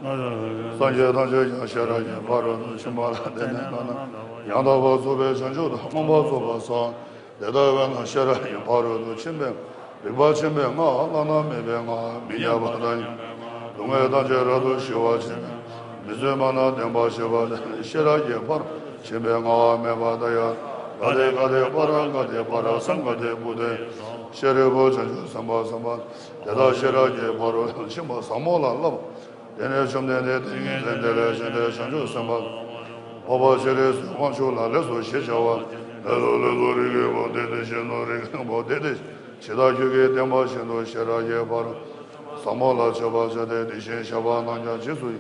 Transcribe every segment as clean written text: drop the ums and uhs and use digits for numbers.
三界当界讲写了也巴罗什么了等等等等，杨道包做呗成就的，蒙包做吧上，来到晚上写了也巴罗都清白，六八清白啊，那没白啊，米亚巴的，东海当界了都修啊清白，米水嘛那等把修吧的，写了也巴罗清白啊，没巴的呀。嘎的巴拉三嘎的不的，写了不成就三八，来到写了也巴罗什么三毛了了。现在兄弟的现在成就三八，爸爸写的光修了，来说写小啊，来说这个我的写到这个我的，其他就给电报写到写了也巴罗，三毛了小巴写的先小巴那家结束。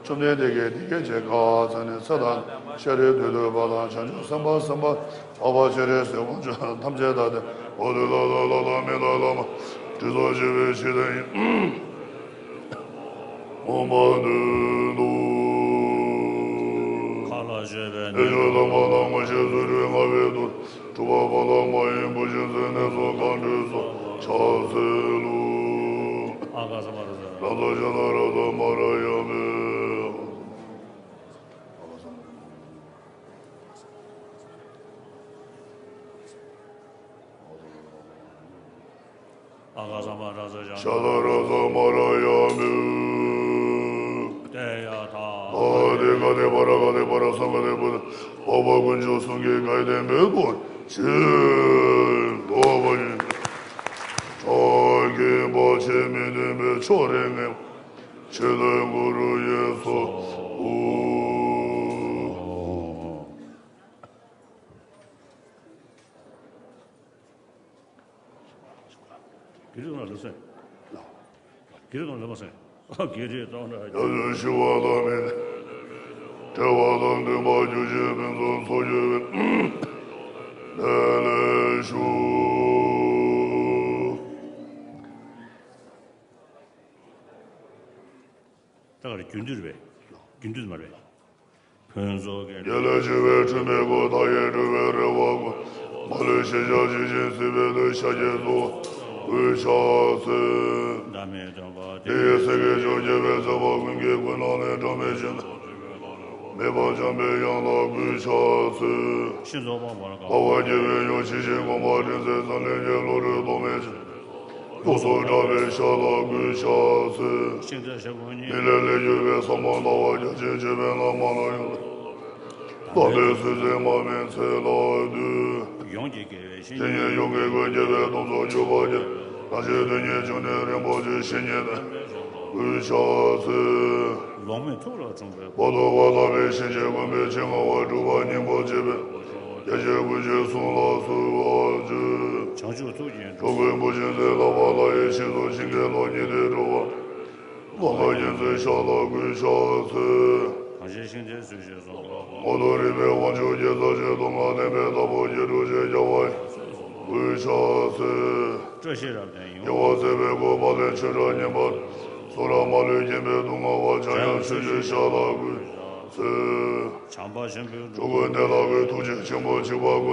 兄弟这个这个真的扯淡，写的对把它成就三八，爸爸写的是我这他们这的，我的老没老嘛，制作这位写的，我们的路，也就他妈的我写出这个阅读，主把他马云不行在那所抗制所，超丝路，让他现在让他马上要没。샤라라사 마라야메 대야타 아데가데 바라가데 상가데 보다 어바군조 성게 가이데 메고 실 어바니 저게 보체메네 초랭에 제대구루 예소 우 길을 알았어요. 길을 알았어요. 길이 떠나. 여주시와다면 대화당대 마주제면서 소유 내내슈 다가리 균들 말해. 편속에 열어주에 주매고 다예르베르와고 말레시아지진스베르 샤제도 의샤스 이 세계 조제에서 먹은 게 권한의 점에진 매번 매양나 의샤스 바와제의 요시신 고마린 세상의 예로를 도매진 요소자의 샤라 의샤스 일레레주의 소망나와 여제제의 나만아요 다메스제 마멘 세라드 신예 용의 권제의 동서 주바제 다시 등의 전해를 보지 신예는 의샤스 보도와 다비 신제권 배칭하와 주바님 보제배 예제부제 순라수와즈 조금 보신세 나와라의 시도 신계론이대로와 원가인세 샤라 의샤스 오늘이배 원주제도 제동안에 배다보지로 제자와 의사스 여와세배고 받은 철원이만 소라마를 제배동아와 자연수제 샤라구 조건 대락의 도제 정보 지화군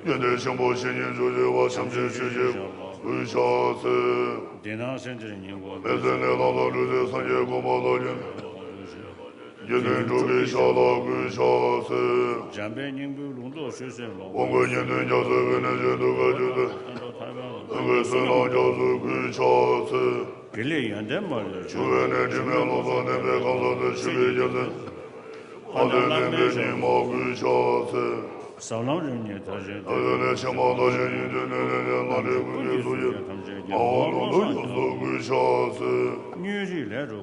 연대 정보 신인 조제와 참제 수제 의사스 매선의 나라를 상계 고마다진 예전쪽에 샤라그 샤스 원근년은 자석은 제도가 주도 응급선언 자석 샤스 주변에 지면로선의 배강선의 시계전은 하늘의 배님하그 샤스 하늘의 샤마다신이 되는 나를 그게 소유 아와노도 자석그 샤스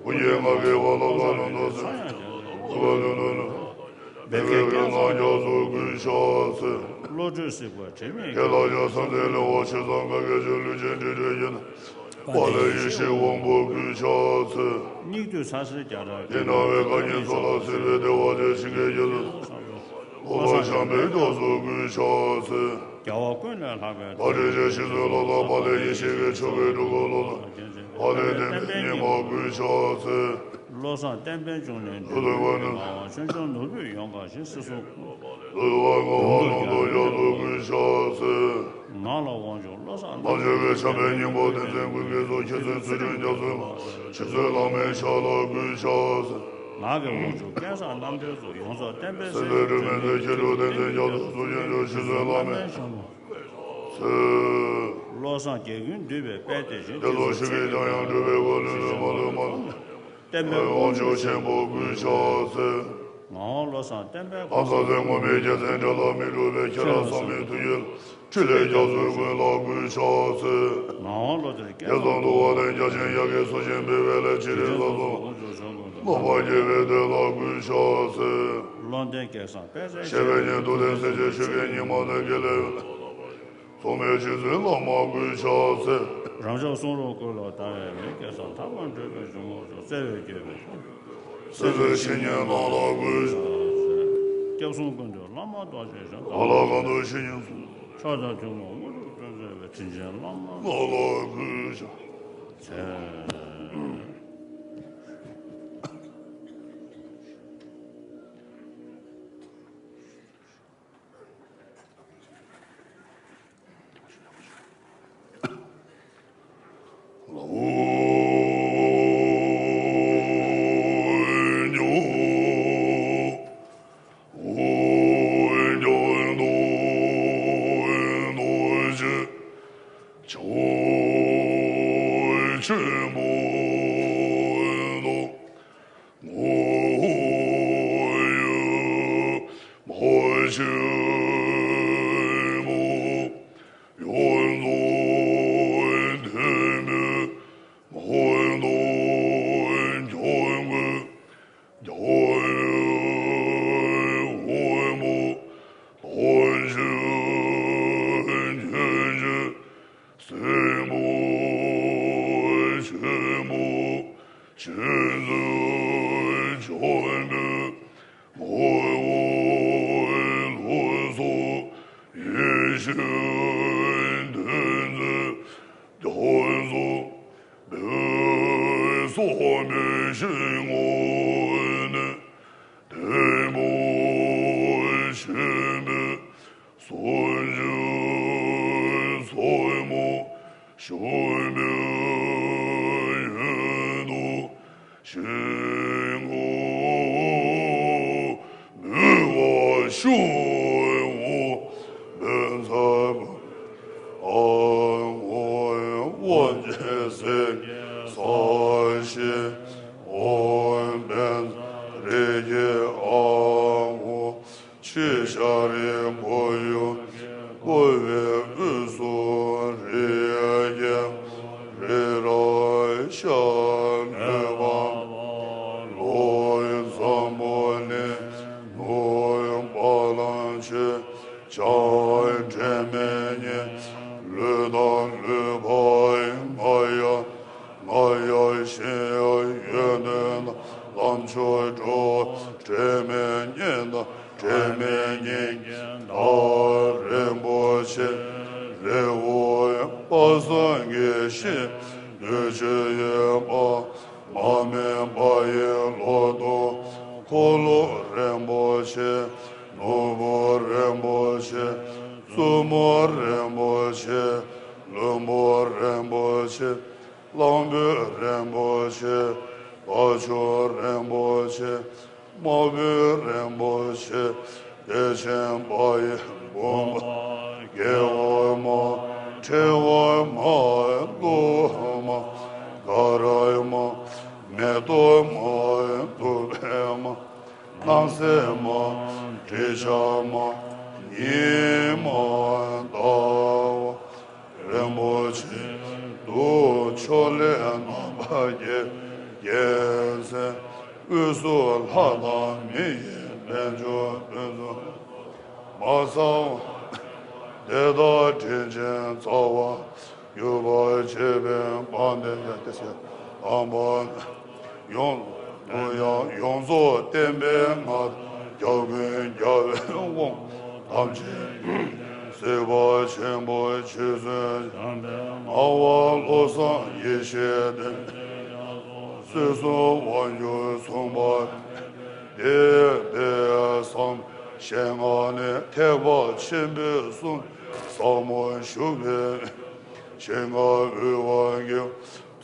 운행하게 와나가는 것은 내가 나녀서 그샤스 게다가 선대로 세상가게 전류전들은 바다이시 원보 그샤스 니도 사실자라 내나왜 가진 소라스에 대화제 신계전 오바샤메도서 그샤스 야와군을 하면 바다제 시설로다 바다이시게 초게 두고로다 바다에 뭐 그샤스 로산 댐변 중에 그거는 전전 노비 영가시 스스 그거는 여도 그샤스 나라 원조 로산 맞아요 참여님 모든 생국에서 최선 수련자서 최선함에 샤라 그샤스 나게 우주 계산 남들도 용서 땜베 세르르메데 기로데데 야도 소연조 시zel라메 로산 계균 되베 빼대지 야도시게 장양 되베 원르르 모르모 땜베 원조 쳔보 구샤세 로산 땜베 아사데모 메제세 자라미루베 케라사미 두일 칠레 자수고 구샤세 로들 야도도 와데 자신 야게 소신 베벨레 지레라도 노바제베데 구샤세 런던 계산 빼세 셰베니 도데세제 셰베니 모데겔레 소메지즈 라마 구샤세 랑저 송로 걸로 다에 계산 타만 되베 좀 세베게베 세제 신년 라라 구샤 교송군도 라마 도와주셔 라라간도 신년 찾아 좀 모두 전제 진짜 라마 라라 구샤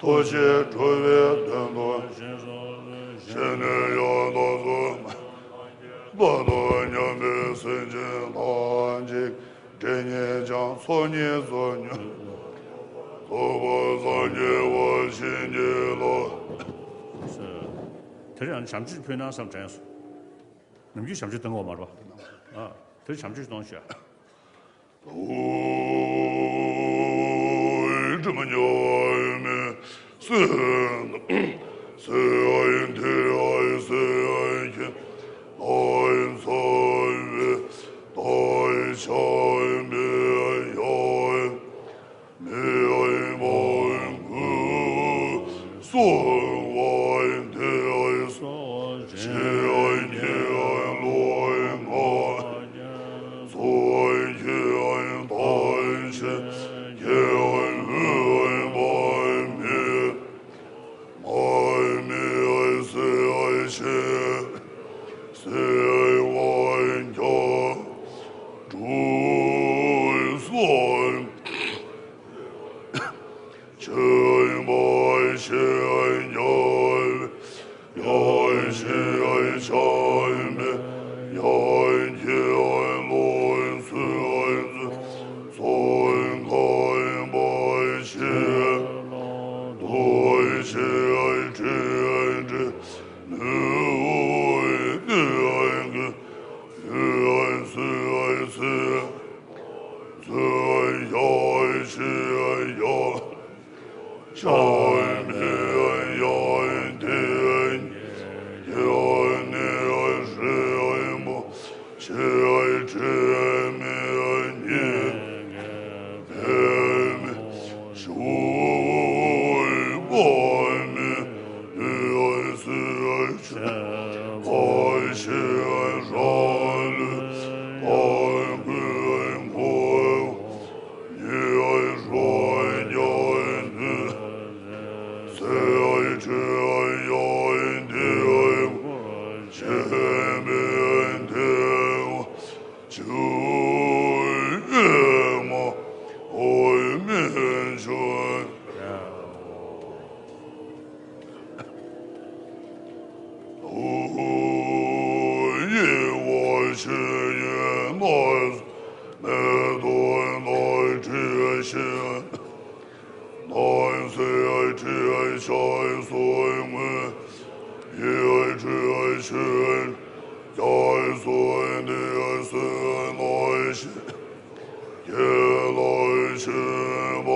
도시 조회 등도 신의 错念所念，错不所念我心念了。是，他让想去偏南上这样说，那么就想去等我嘛，是吧？啊，他想去东西啊。哦，这么牛啊！是是爱天爱是爱天，爱三月，爱下面爱没爱梦苦，所爱天爱所是爱天爱来爱，所爱天爱大神，天爱爱爱灭。爱灭爱死爱血，死爱万家，诸算，血爱爱血爱爱，爱血爱下灭，爱天爱来死爱死，算开爱血。爱是爱知爱知，爱爱个，爱是爱是，是爱要爱是爱要，爱没爱要爱天，爱你爱是爱么，是爱知爱没爱你，爱没属。爱灭，爱死爱生，爱是爱杀戮，爱归爱苦，你爱说爱要爱你，谁爱知爱要爱你爱，谁没爱你，就爱么爱面神。我是也来多来知心，来谁爱知爱下所爱也爱知爱心，在所的爱是来心，也来心吧。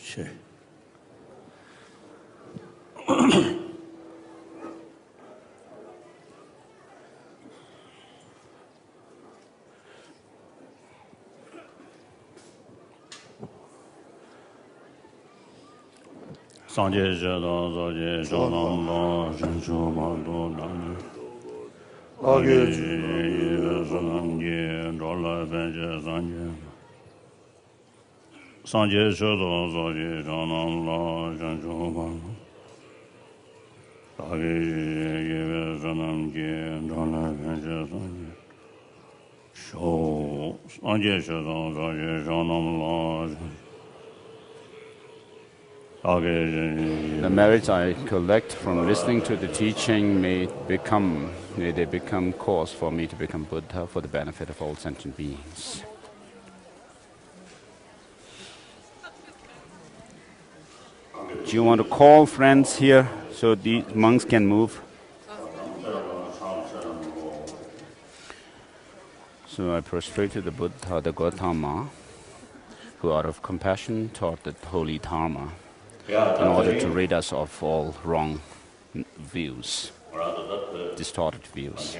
Okay. Sanje Jadon Zoje Jonam Lo Jinchu Bando Nani Age Zange Dola Benje Zanje Sanje Jadon Zoje Jonam Lo Jinchu Bando Age Zange Dola Benje Zanje Sho Sanje Jadon Zoje Jonam Lo The merits I collect from listening to the teaching may they become cause for me to become Buddha for the benefit of all sentient beings. Do you want to call friends here so the monks can move? So I prostrated the Buddha, the Gautama, who out of compassion taught the holy Dharma, in order to rid us of all wrong views, distorted views.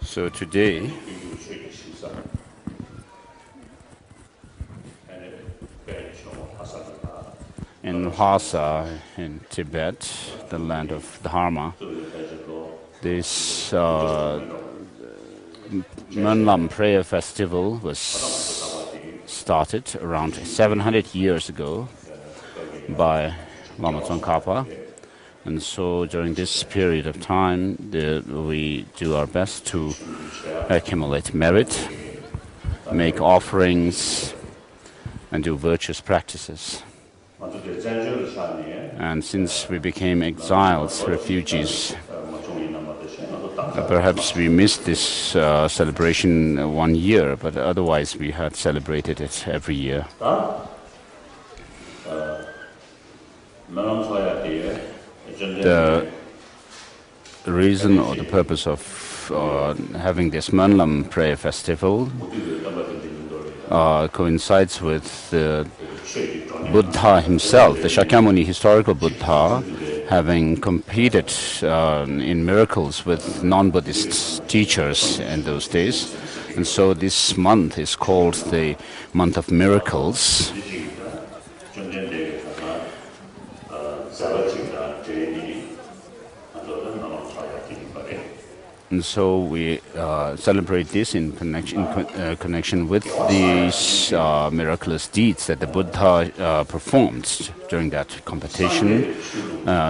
So today, in Lhasa, in Tibet, the land of Dharma, this Monlam prayer festival was started around 700 years ago by Lama Tsongkhapa, and so during this period of time we do our best to accumulate merit, make offerings, and do virtuous practices. And since we became exiles, refugees, perhaps we missed this celebration 1 year, but otherwise we had celebrated it every year. The reason or the purpose of having this Monlam prayer festival coincides with the Buddha himself, the Shakyamuni historical Buddha, having competed in miracles with non-Buddhist teachers in those days. And so this month is called the Month of Miracles. And so we celebrate this in connection with these miraculous deeds that the Buddha performed during that competition.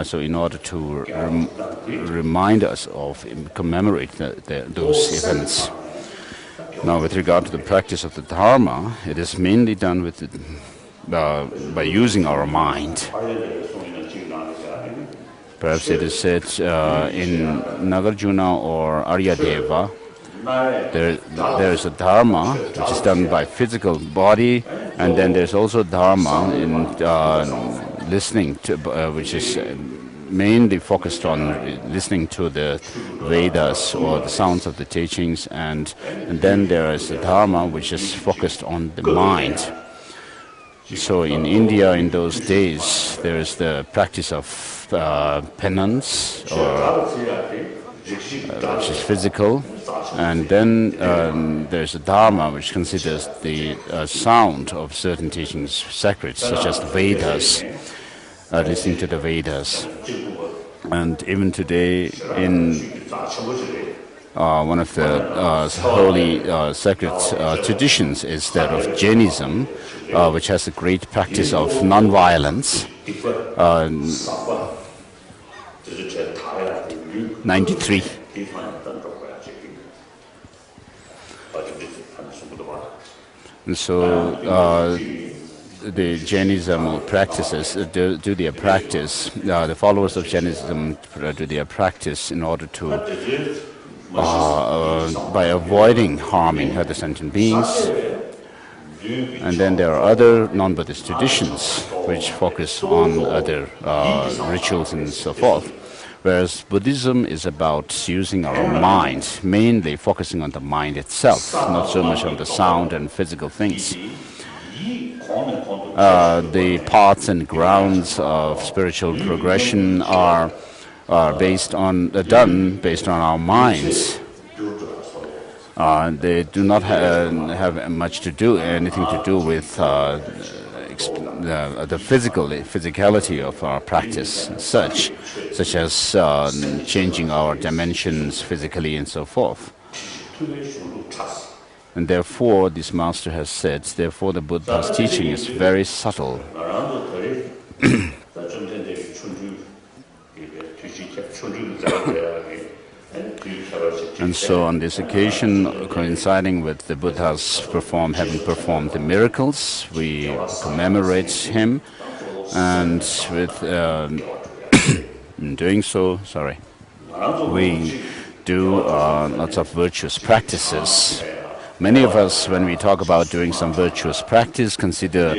So in order to remind us of, commemorate those events. Now with regard to the practice of the Dharma, it is mainly done with by using our mind. Perhaps it is said in Nagarjuna or Aryadeva, there is a Dharma which is done by physical body, and then there's also Dharma in listening to, which is mainly focused on listening to the Vedas or the sounds of the teachings, and then there is a Dharma which is focused on the mind. So in India in those days, there is the practice of penance, which is physical, and then there's a Dharma which considers the sound of certain teachings sacred, such as the Vedas, listening to the Vedas. And even today, in one of the holy sacred traditions is that of Jainism, which has a great practice of non-violence. 93. And so the Jainism practices do their practice. The followers of Jainism do their practice in order to, by avoiding harming other sentient beings. And then there are other non-Buddhist traditions which focus on other rituals and so forth. Whereas Buddhism is about using our mind, mainly focusing on the mind itself, not so much on the sound and physical things. the paths and grounds of spiritual progression are done based on our minds. They do not have much to do, anything to do with the physicality of our practice, such as changing our dimensions physically and so forth. And therefore, this master has said, therefore the Buddha's teaching is very subtle. And so on this occasion, coinciding with the Buddha's having performed the miracles, we commemorate him, and with in doing so, we do lots of virtuous practices. Many of us, when we talk about doing some virtuous practice, consider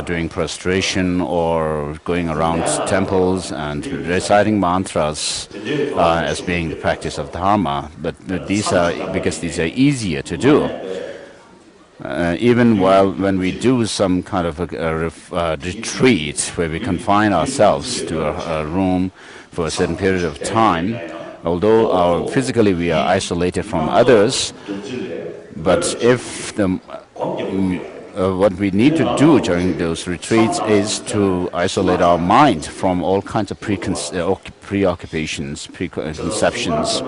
doing prostration or going around temples and reciting mantras as being the practice of Dharma. But these are easier to do. Even when we do some kind of a retreat where we confine ourselves to a room for a certain period of time, although physically we are isolated from others, but if what we need to do during those retreats is to isolate our mind from all kinds of preoccupations, preconceptions,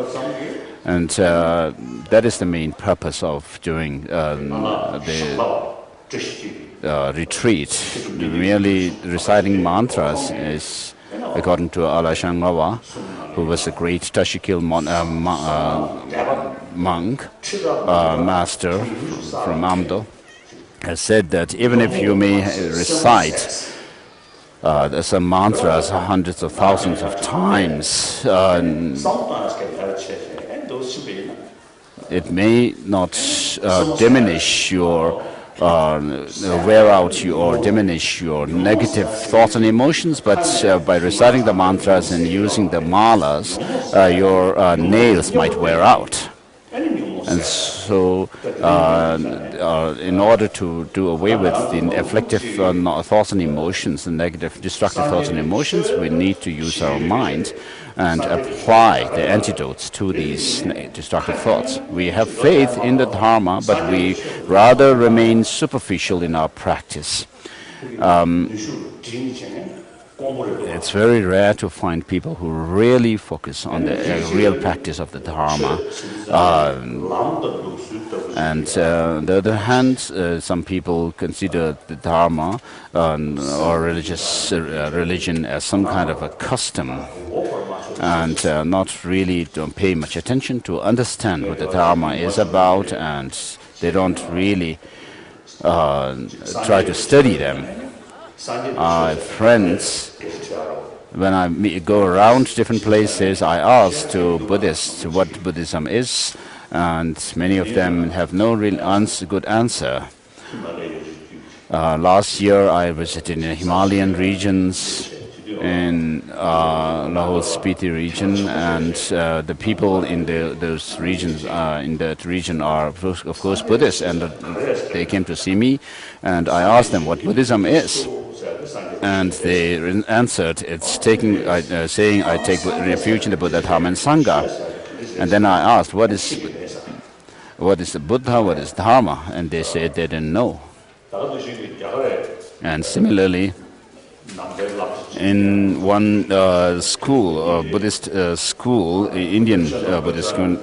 and that is the main purpose of doing the retreat. Merely reciting mantras is, according to Ala Shanghawa, who was a great Tashikil monk, master from Amdo, has said that even if you may recite some mantras hundreds of thousands of times, it may not diminish your wear out or diminish your negative thoughts and emotions, but by reciting the mantras and using the malas, your nails might wear out. And so, in order to do away with the afflictive thoughts and emotions, the negative, destructive thoughts and emotions, we need to use our mind and apply the antidotes to these destructive thoughts. We have faith in the Dharma, but we rather remain superficial in our practice. It's very rare to find people who really focus on the real practice of the Dharma. And on the other hand, some people consider the Dharma or religion as some kind of a custom, and don't pay much attention to understand what the Dharma is about, and they don't really try to study them. Friends, when I go around different places, I ask to Buddhists what Buddhism is, and many of them have no real good answer. Last year I visited in the Himalayan regions, in Lahore Spiti region, and the people in those regions, in that region, are of course Buddhists, and they came to see me, and I asked them what Buddhism is. And they answered, it's saying I take refuge in the Buddha, Dharma, and Sangha. And then I asked, what is the Buddha, what is Dharma? And they said they didn't know. And similarly, in one school, Buddhist school, Indian Buddhist school,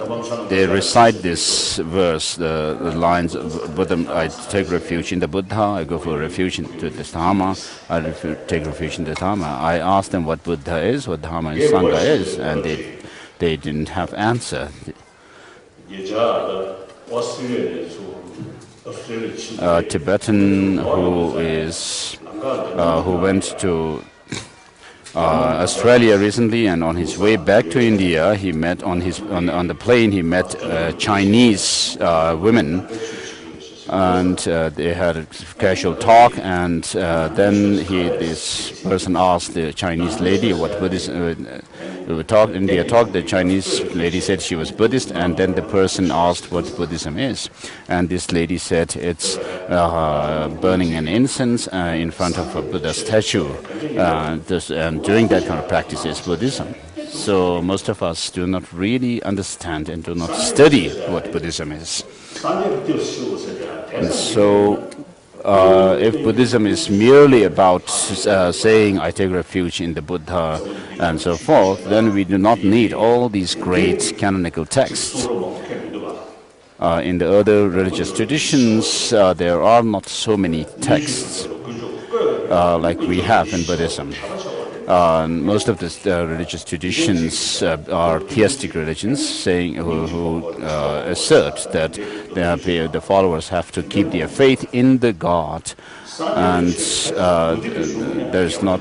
they recite this verse, the lines, Buddha, I take refuge in the Buddha, I go for refuge into the Dharma, I take refuge in the Dharma. I asked them what Buddha is, what Dharma and Sangha is, and they didn't have answer. A Tibetan who went to Australia recently, and on his way back to India, he met on the plane. He met Chinese women and they had a casual talk, and then this person asked the Chinese lady what Buddhism. In their talk, the Chinese lady said she was Buddhist, and then the person asked what Buddhism is, and this lady said it's burning an incense in front of a Buddha statue, and doing that kind of practice is Buddhism. So most of us do not really understand and do not study what Buddhism is. And so if Buddhism is merely about saying I take refuge in the Buddha and so forth, then we do not need all these great canonical texts. In the other religious traditions, there are not so many texts like we have in Buddhism. Most of the religious traditions are theistic religions, saying who assert that the followers have to keep their faith in the God, and there's not.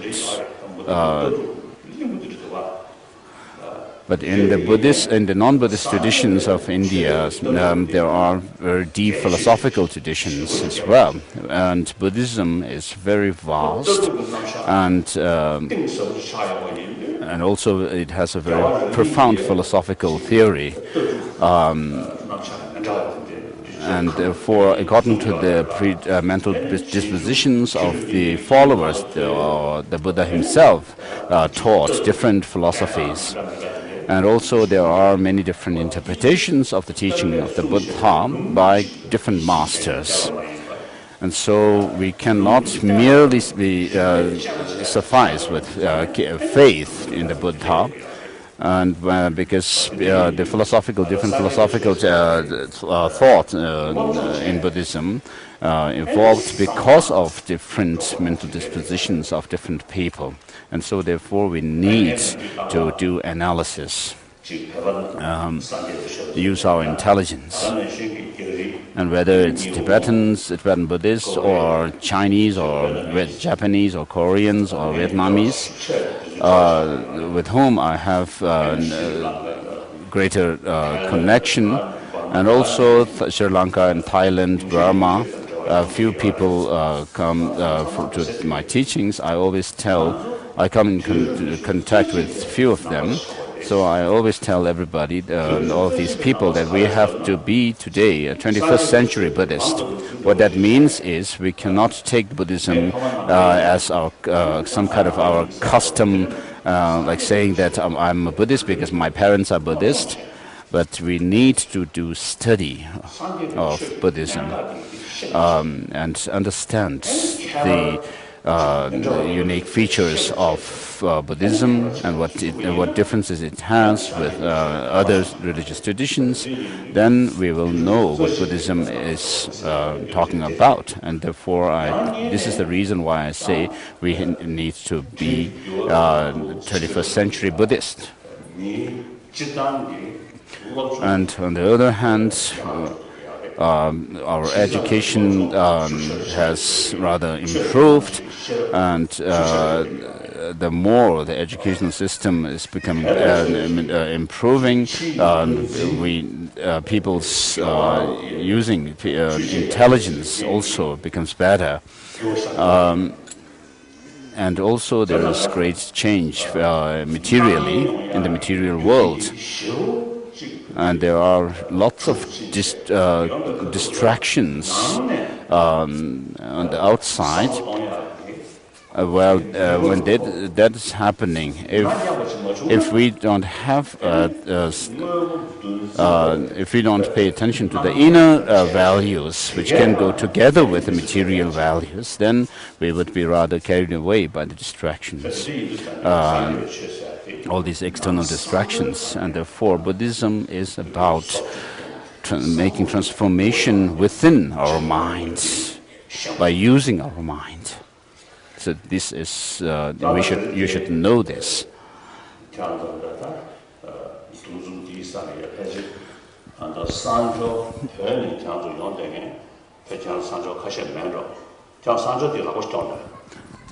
But in the non-Buddhist traditions of India, there are very deep philosophical traditions as well, and Buddhism is very vast, and also it has a very profound philosophical theory, and therefore, according to the mental dispositions of the followers, the Buddha himself taught different philosophies. And also there are many different interpretations of the teaching of the Buddha by different masters. And so we cannot merely suffice with faith in the Buddha, and because the different philosophical thought in Buddhism evolved because of different mental dispositions of different people. And so therefore we need to do analysis, use our intelligence. And whether it's Tibetan Buddhists, or Chinese, or Japanese, or Koreans, or Vietnamese, with whom I have greater connection, and also Sri Lanka and Thailand, Burma, a few people come to my teachings. I come in contact with few of them. So I always tell everybody, all of these people, that we have to be today a 21st century Buddhist. What that means is we cannot take Buddhism as our some kind of our custom, like saying that I'm a Buddhist because my parents are Buddhist, but we need to do study of Buddhism and understand the unique features of Buddhism and what differences it has with other religious traditions. Then we will know what Buddhism is talking about, and therefore this is the reason why I say we need to be 21st century Buddhist. And on the other hand, our education has rather improved, and the more the educational system is becoming improving, people's using intelligence also becomes better, and also there is great change materially in the material world. And there are lots of distractions on the outside. When that is happening, if we don't have if we don't pay attention to the inner values, which can go together with the material values, then we would be rather carried away by the distractions. All these external distractions, and therefore Buddhism is about making transformation within our minds by using our mind. So this is you should know this.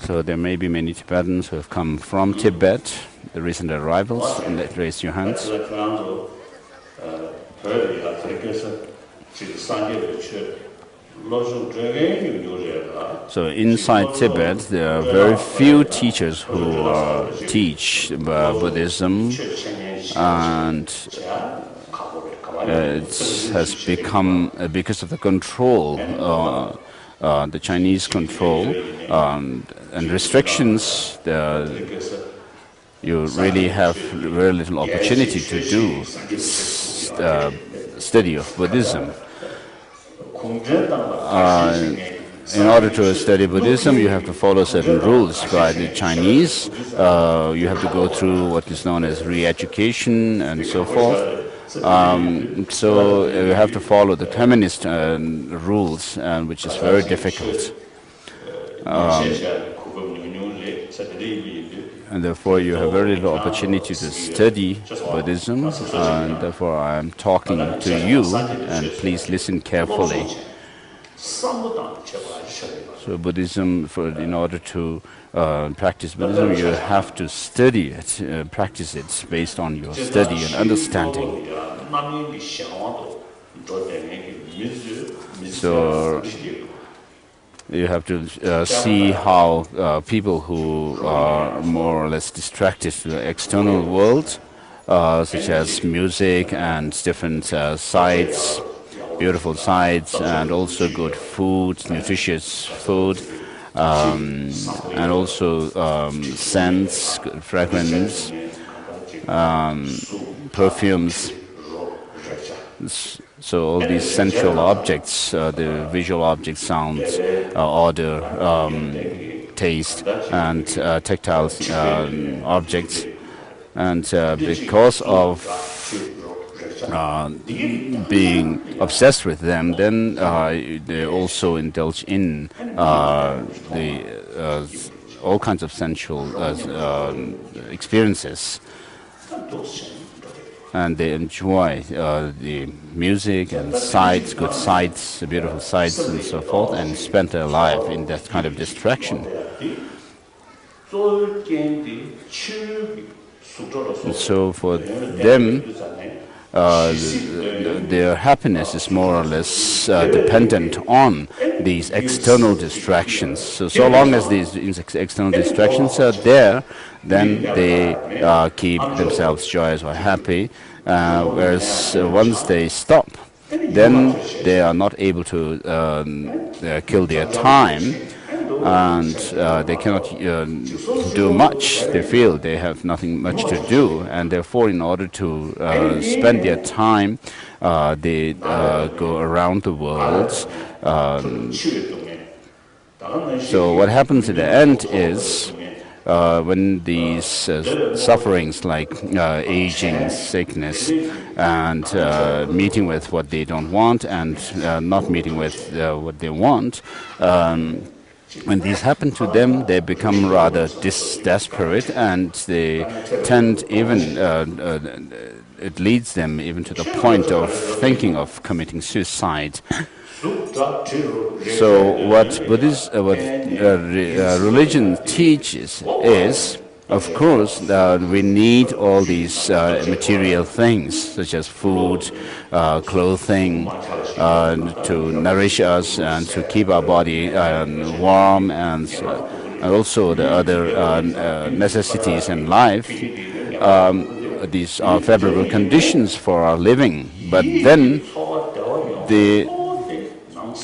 So there may be many Tibetans who have come from Tibet, the recent arrivals, and raise your hands. So inside Tibet, there are very few teachers who teach Buddhism, and it has become, because of the control, the Chinese control and restrictions, you really have very little opportunity to do study of Buddhism. In order to study Buddhism, you have to follow certain rules by the Chinese. You have to go through what is known as re-education and so forth. So you have to follow the communist rules, which is very difficult. And therefore you have very little opportunity to study Buddhism, and therefore I am talking to you, and please listen carefully. So Buddhism, in order to practice Buddhism, you have to study it, practice it based on your study and understanding. So you have to see how people who are more or less distracted to the external world, such as music and different sights, beautiful sights, and also good food, nutritious food, and also scents, fragrance, perfumes. So all these sensual objects, the visual objects, sounds, odor, taste, and tactile objects, and because of being obsessed with them, then they also indulge in all kinds of sensual experiences, and they enjoy the music and sights, good sights, beautiful sights, and so forth, and spend their life in that kind of distraction. And so for them, their happiness is more or less dependent on these external distractions. So long as these external distractions are there, then they keep themselves joyous or happy. Whereas once they stop, then they are not able to kill their time, and they cannot do much. They feel they have nothing much to do, and therefore in order to spend their time, they go around the world. So what happens at the end is, when these sufferings like aging, sickness, and meeting with what they don't want, and not meeting with what they want, when these happen to them, they become rather desperate, and they tend even, it leads them even to the point of thinking of committing suicide. So what religion teaches is, of course, we need all these material things, such as food, clothing, to nourish us and to keep our body warm, and also the other necessities in life. These are favorable conditions for our living. But then the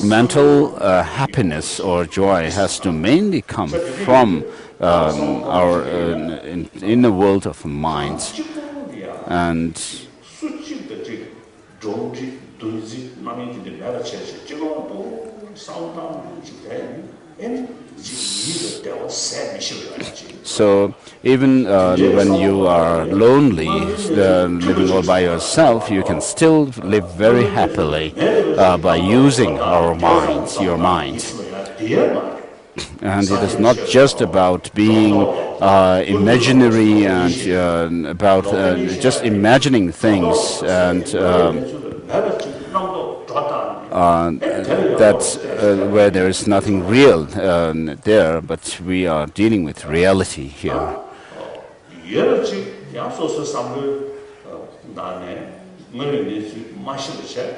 mental happiness or joy has to mainly come from our inner world of mind. And so even when you are lonely, living all by yourself, you can still live very happily by using your mind. And it is not just about being imaginary and about just imagining things and that's where there is nothing real there, but we are dealing with reality here.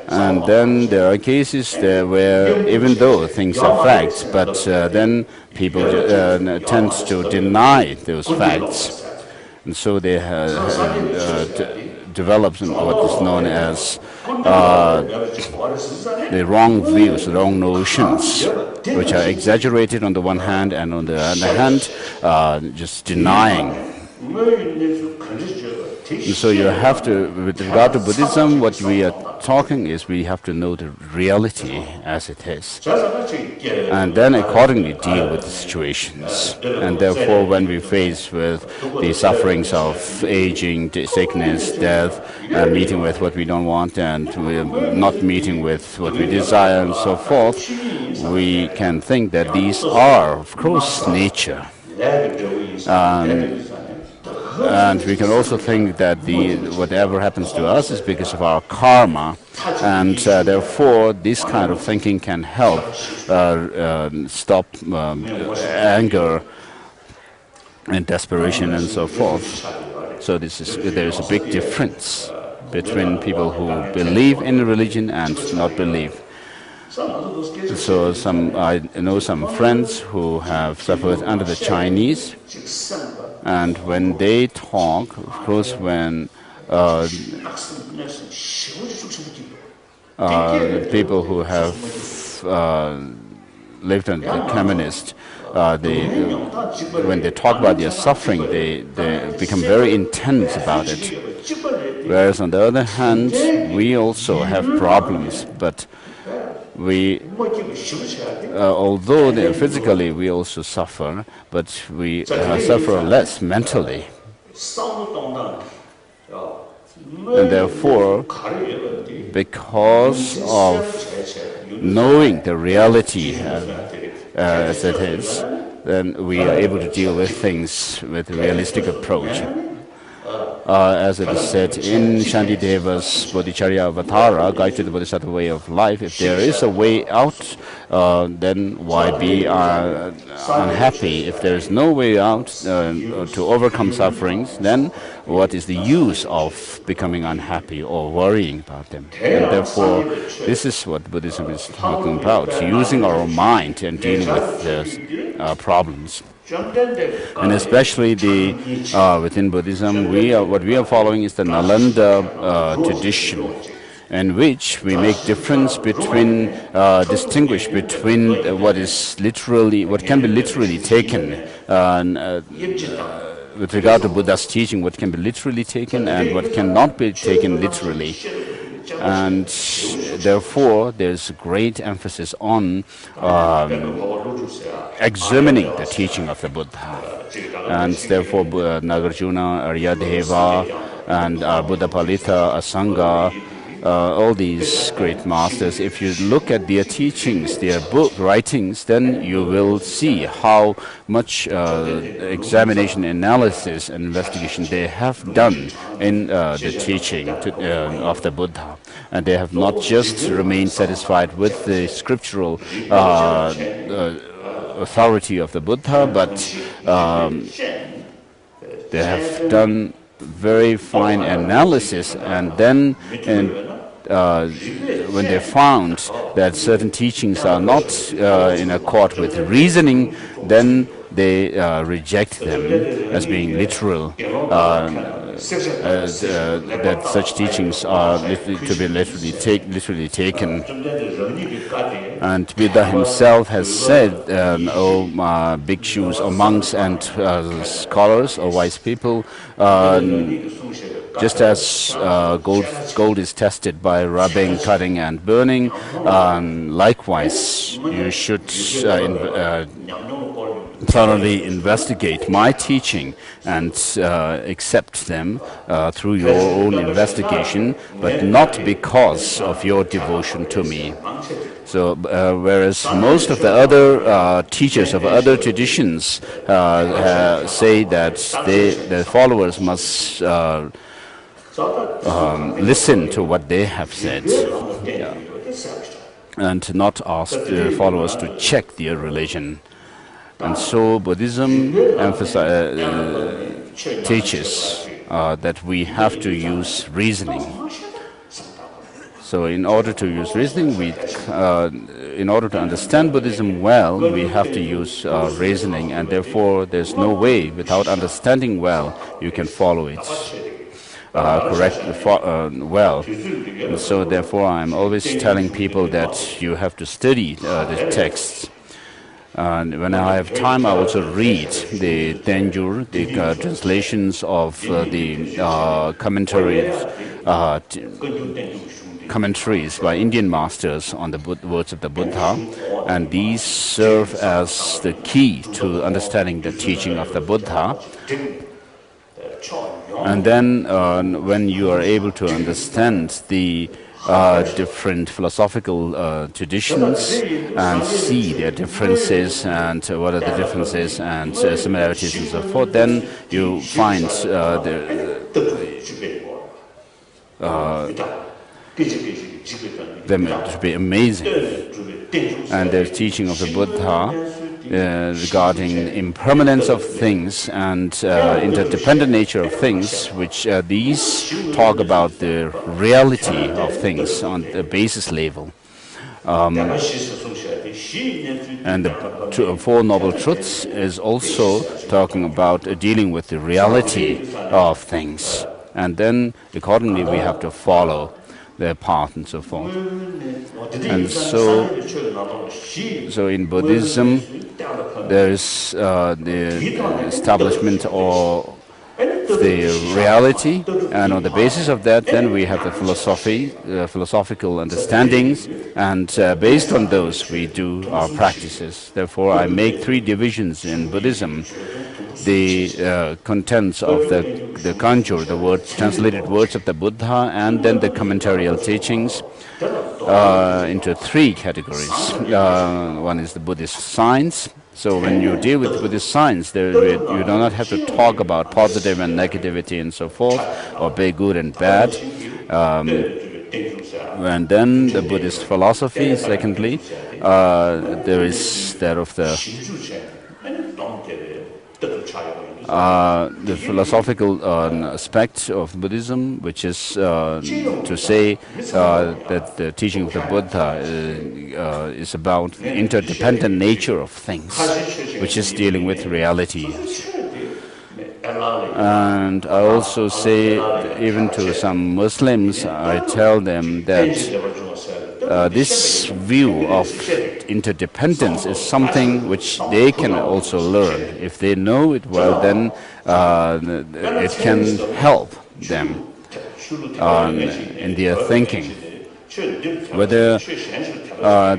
And then there are cases there where even though things are facts, but then people tend to deny those facts. And so they develop what is known as the wrong views, wrong notions, which are exaggerated on the one hand, and on the other hand, just denying. And so you have to, with regard to Buddhism, what we are talking is we have to know the reality as it is, and then accordingly deal with the situations. And therefore, when we face with the sufferings of aging, sickness, death, meeting with what we don't want, and we're not meeting with what we desire, and so forth, we can think that these are, of course, nature. And we can also think that whatever happens to us is because of our karma, and therefore this kind of thinking can help stop anger and desperation and so forth. So there is a big difference between people who believe in a religion and not believe. So I know some friends who have suffered under the Chinese, and when they talk, of course, when people who have lived under the communist, when they talk about their suffering, they become very intense about it. Whereas on the other hand, we also have problems, but although physically we also suffer, but we suffer less mentally. And therefore, because of knowing the reality as it is, then we are able to deal with things with a realistic approach. As it is said in Shantideva's Bodhicharya Avatara, Guide to the Bodhisattva Way of Life, if there is a way out, then why be unhappy? If there is no way out to overcome sufferings, then what is the use of becoming unhappy or worrying about them? And therefore, this is what Buddhism is talking about, using our mind and dealing with problems. And especially within Buddhism, what we are following is the Nalanda tradition, in which we make difference between, distinguish between what can be literally taken, with regard to Buddha's teaching, what can be literally taken and what cannot be taken literally. And therefore, there's great emphasis on examining the teaching of the Buddha. And therefore, Nagarjuna, Aryadeva, and Buddhapalita, Asanga, all these great masters, if you look at their teachings, their book writings, then you will see how much examination, analysis, and investigation they have done in the teaching of the Buddha. And they have not just remained satisfied with the scriptural authority of the Buddha, but they have done very fine analysis, and then when they found that certain teachings are not in accord with reasoning, then they reject them as being literal, that such teachings are to be literally taken. And Buddha himself has said, O bhikshus, or monks and scholars, or wise people, just as gold is tested by rubbing, cutting, and burning, likewise you should thoroughly investigate my teaching and accept them through your own investigation, but not because of your devotion to me. So, whereas most of the other teachers of other traditions say that the followers must listen to what they have said, and not ask the followers to check their religion. And so Buddhism teaches that we have to use reasoning. So in order to use reasoning, in order to understand Buddhism well, we have to use reasoning, and therefore there's no way without understanding well you can follow it well. And so therefore I'm always telling people that you have to study the texts. And when I have time, I also read the Tenjur, the translations of the commentaries by Indian masters on the words of the Buddha, and these serve as the key to understanding the teaching of the Buddha. And then when you are able to understand the different philosophical traditions and see their differences and what are the differences and similarities and so forth, then you find them to be amazing. And the teaching of the Buddha regarding impermanence of things and interdependent nature of things, which these talk about the reality of things on the basis level. And the Four Noble Truths is also talking about dealing with the reality of things. And then accordingly we have to follow their path and so forth. And so in Buddhism there is the establishment or the reality, and on the basis of that then we have the philosophical understandings, and based on those we do our practices. Therefore I make three divisions in Buddhism: the contents of the Kanjur, the words, translated words of the Buddha, and then the commentarial teachings into three categories. One is the Buddhist science. So when you deal with Buddhist science, you do not have to talk about positive and negativity and so forth, or good and bad. And then the Buddhist philosophy, secondly, there is that of the philosophical aspect of Buddhism, which is to say that the teaching of the Buddha is about the interdependent nature of things, which is dealing with reality. And I also say, even to some Muslims, I tell them that this view of interdependence is something which they can also learn. If they know it well, then it can help them in their thinking. Whether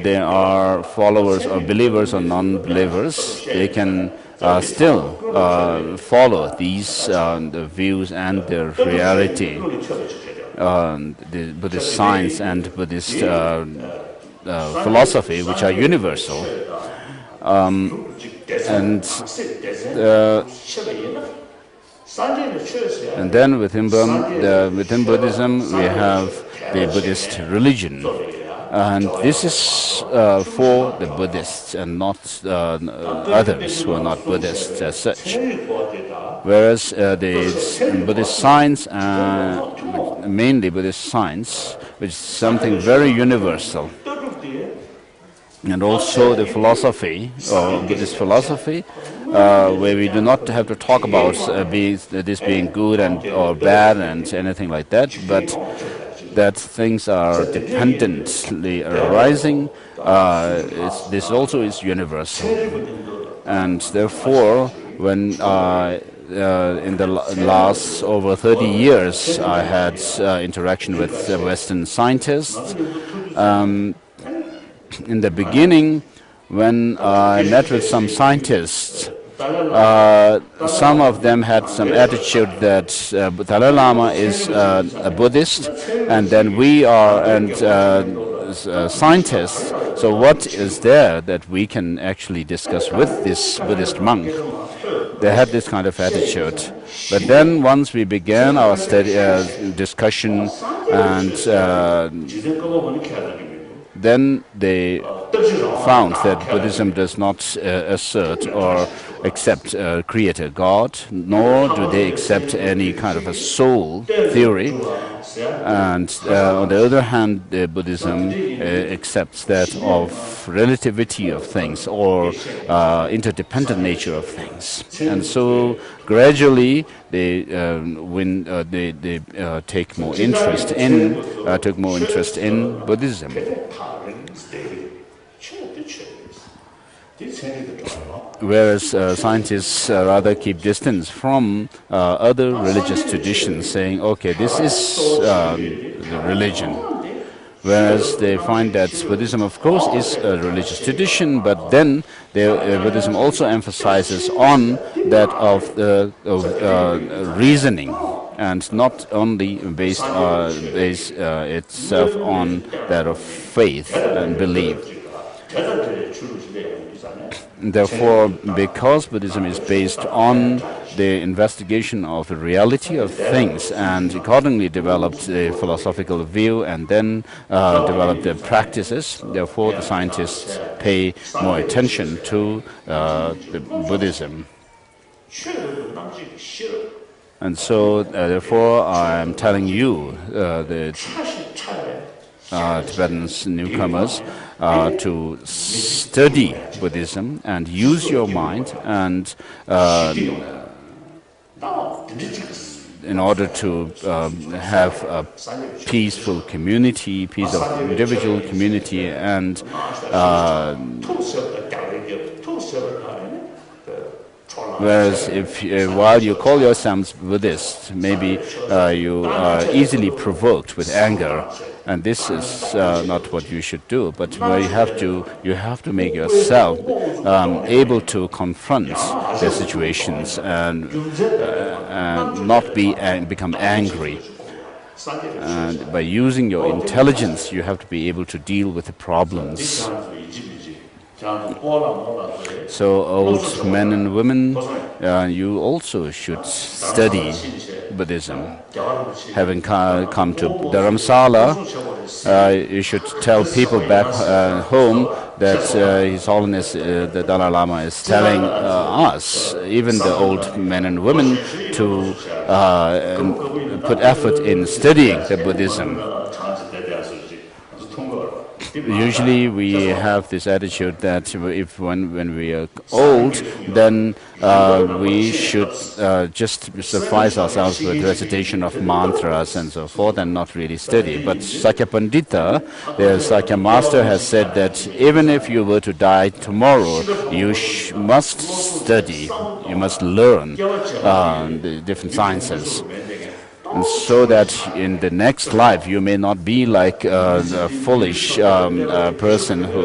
they are followers or believers or non-believers, they can still follow these the views and the reality, the Buddhist science and Buddhist philosophy, which are universal. And then within Buddhism we have the Buddhist religion. And this is for the Buddhists and not others who are not Buddhists as such. Whereas the Buddhist science, mainly Buddhist science, which is something very universal, and also the philosophy, or Buddhist philosophy, where we do not have to talk about this being good or bad and anything like that, but that things are dependently arising. This also is universal, and therefore, when in the last over 30 years, I had interaction with Western scientists. In the beginning, when I met with some scientists, some of them had some attitude that Dalai Lama is a Buddhist, and then we are scientists. So what is there that we can actually discuss with this Buddhist monk? They had this kind of attitude. But then once we began our discussion, and then they found that Buddhism does not assert or accept a creator God, nor do they accept any kind of a soul theory. And on the other hand, Buddhism accepts that of relativity of things or interdependent nature of things. And so gradually they take more interest in took more interest in Buddhism. Whereas scientists rather keep distance from other religious traditions, saying, okay, this is the religion. Whereas they find that Buddhism, of course, is a religious tradition, but then Buddhism also emphasizes on that of reasoning, and not only based itself on that of faith and belief. Therefore, because Buddhism is based on the investigation of the reality of things, and accordingly developed a philosophical view and then developed their practices, therefore the scientists pay more attention to the Buddhism. And so, therefore, I am telling you, the Tibetan newcomers, to study Buddhism and use your mind, and in order to have a peaceful community, peace of individual community, and whereas if while you call yourselves Buddhist, maybe you are easily provoked with anger, and this is not what you should do. But where you have to make yourself able to confront the situations and not become angry. And by using your intelligence, you have to be able to deal with the problems. So old men and women, you also should study Buddhism. Having come to Dharamsala, you should tell people back home that His Holiness the Dalai Lama is telling us, even the old men and women, to put effort in studying the Buddhism. Usually we have this attitude that if when we are old, then we should just suffice ourselves with recitation of mantras and so forth and not really study. But Sakya Pandita, the Sakya Master, has said that even if you were to die tomorrow, you must study, you must learn the different sciences. And so that in the next life you may not be like a foolish person who,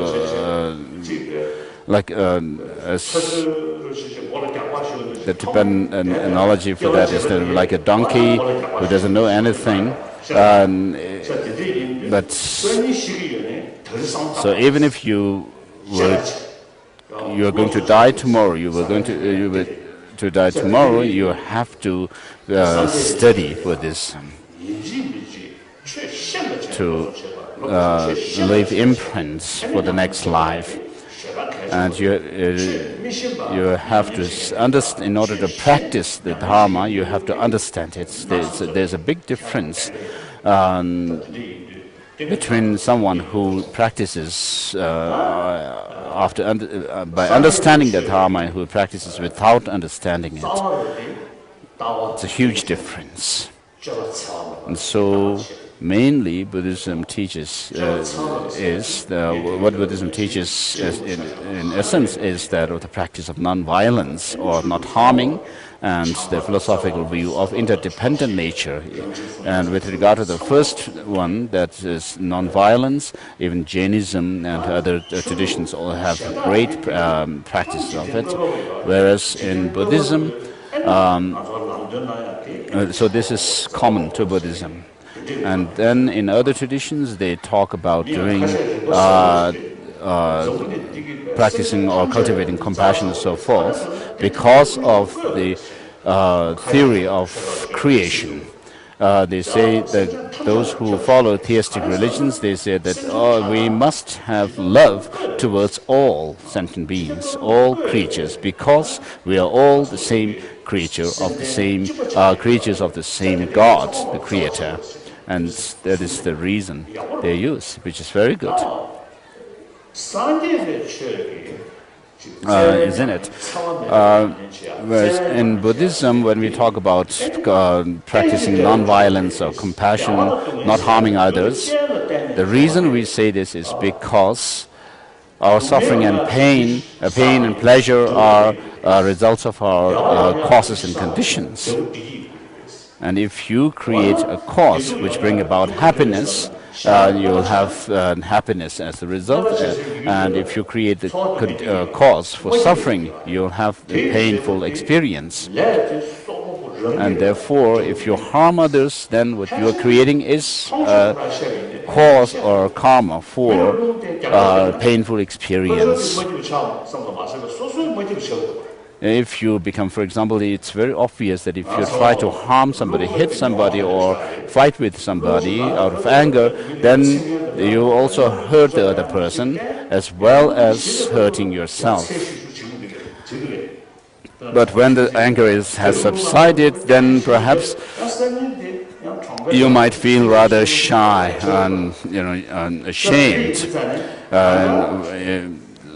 the Tibetan analogy for that is like a donkey who doesn't know anything. But so even if you are going to die tomorrow, to die tomorrow, you have to study Buddhism to leave imprints for the next life. And you have to understand, in order to practice the Dharma, you have to understand it. There's a big difference between someone who practices by understanding the Dharma and who practices without understanding it. It's a huge difference. And so mainly Buddhism teaches what Buddhism teaches in essence is that of the practice of non-violence or not harming, and the philosophical view of interdependent nature. And with regard to the first one, that is non-violence, even Jainism and other traditions all have great practice of it, whereas in Buddhism, so this is common to Buddhism. And then in other traditions they talk about doing practicing or cultivating compassion and so forth because of the theory of creation. they say that those who follow theistic religions, they say that we must have love towards all sentient beings, all creatures, because we are all the same creatures of the same God, the Creator. And that is the reason they use, which is very good. Isn't it? Whereas in Buddhism, when we talk about practicing non-violence or compassion, not harming others, the reason we say this is because our suffering and pain and pleasure are results of our causes and conditions. And if you create a cause which brings about happiness, you'll have happiness as a result. And if you create the cause for suffering, you'll have a painful experience. And therefore, if you harm others, then what you are creating is a cause or karma for painful experience. If you become, for example, it's very obvious that if you try to harm somebody, hit somebody, or fight with somebody out of anger, then you also hurt the other person as well as hurting yourself. But when the anger has subsided, then perhaps you might feel rather shy and ashamed.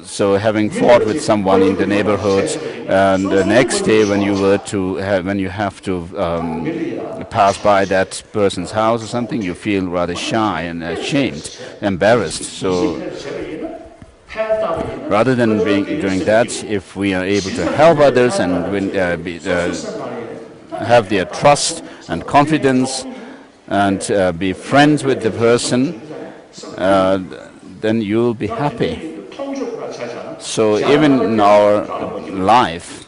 So having fought with someone in the neighborhood, and the next day when you have to pass by that person's house or something, you feel rather shy and ashamed, embarrassed. So rather than doing that, if we are able to help others and have their trust and confidence and be friends with the person, then you'll be happy. So even in our life,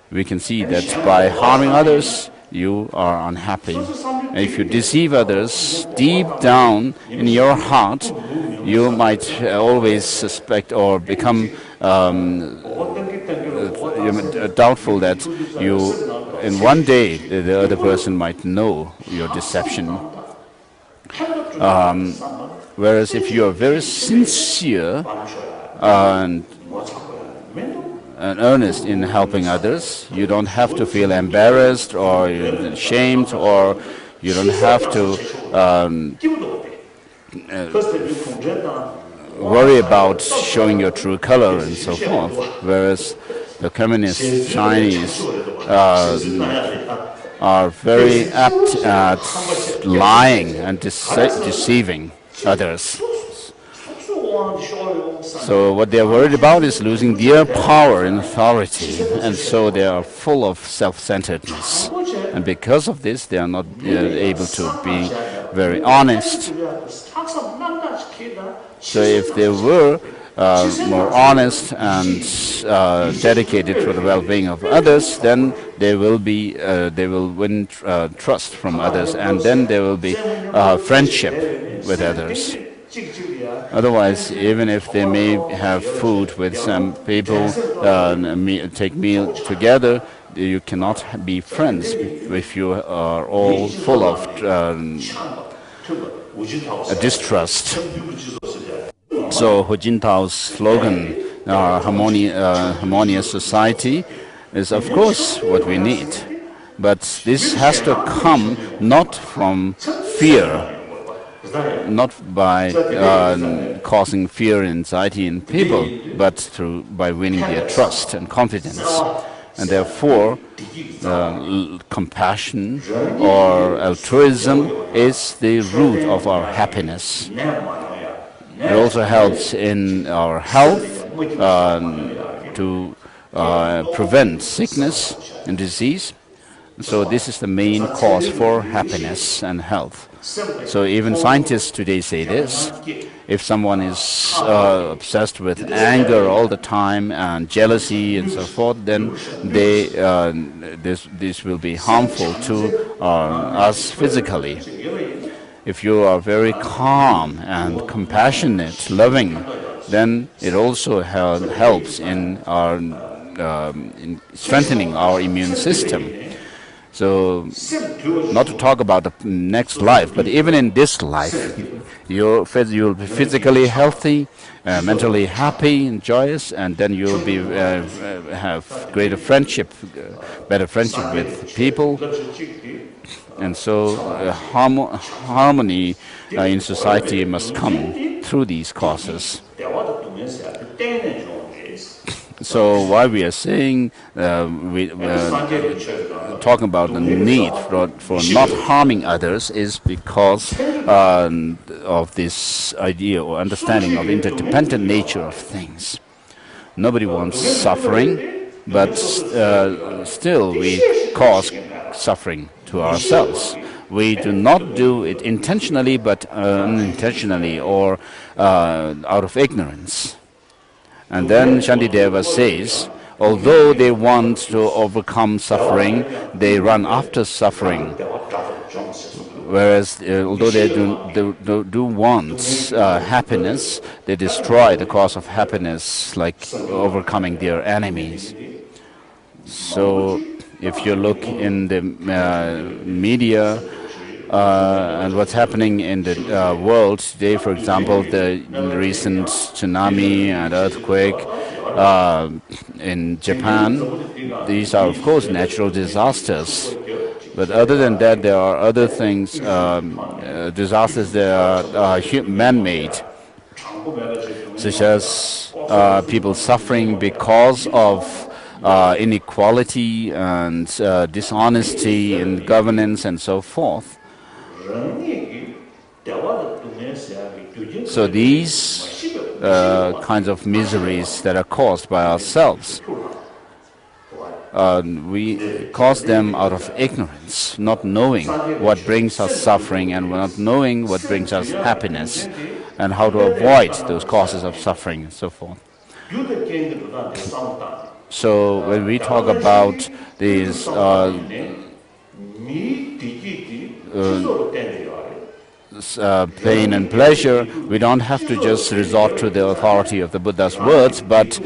we can see that by harming others, you are unhappy. And if you deceive others, deep down in your heart, you might always suspect or become doubtful that in one day, the other person might know your deception. Whereas if you are very sincere and earnest in helping others, you don't have to feel embarrassed or ashamed, or you don't have to worry about showing your true color and so forth. Whereas the communist Chinese are very apt at lying and deceiving others. So what they are worried about is losing their power and authority, and so they are full of self-centeredness. And because of this, they are not able to be very honest. So if they were more honest and dedicated to the well-being of others, then they will win trust from others, and then there will be friendship with others. Otherwise, even if they may have food with some people, take meal together, you cannot be friends if you are all full of distrust. So Hu Jintao's slogan, harmonious society, is of course what we need. But this has to come not from fear, not by causing fear and anxiety in people, but by winning their trust and confidence. And therefore, compassion or altruism is the root of our happiness. It also helps in our health to prevent sickness and disease. So this is the main cause for happiness and health. So even scientists today say this. If someone is obsessed with anger all the time and jealousy and so forth, then this will be harmful to us physically. If you are very calm and compassionate, loving, then it also helps in strengthening our immune system. So, not to talk about the next life, but even in this life, you'll be physically healthy, mentally happy and joyous, and then you'll be have greater friendship, better friendship with people, and so harmony in society must come through these causes. So why we are saying talking about the need for not harming others is because of this idea or understanding of interdependent nature of things. Nobody wants suffering, but still we cause suffering to ourselves. We do not do it intentionally, but unintentionally or out of ignorance. And then Shantideva says, although they want to overcome suffering, they run after suffering. Whereas, although they do want happiness, they destroy the cause of happiness, like overcoming their enemies. So, if you look in the media and what's happening in the world today, for example, the recent tsunami and earthquake in Japan, these are of course natural disasters. But other than that, there are other things, disasters that are man-made, such as people suffering because of inequality and dishonesty in governance and so forth. So these kinds of miseries that are caused by ourselves, we cause them out of ignorance, not knowing what brings us suffering and not knowing what brings us happiness and how to avoid those causes of suffering and so forth. So when we talk about these pain and pleasure, we don't have to just resort to the authority of the Buddha's words, but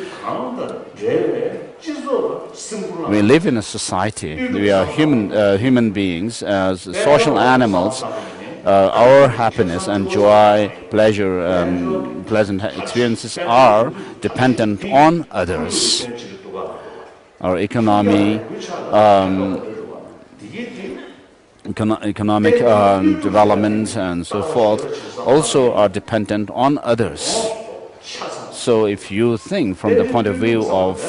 we live in a society. We are human beings, as social animals. Our happiness and joy, pleasure, pleasant experiences are dependent on others. Our economic development and so forth also are dependent on others. So if you think from the point of view of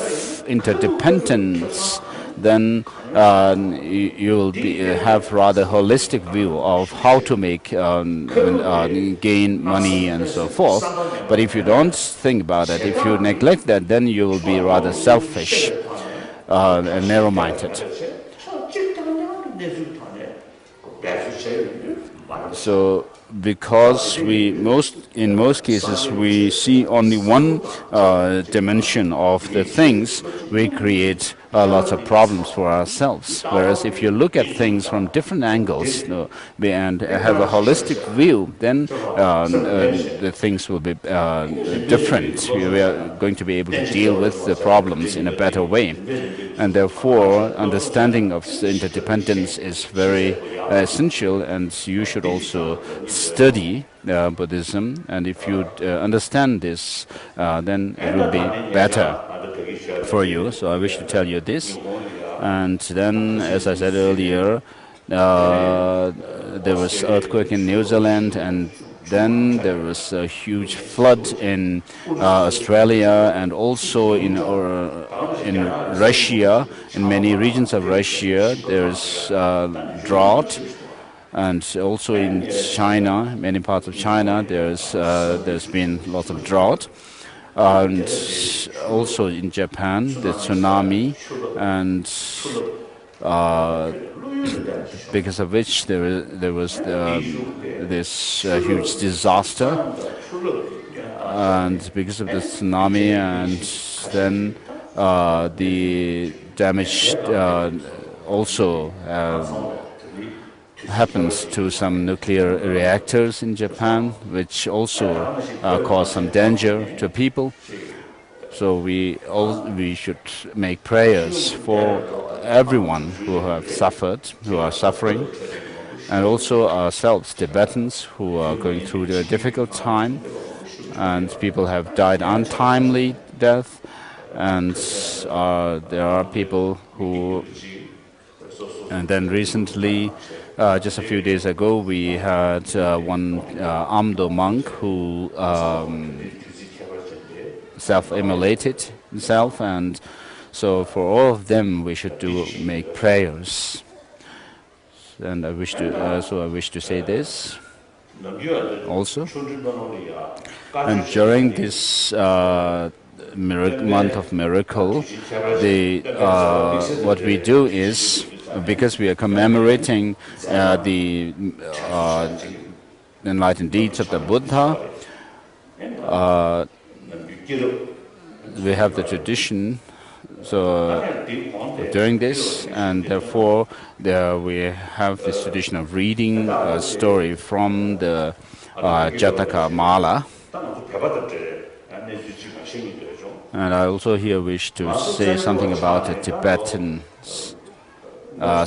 interdependence, then you will have rather holistic view of how to make gain money and so forth. But if you don't think about it, if you neglect that, then you will be rather selfish and narrow-minded. So because in most cases we see only one dimension of the things, we create lots of problems for ourselves. Whereas if you look at things from different angles and have a holistic view, then the things will be different. We are going to be able to deal with the problems in a better way. And therefore, understanding of interdependence is very essential, and you should also study Buddhism. And if you understand this, then it will be better for you. So I wish to tell you this. And then, as I said earlier, there was earthquake in New Zealand, and then there was a huge flood in Australia, and also in Russia. In many regions of Russia, there's drought, and also in China, many parts of China, there's been lots of drought. And also in Japan, the tsunami, and because of which there was this huge disaster, and because of the tsunami, and then the damage also happens to some nuclear reactors in Japan, which also cause some danger to people. So we should make prayers for everyone who have suffered, who are suffering, and also ourselves, Tibetans, who are going through a difficult time, and people have died untimely death, and there are people who. And then recently, just a few days ago, we had one Amdo monk who self-immolated himself, and so for all of them we should make prayers. And I wish to say this also. And during this month of miracle, what we do is, because we are commemorating the enlightened deeds of the Buddha, we have the tradition. So during this, and therefore we have this tradition of reading a story from the Jataka Mala. And I also here wish to say something about the Tibetans,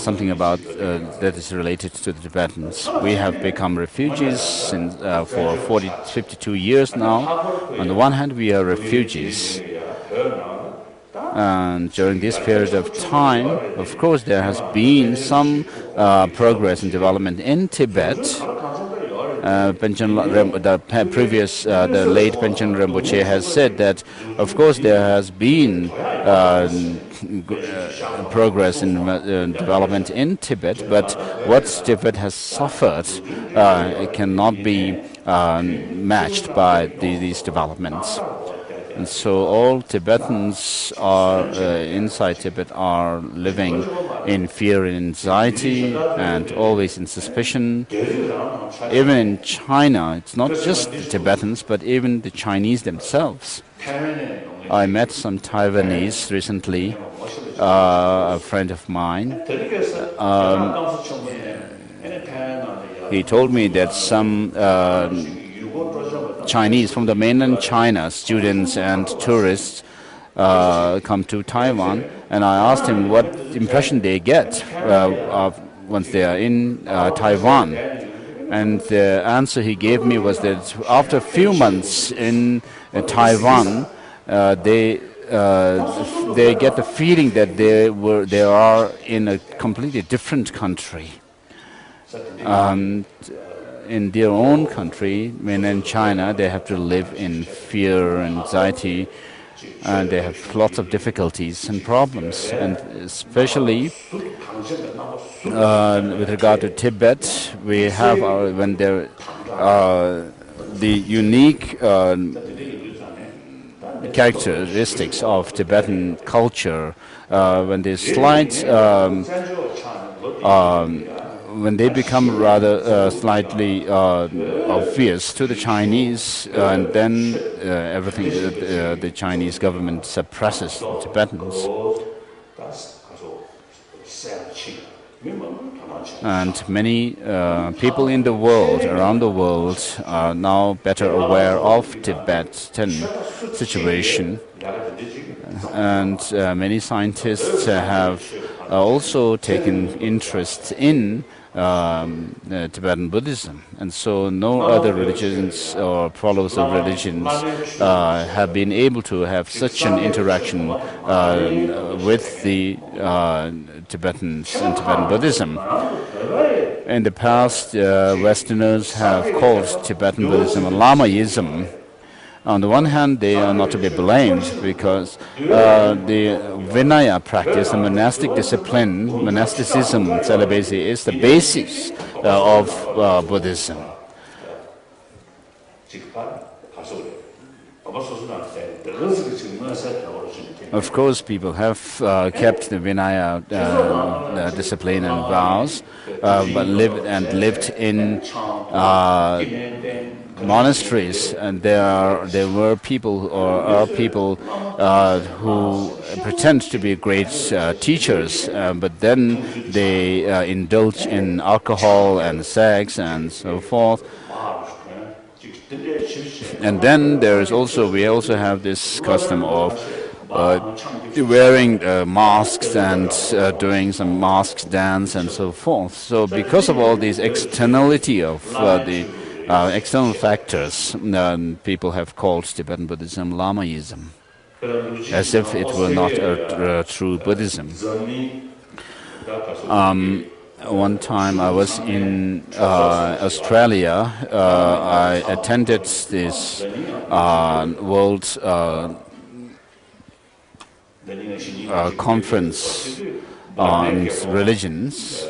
something about that is related to the Tibetans. We have become refugees for 52 years now. On the one hand, we are refugees. And during this period of time, of course, there has been some progress and development in Tibet. The late Panchen Rinpoche has said that, of course, there has been progress in development in Tibet, but what Tibet has suffered it cannot be matched by these developments. And so all Tibetans inside Tibet are living in fear and anxiety and always in suspicion. Even in China, it's not just the Tibetans, but even the Chinese themselves. I met some Taiwanese recently, a friend of mine. He told me that some Chinese from the mainland China, students and tourists, come to Taiwan, and I asked him what impression they get once they are in Taiwan. And the answer he gave me was that after a few months in Taiwan, they get the feeling that they are in a completely different country. In their own country, mainland China, they have to live in fear and anxiety, and they have lots of difficulties and problems. And especially with regard to Tibet, we have the unique characteristics of Tibetan culture. When they when they become rather slightly obvious to the Chinese, and then everything the Chinese government suppresses the Tibetans. And many people in the world, around the world, are now better aware of Tibetan situation. And many scientists have also taken interest in Tibetan Buddhism, and so no other religions or followers of religions have been able to have such an interaction with the Tibetans and Tibetan Buddhism. In the past, Westerners have called Tibetan Buddhism Lamaism. On the one hand, they are not to be blamed because the Vinaya practice, the monastic discipline, monasticism, celibacy is the basis of Buddhism. Of course, people have kept the Vinaya discipline and vows, but lived in monasteries, and there were people or are people who pretend to be great teachers, but then they indulge in alcohol and sex and so forth. And then we also have this custom of wearing masks and doing some mask dance and so forth. So because of all these externality of the external factors, people have called Tibetan Buddhism Lamaism, as if it were not a true Buddhism. One time I was in Australia. I attended this world conference on religions.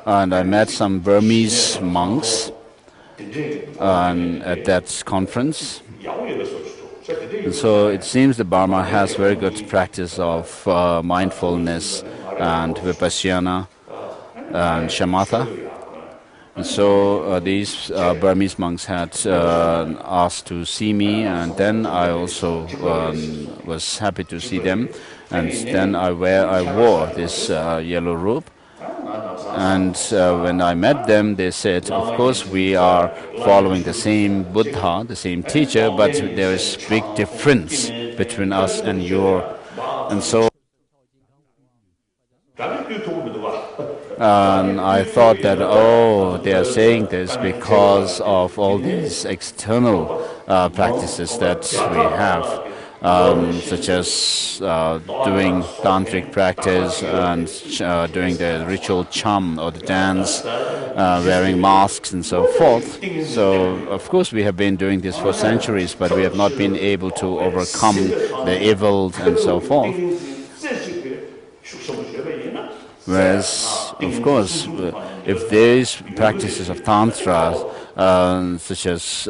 And I met some Burmese monks at that conference. And so it seems that Burma has very good practice of mindfulness and vipassana and shamatha. And so these Burmese monks had asked to see me, and then I also was happy to see them. And then I wore this yellow robe. And when I met them, they said, of course, we are following the same Buddha, the same teacher, but there is big difference between us and your. And so I thought that, oh, they are saying this because of all these external practices that we have. Such as doing tantric practice and doing the ritual cham or the dance, wearing masks and so forth. So, of course, we have been doing this for centuries, but we have not been able to overcome the evil and so forth. Whereas, of course, if these practices of Tantra, such as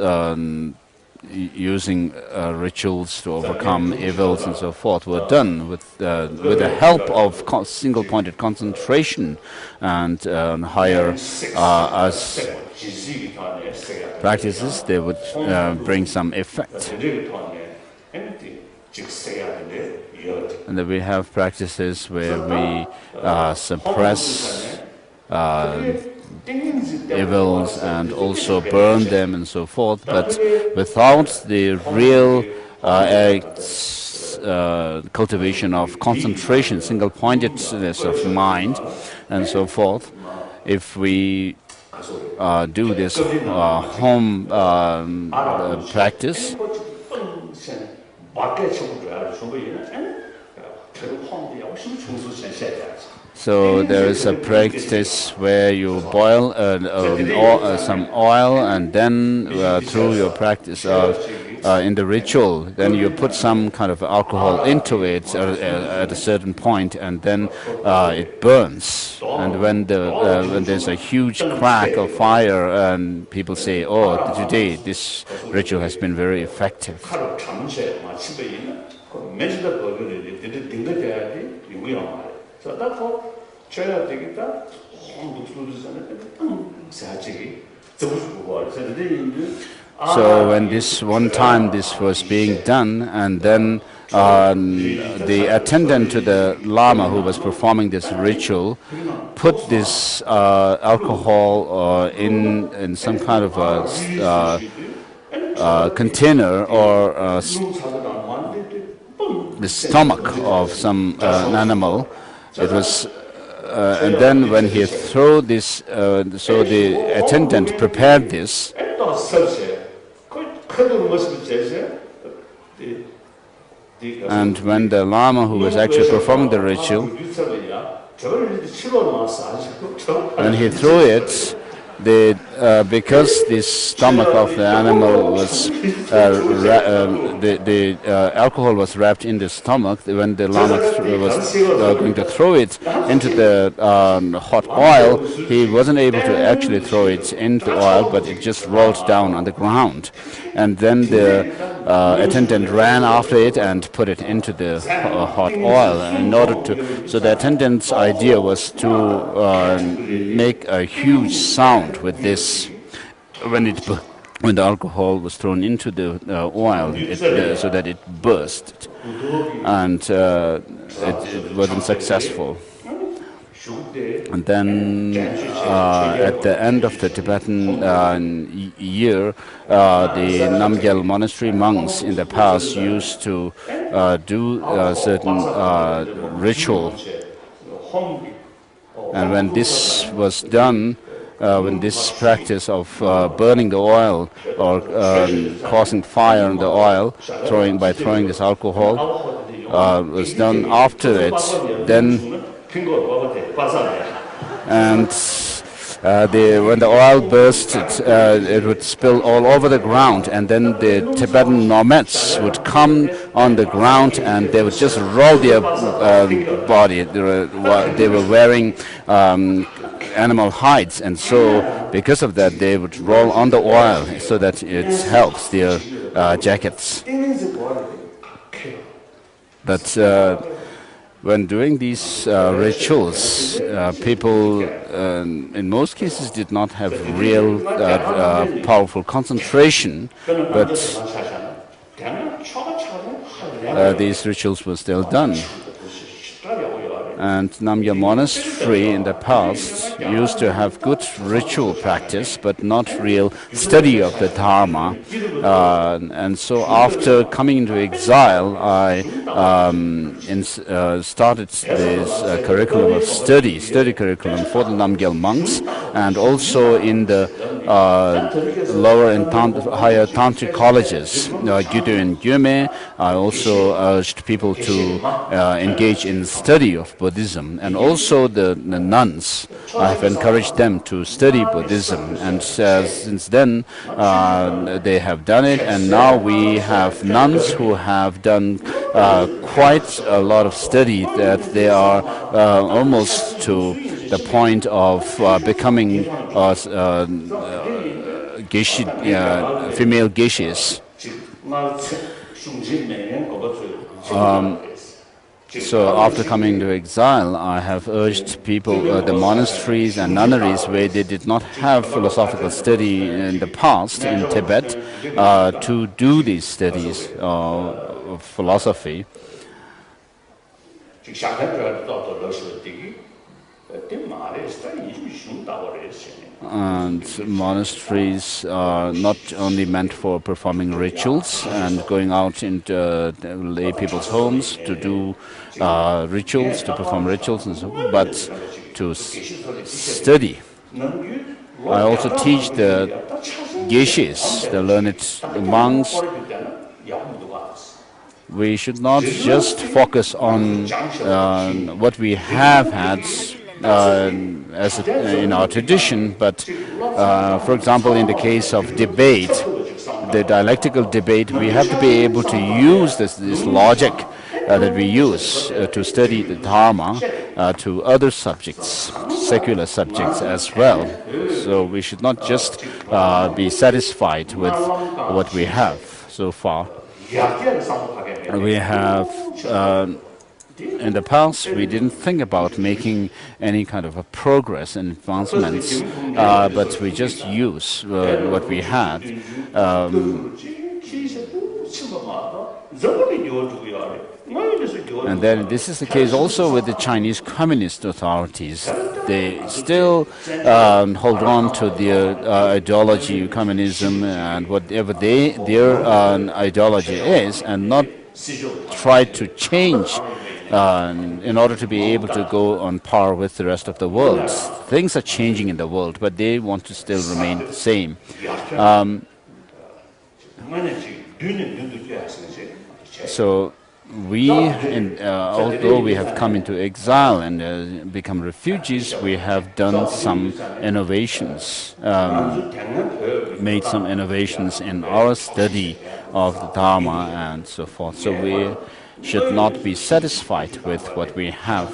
using rituals to overcome evils and so forth, were done with the help of single-pointed concentration and higher practices, they would bring some effect. And then we have practices where we suppress evils and also burn them and so forth, but without the real cultivation of concentration, single-pointedness of mind and so forth. If we do this home practice, so there is a practice where you boil some oil, and then through your practice in the ritual, then you put some kind of alcohol into it at a certain point, and then it burns. And when there's a huge crack of fire, and people say, "Oh, today this ritual has been very effective." So when this one time this was being done, and then the attendant to the Lama who was performing this ritual put this alcohol in some kind of a container or the stomach of some animal. It was, and then when he threw this, so the attendant prepared this. And when the Lama who was actually performing the ritual, when he threw it, because the stomach of the animal was, the alcohol was wrapped in the stomach, when the Lama was going to throw it into the hot oil, he wasn't able to actually throw it into oil, but it just rolled down on the ground. And then the attendant ran after it and put it into the hot oil. In order to, so the attendant's idea was to make a huge sound with this when the alcohol was thrown into the oil, so that it burst, and it wasn't successful. And then at the end of the Tibetan year, the Namgyal monastery monks in the past used to do certain ritual. And when this was done, when this practice of burning the oil or causing fire in the oil by throwing this alcohol was done after it, then and when the oil bursted, it would spill all over the ground, and then the Tibetan nomads would come on the ground and they would just roll their body. They were wearing animal hides, and so because of that they would roll on the oil so that it helps their jackets. But when doing these rituals, people in most cases did not have real powerful concentration, but these rituals were still done. And Namgyal Monastery in the past used to have good ritual practice, but not real study of the Dharma. And so after coming into exile, I started this curriculum of study curriculum for the Namgyal monks, and also in the lower and higher tantric colleges, Gyudo and Gyume. I also urged people to engage in study of Buddhism, and also the nuns. I have encouraged them to study Buddhism, and since then they have done it, and now we have nuns who have done quite a lot of study, that they are almost to the point of becoming female geishis. So after coming to exile, I have urged people, the monasteries and nunneries where they did not have philosophical study in the past in Tibet, to do these studies of philosophy. And monasteries are not only meant for performing rituals and going out into lay people's homes to do rituals, to perform rituals and so on, but to study. I also teach the geishis, the learned monks. We should not just focus on what we have had in our tradition, but for example, in the case of debate, the dialectical debate, we have to be able to use this logic that we use to study the Dharma to other subjects, secular subjects as well. So we should not just be satisfied with what we have so far. We have in the past, we didn't think about making any kind of a progress and advancements, but we just use what we had. And then this is the case also with the Chinese communist authorities. They still hold on to their ideology, communism, and whatever their ideology is, and not try to change in order to be able to go on par with the rest of the world. Things are changing in the world, but they want to still remain the same. So we, although we have come into exile and become refugees, we have done some innovations, made some innovations in our study of the Dharma and so forth. So we should not be satisfied with what we have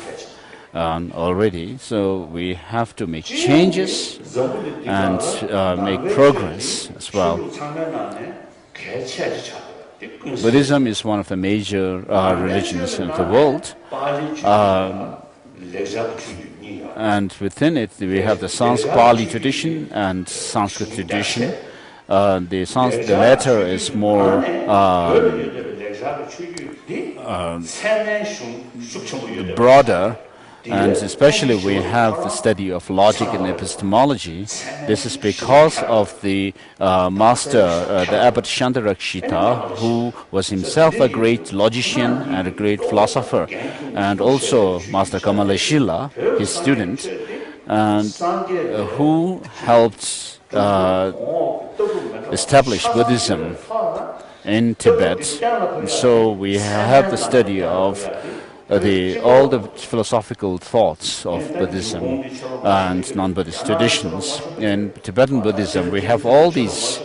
already. So we have to make changes and make progress as well. Buddhism is one of the major religions of the world, and within it we have the Pali tradition and Sanskrit tradition. The latter is more broader, And especially we have the study of logic and epistemology. This is because of the master, the Abbot Shantarakshita, who was himself a great logician and a great philosopher, and also Master Kamalashila, his student, and who helped establish Buddhism in Tibet. And so we have the study of all the philosophical thoughts of Buddhism and non-Buddhist traditions. In Tibetan Buddhism, we have all these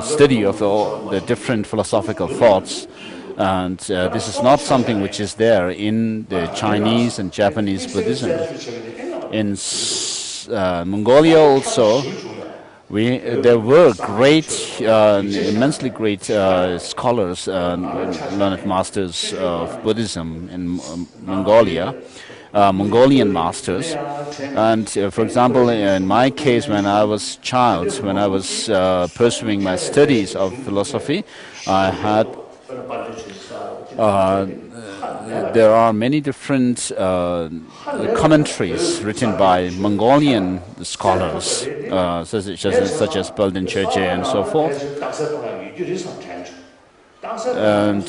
study of all the different philosophical thoughts, and this is not something which is there in the Chinese and Japanese Buddhism. In Mongolia also, there were great, immensely great scholars, learned masters of Buddhism in Mongolia, Mongolian masters. And for example, in my case, when I was a child, when I was pursuing my studies of philosophy, I had there are many different commentaries written by Mongolian scholars, such as Belden Cheche and so forth. And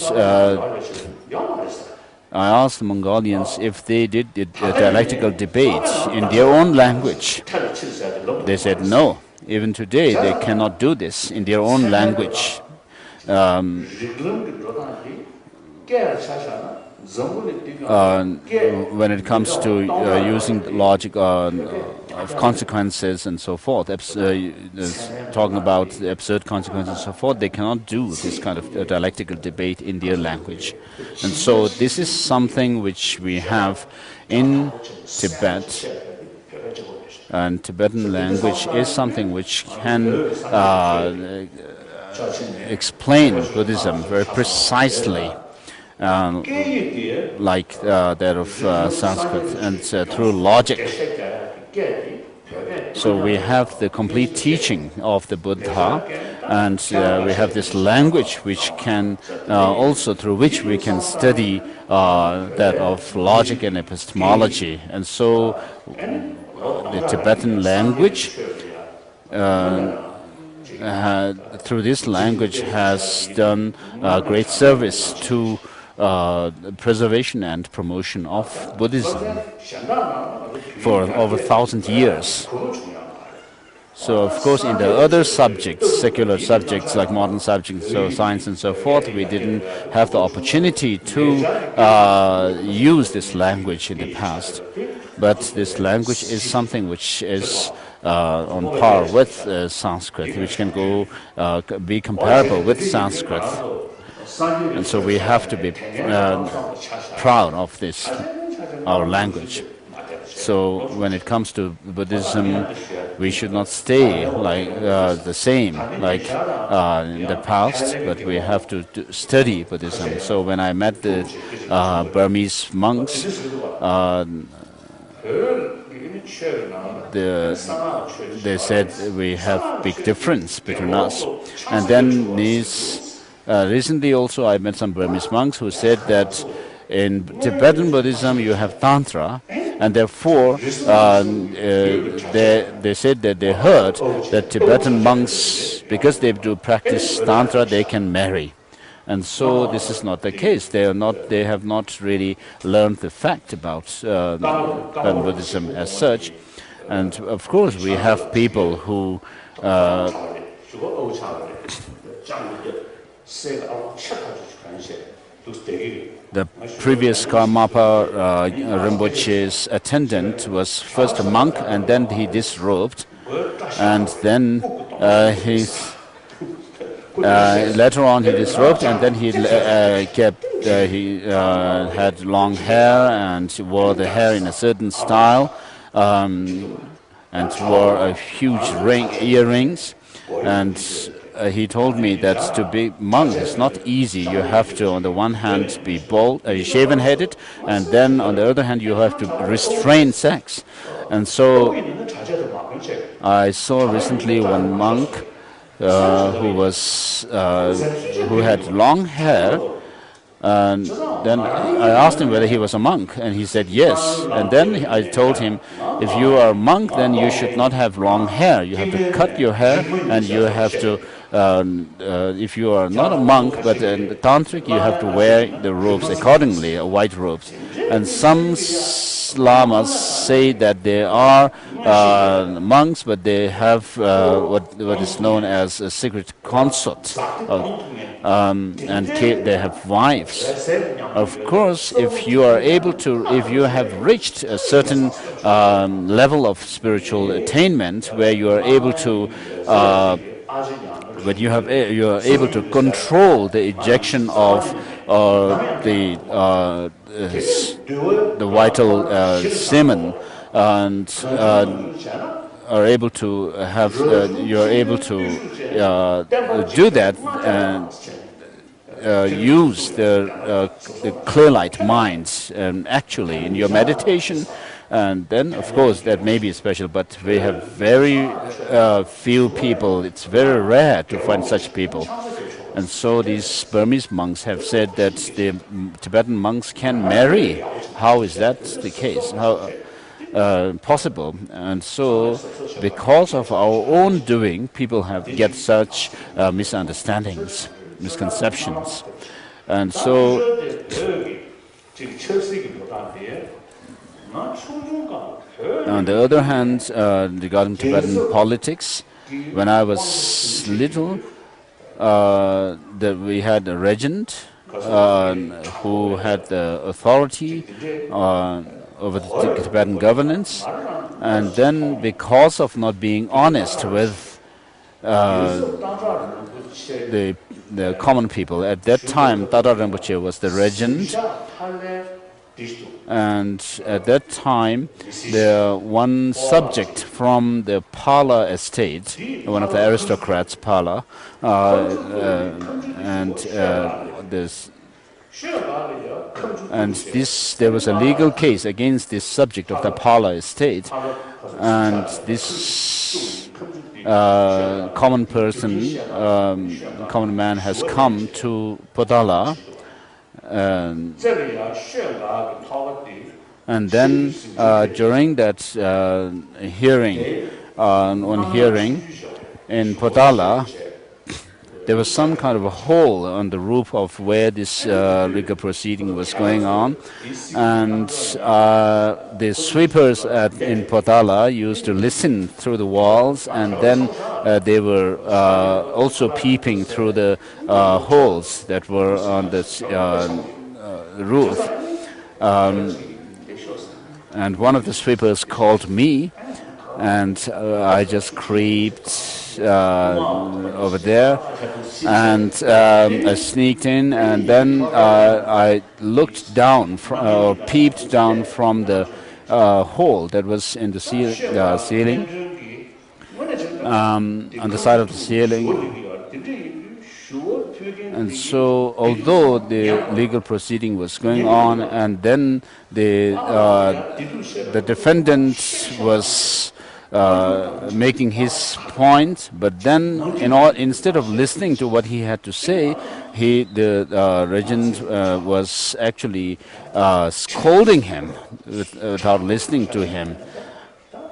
I asked the Mongolians if they did a dialectical debate in their own language. They said no. Even today, they cannot do this in their own language. When it comes to using the logic of consequences and so forth, talking about the absurd consequences and so forth, they cannot do this kind of dialectical debate in their language. And so this is something which we have in Tibet. And Tibetan language is something which can explain Buddhism very precisely. Like that of Sanskrit, and through logic. So we have the complete teaching of the Buddha, and we have this language which can also through which we can study that of logic and epistemology. And so the Tibetan language through this language has done great service to preservation and promotion of Buddhism for over 1,000 years. So, of course, in the other subjects, secular subjects like modern subjects, so science and so forth, we didn't have the opportunity to use this language in the past. But this language is something which is on par with Sanskrit, which can be comparable with Sanskrit. And so we have to be proud of this, our language. So when it comes to Buddhism, we should not stay like the same like in the past, but we have to study Buddhism. So when I met the Burmese monks, they said we have big difference between us. And then recently also I met some Burmese monks who said that in Tibetan Buddhism you have Tantra, and therefore they said that they heard that Tibetan monks, because they do practice Tantra, they can marry. And so this is not the case. They have not really learned the fact about Tibetan Buddhism as such. And of course we have people who the previous Karmapa Rinpoche's attendant was first a monk, and then he disrobed, and then later on he disrobed, and then he had long hair and wore the hair in a certain style, and wore a huge earrings, and he told me that to be monk is not easy. You have to, on the one hand, be bald, shaven-headed, and then on the other hand, you have to restrain sex. And so I saw recently one monk who had long hair, And then I asked him whether he was a monk, and he said yes. And then I told him, if you are a monk, then you should not have long hair. You have to cut your hair, and you have to, if you are not a monk but a tantric, you have to wear the robes accordingly, white robes. And some lamas say that they are monks, but they have what is known as a secret consort, and they have wives. Of course, if you are able to, if you have reached a certain level of spiritual attainment, where you are able to, you are able to control the ejection of the vital semen, and are able to have, you are able to do that and use the clear light minds actually in your meditation. And then, of course, that may be special, but we have very few people. It's very rare to find such people. And so these Burmese monks have said that the Tibetan monks can marry. How is that the case? How possible? And so, because of our own doing, people have get such misunderstandings, misconceptions. And so, on the other hand, regarding Tibetan politics, when I was little, we had a regent who had the authority over the Tibetan governance, and then because of not being honest with the common people, at that time Tata Rinpoche was the regent, and at that time the one subject from the Pala estate, one of the aristocrats, Pala, there was a legal case against this subject of the Pala estate, and this common person, common man, has come to Potala, and then during that hearing, one hearing in Potala, there was some kind of a hole on the roof of where this legal proceeding was going on, and the sweepers in Potala used to listen through the walls, and then they were also peeping through the holes that were on the roof. And one of the sweepers called me, and I just creeped over there, and I sneaked in, and then I looked down, or peeped down from the hole that was in the ceiling, on the side of the ceiling. And so, although the legal proceeding was going on, and then the defendant was making his point, but then instead of listening to what he had to say, the regent was actually scolding him without listening to him.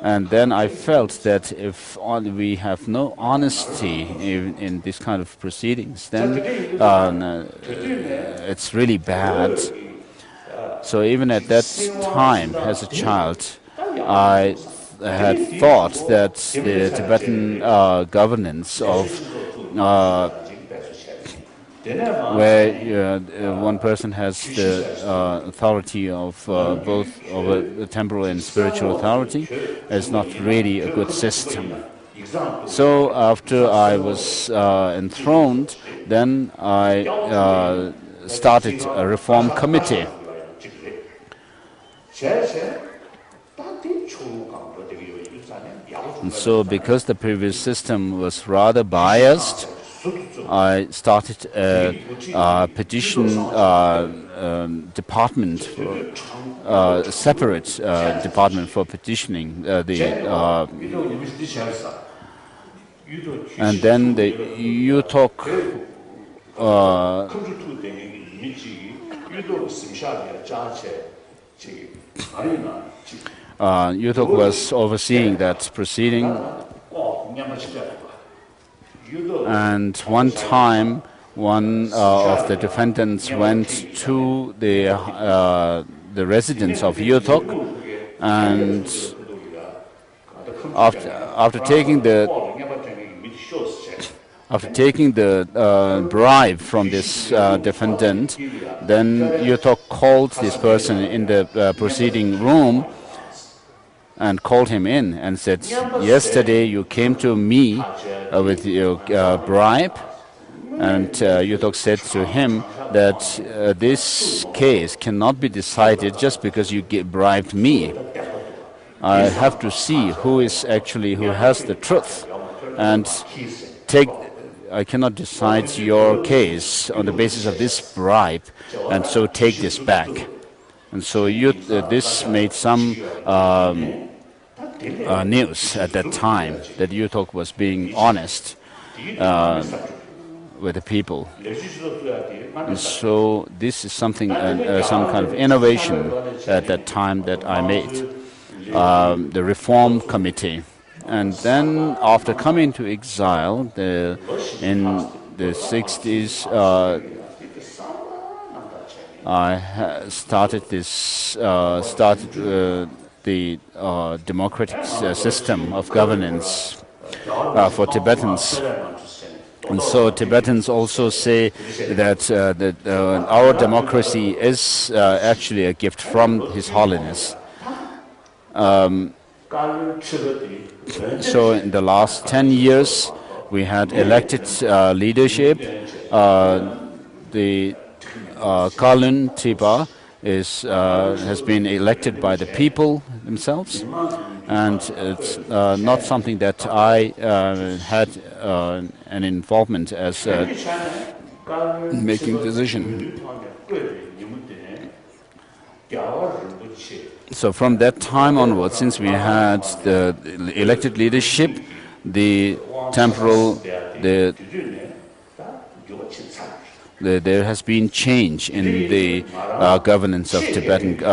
And then I felt that if we have no honesty in this kind of proceedings, then it's really bad. So even at that time, as a child, I had thought that the Tibetan governance of where one person has the authority of both over the temporal and spiritual authority is not really a good system. So after I was enthroned, then I started a reform committee. And so because the previous system was rather biased, I started a petition department, a separate department for petitioning and then the Yutok Yutok was overseeing that proceeding, and one time one of the defendants went to the residence of Yutok, and after taking the bribe from this defendant, then Yutok called this person in the proceeding room and called him in and said, yesterday you came to me with your bribe, and Yutok said to him that this case cannot be decided just because you bribed me. I have to see who has the truth, and I cannot decide your case on the basis of this bribe, and so take this back. And so this made some news at that time, that Yutok was being honest with the people. And so this is something, some kind of innovation at that time that I made, the Reform Committee. And then after coming to exile in the 60s, I started the democratic system of governance for Tibetans. And so Tibetans also say that, our democracy is actually a gift from His Holiness. So in the last 10 years, we had elected leadership. The Kalun Tipa has been elected by the people themselves, and it's not something that I had an involvement as making decision. So from that time onwards, since we had the elected leadership, the temporal, there has been change in the governance of Tibetan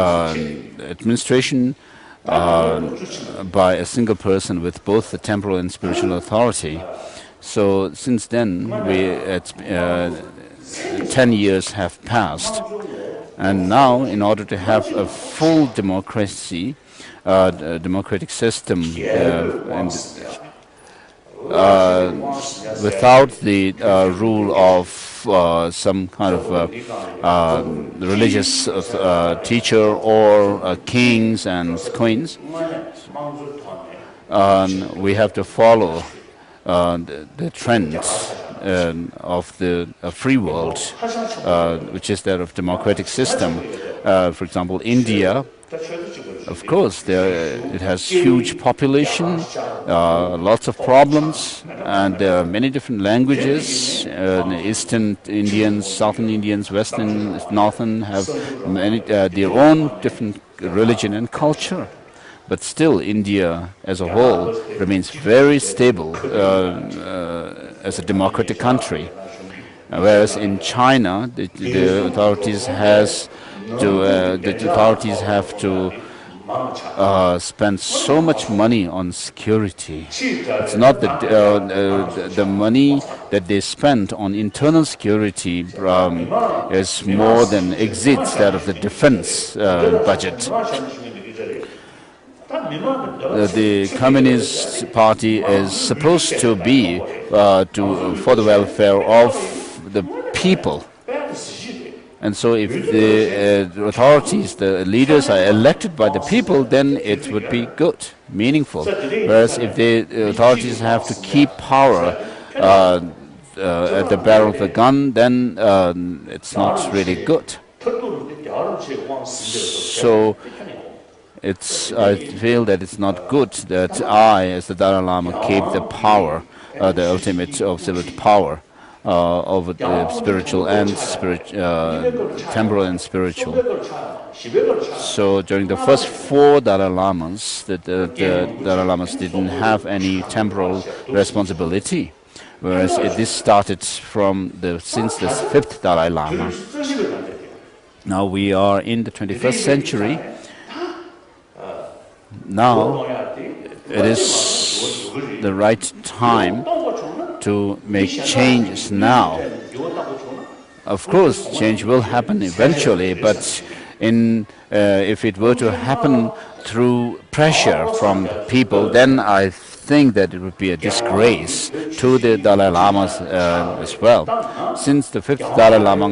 administration by a single person with both the temporal and spiritual authority. So since then, 10 years have passed. And now, in order to have a full democracy, democratic system, without the rule of some kind of religious teacher or kings and queens, we have to follow the trend of the free world, which is that of democratic system. For example, India, of course, it has huge population, lots of problems, and there are many different languages. Eastern Indians, Southern Indians, Western, Northern have many their own different religion and culture. But still, India as a whole remains very stable as a democratic country. Whereas in China, the authorities have to spend so much money on security. It's not that the money that they spend on internal security is more than exceeds that of the defense budget. The Communist Party is supposed to be for the welfare of the people. And so if the authorities, the leaders are elected by the people, then it would be good, meaningful. Whereas if the authorities have to keep power at the barrel of the gun, then it's not really good. So I feel that it's not good that I, as the Dalai Lama, keep the power, the ultimate absolute power over the spiritual and temporal and spiritual. So during the first 4 Dalai Lamas, the Dalai Lamas didn't have any temporal responsibility. whereas this started since the 5th Dalai Lama. Now we are in the 21st century. Now it is the right time to make changes now. Of course, change will happen eventually, but if it were to happen through pressure from people, then I think that it would be a disgrace to the Dalai Lamas as well. Since the 5th Dalai Lama,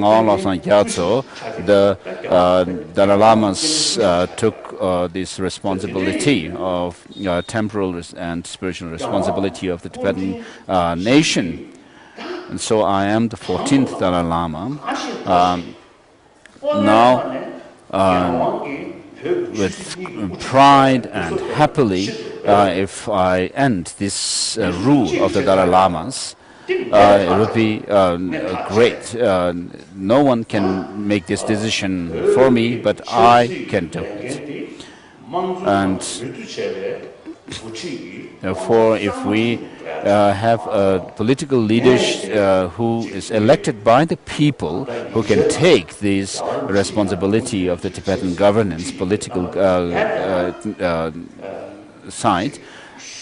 the Dalai Lamas took this responsibility of temporal and spiritual responsibility of the Tibetan nation. And so I am the 14th Dalai Lama. Now, with pride and happily, if I end this rule of the Dalai Lamas, it would be great. No one can make this decision for me, but I can do it. And therefore, if we have a political leader who is elected by the people, who can take this responsibility of the Tibetan governance, political side,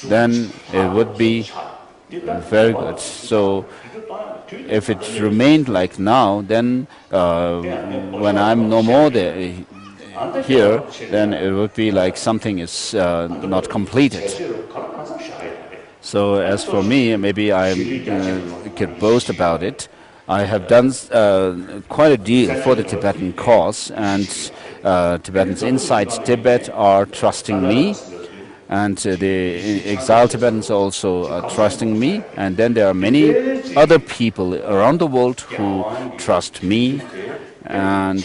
then it would be very good. So if it remained like now, then when I'm no more here, then it would be like something is not completed. So as for me, maybe I could boast about it. I have done quite a deal for the Tibetan cause, and Tibetans inside Tibet are trusting me, and the exiled Tibetans also are trusting me, and then there are many other people around the world who trust me, and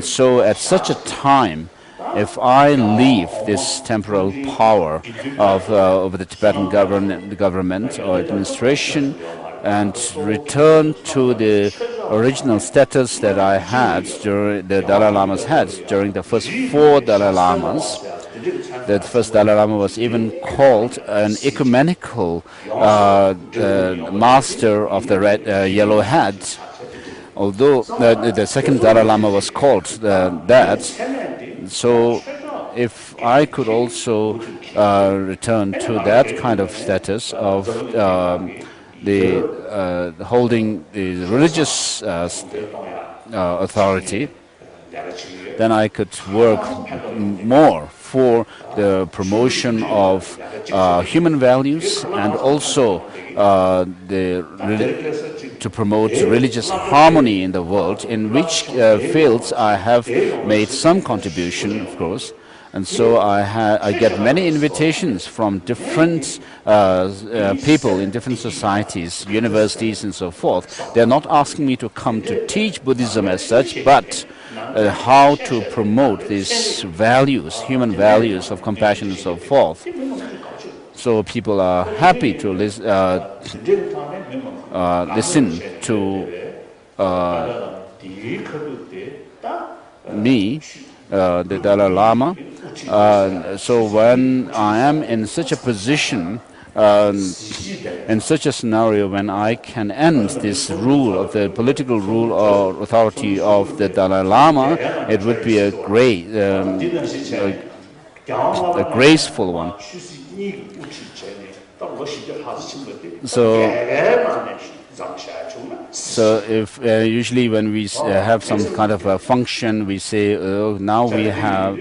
so at such a time, if I leave this temporal power of over the Tibetan government or administration and return to the original status that I had the Dalai Lamas had during the first 4 Dalai Lamas. The first Dalai Lama was even called an ecumenical master of the yellow hat. Although the second Dalai Lama was called that. So if I could also return to that kind of status of holding the religious authority, then I could work more for the promotion of human values and also to promote religious harmony in the world, in which fields I have made some contribution, of course. And so I get many invitations from different people in different societies, universities and so forth. They're not asking me to come to teach Buddhism as such, but how to promote these values, human values of compassion and so forth. So people are happy to listen to me, the Dalai Lama. So when I am in such a position, in such a scenario, when I can end this rule of the political rule or authority of the Dalai Lama, it would be a great, a graceful one. So if usually when we have some kind of a function, we say, oh, now we have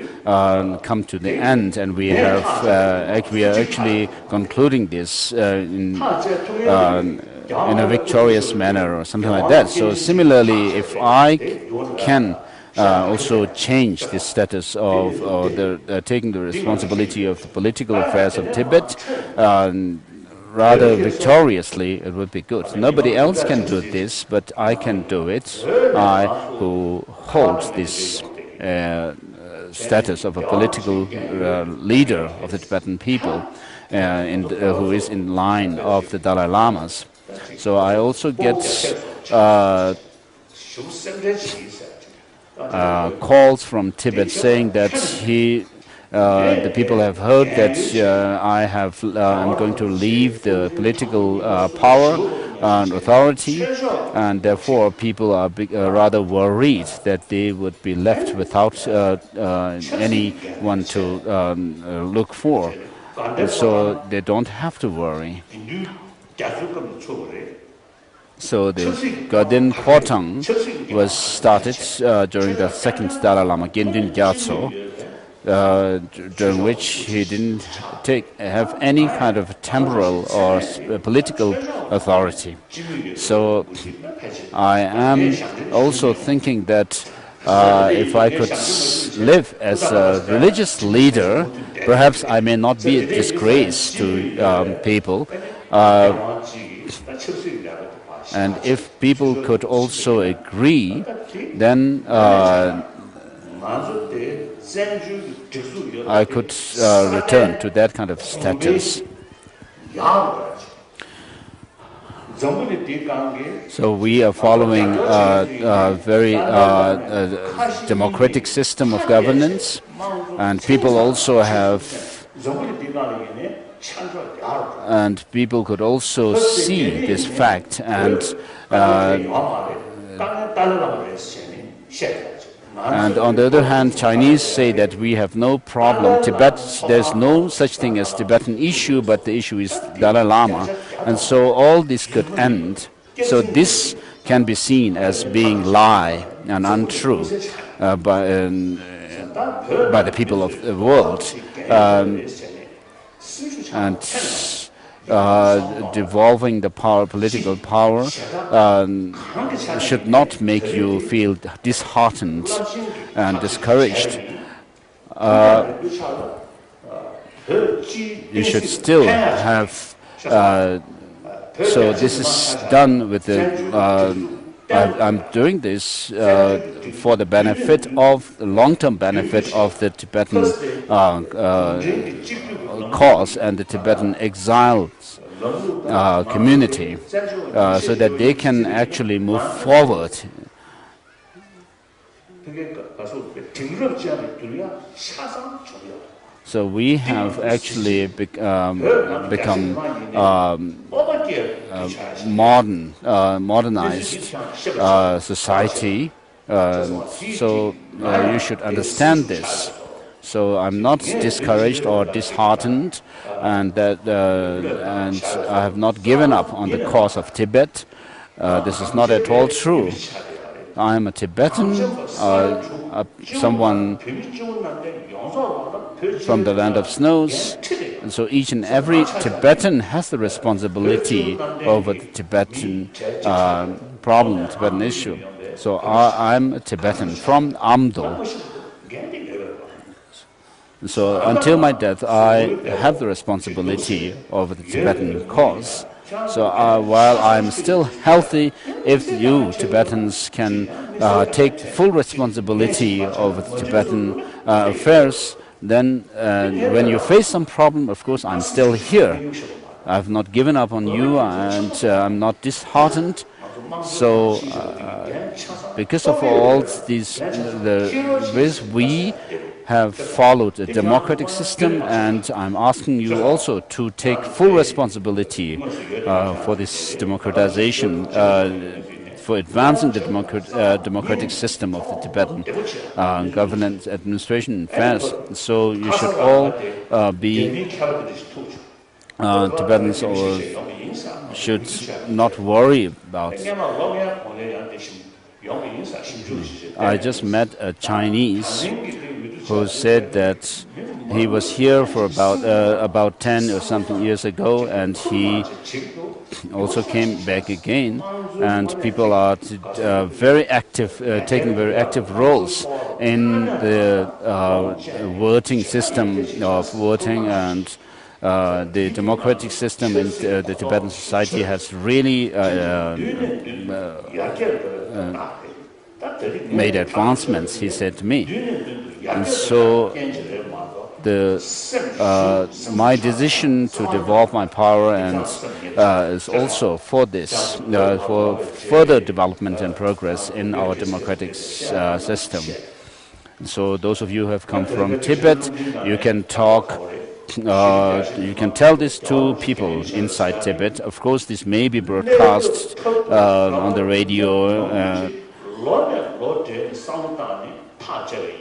come to the end, and we are actually concluding this in a victorious manner or something like that. So similarly, if I can also change the status of taking the responsibility of the political affairs of Tibet rather victoriously, it would be good. Nobody else can do this, but I can do it. I, who hold this status of a political leader of the Tibetan people, who is in line of the Dalai Lamas. So I also get calls from Tibet saying that the people have heard that I'm going to leave the political power and authority, and therefore people are rather worried that they would be left without anyone to look for. And so they don't have to worry. So the Godin Kotang was started during the second Dalai Lama, Gendin Gyatso, during which he didn't have any kind of temporal or political authority. So I am also thinking that if I could live as a religious leader, perhaps I may not be a disgrace to people. And if people could also agree, then I could return to that kind of status. So we are following a very democratic system of governance, and people also people could also see this fact, and on the other hand, Chinese say that we have no problem. There's no such thing as Tibetan issue, but the issue is Dalai Lama, and so all this could end. So this can be seen as being lie and untrue by the people of the world. And devolving the political power, should not make you feel disheartened and discouraged. You should still have. So this is done with the. I'm doing this for the long-term benefit of the Tibetan cause and the Tibetan exiles community, so that they can actually move forward. So we have actually become modernized society. So you should understand this. So I'm not discouraged or disheartened, and I have not given up on the cause of Tibet. This is not at all true. I am a Tibetan, someone from the land of snows, and so each and every Tibetan has the responsibility over the Tibetan problem, Tibetan issue. So I'm a Tibetan from Amdo. So until my death, I have the responsibility over the Tibetan cause. So while I'm still healthy, if you Tibetans can take full responsibility over the Tibetan affairs, then when you face some problem, of course, I'm still here. I've not given up on you, and I'm not disheartened. So because of all these, we have followed a democratic system, and I'm asking you also to take full responsibility for this democratization, for advancing the democratic system of the Tibetan governance, administration, affairs. So you should all be Tibetans, or should not worry about. I just met a Chinese who said that he was here for about 10 or something years ago, and he also came back again. And people are very active, taking very active roles in the voting system of voting, and the democratic system in the Tibetan society has really made advancements, he said to me. And so my decision to devolve my power and is also for this, for further development and progress in our democratic system. So those of you who have come from Tibet, you can talk, you can tell this to people inside Tibet. Of course, this may be broadcast on the radio.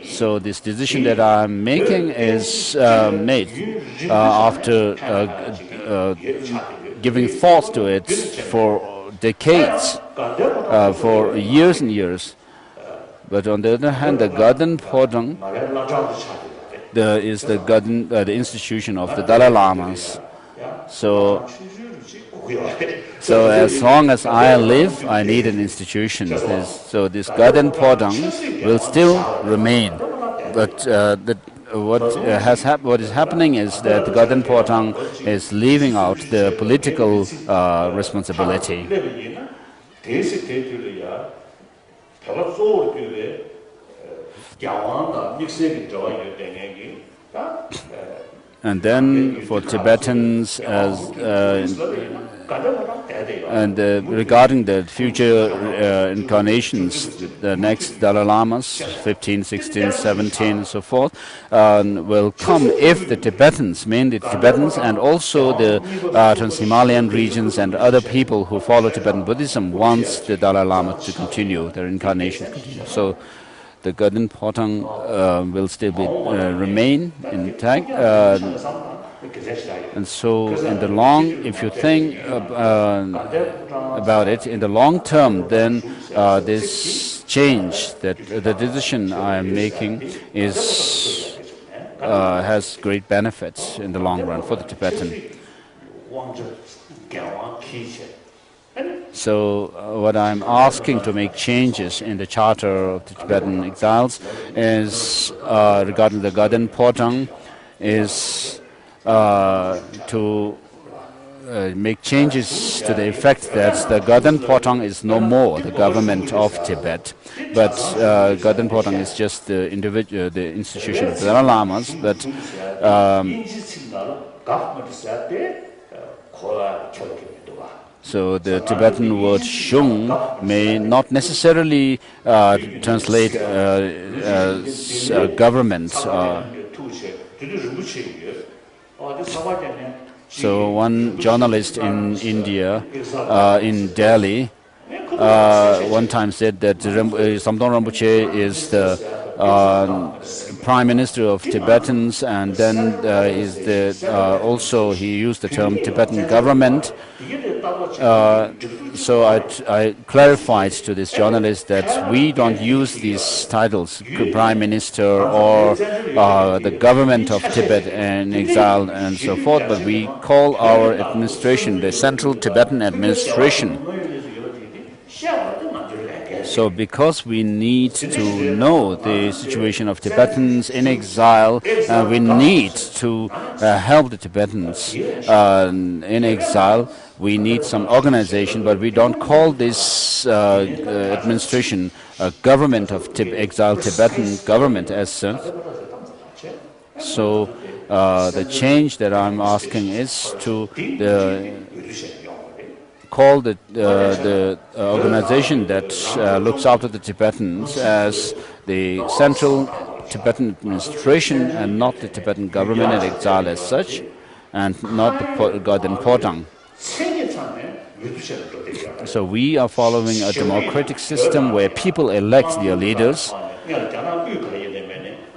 So this decision that I'm making is made after giving thought to it for decades, for years and years. But on the other hand, the Gaden Podang is the institution of the Dalai Lamas. So as long as I live, I need an institution. So this Gaden Podang will still remain. But what is happening is that the Gaden Podang is leaving out the political responsibility. And then for Tibetans, regarding the future incarnations, the next Dalai Lamas, 15, 16, 17, and so forth, will come if the Tibetans, mainly the Tibetans, and also the Trans-Himalayan regions and other people who follow Tibetan Buddhism wants the Dalai Lama to continue, their incarnation to continue. So the Gaden Potang will still remain intact. And so in the long, if you think about it, in the long term, then this change, that the decision I am making has great benefits in the long run for the Tibetan. So what I'm asking to make changes in the Charter of the Tibetan Exiles is, regarding the Gaden Potang, is to make changes to the effect that the Gaden Potang is no more the government of Tibet, but Gaden Potang is just the institution of the Dalai Lamas, but so the Tibetan word shung may not necessarily translate as government. So one journalist in India, in Delhi, one time said that Samdong Rinpoche is the Prime Minister of Tibetans, and then also he used the term Tibetan government. So I clarified to this journalist that we don't use these titles, Prime Minister or the government of Tibet and exile and so forth, but we call our administration the Central Tibetan Administration. So because we need to know the situation of Tibetans in exile, we need to help the Tibetans in exile. We need some organization, but we don't call this administration a government of exiled Tibetan government as such. So the change that I'm asking is to call the organization that looks after the Tibetans as the Central Tibetan Administration and not the Tibetan government in exile as such, and not the Gaden Potang. So we are following a democratic system where people elect their leaders,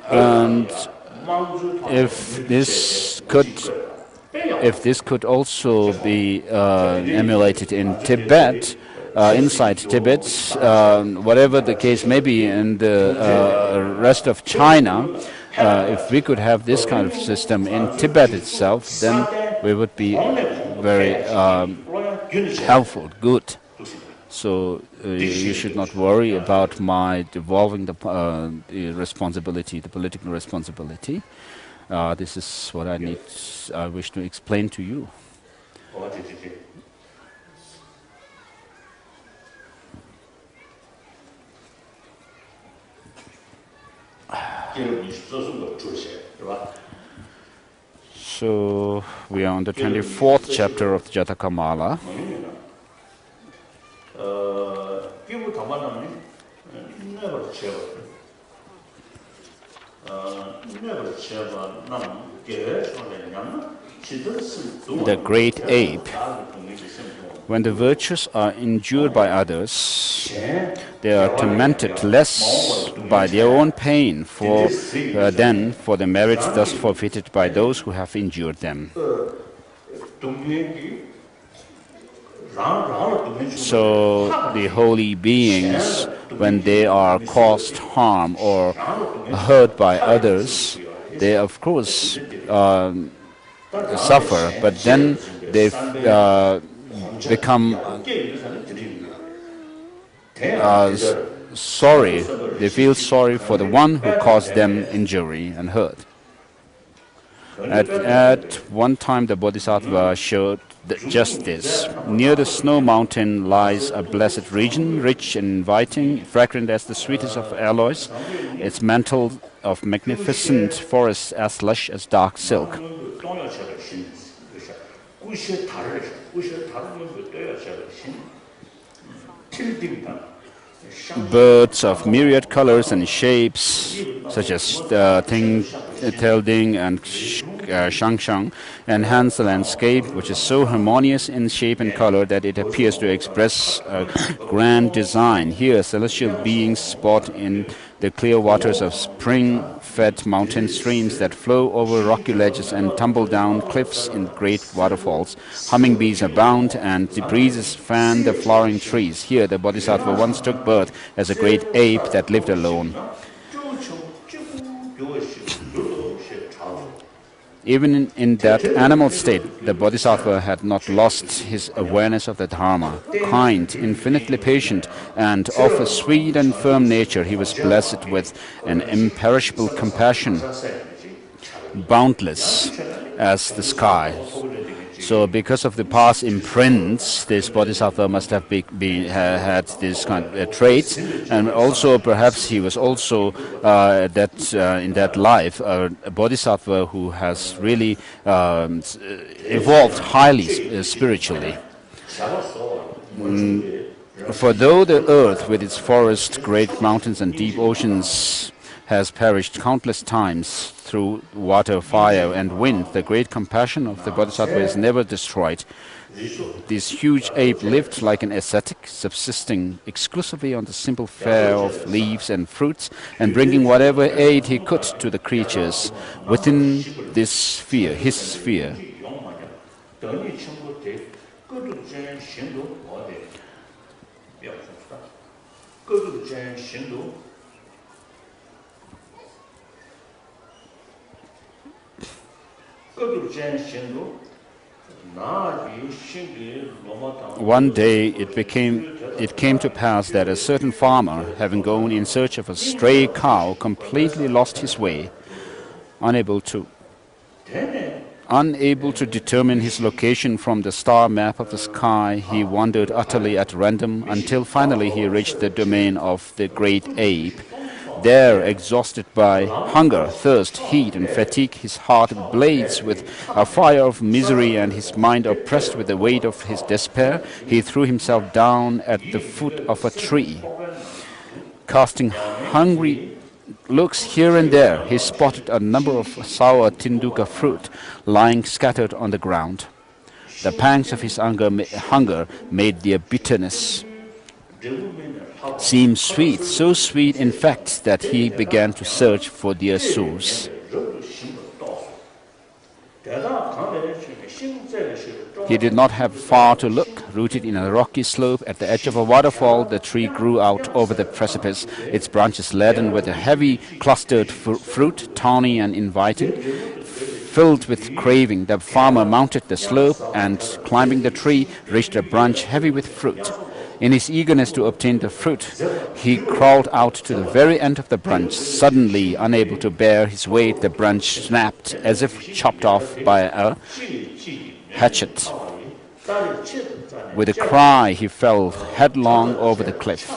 and if this could also be emulated in Tibet, inside Tibet, whatever the case may be in the rest of China, if we could have this kind of system in Tibet itself, then we would be very helpful, good. So you should not worry about my devolving the responsibility, the political responsibility. This is what I wish to explain to you. So we are on the 24th chapter of the Jataka Mala. The great ape, when the virtues are endured by others, they are tormented less by their own pain than for the merits thus forfeited by those who have endured them. So the holy beings, when they are caused harm or hurt by others, they of course suffer, but then they become sorry. They feel sorry for the one who caused them injury and hurt. At one time, the Bodhisattva showed just this. Near the snow mountain lies a blessed region, rich and inviting, fragrant as the sweetest of alloys, its mantle of magnificent forests as lush as dark silk. Birds of myriad colors and shapes, such as Telding and Shangshang, enhance the landscape, which is so harmonious in shape and color that it appears to express a grand design. Here, celestial beings spot in the clear waters of spring-fed mountain streams that flow over rocky ledges and tumble down cliffs in great waterfalls. Hummingbees abound, and the breezes fan the flowering trees. Here, the Bodhisattva once took birth as a great ape that lived alone. Even in that animal state, the Bodhisattva had not lost his awareness of the Dharma. Kind, infinitely patient, and of a sweet and firm nature, he was blessed with an imperishable compassion, boundless as the sky. So because of the past imprints, this Bodhisattva must have had this kind of traits, and also perhaps he was also in that life a Bodhisattva who has really evolved highly spiritually. For though the earth with its forests, great mountains and deep oceans has perished countless times through water, fire and wind, the great compassion of the Bodhisattva is never destroyed. This huge ape lived like an ascetic, subsisting exclusively on the simple fare of leaves and fruits, and bringing whatever aid he could to the creatures within this sphere, his sphere. One day it came to pass that a certain farmer, having gone in search of a stray cow, completely lost his way. Unable to determine his location from the star map of the sky, he wandered utterly at random until finally he reached the domain of the great ape. There, exhausted by hunger, thirst, heat and fatigue, his heart blazed with a fire of misery and his mind oppressed with the weight of his despair, he threw himself down at the foot of a tree. Casting hungry looks here and there, he spotted a number of sour tinduka fruit lying scattered on the ground. The pangs of his hunger made their bitterness seem sweet, so sweet in fact that he began to search for their source. He did not have far to look. Rooted in a rocky slope at the edge of a waterfall, the tree grew out over the precipice, its branches laden with a heavy clustered fruit, tawny and inviting. Filled with craving, the farmer mounted the slope and, climbing the tree, reached a branch heavy with fruit. In his eagerness to obtain the fruit, he crawled out to the very end of the branch. Suddenly, unable to bear his weight, the branch snapped as if chopped off by a hatchet. With a cry, he fell headlong over the cliff.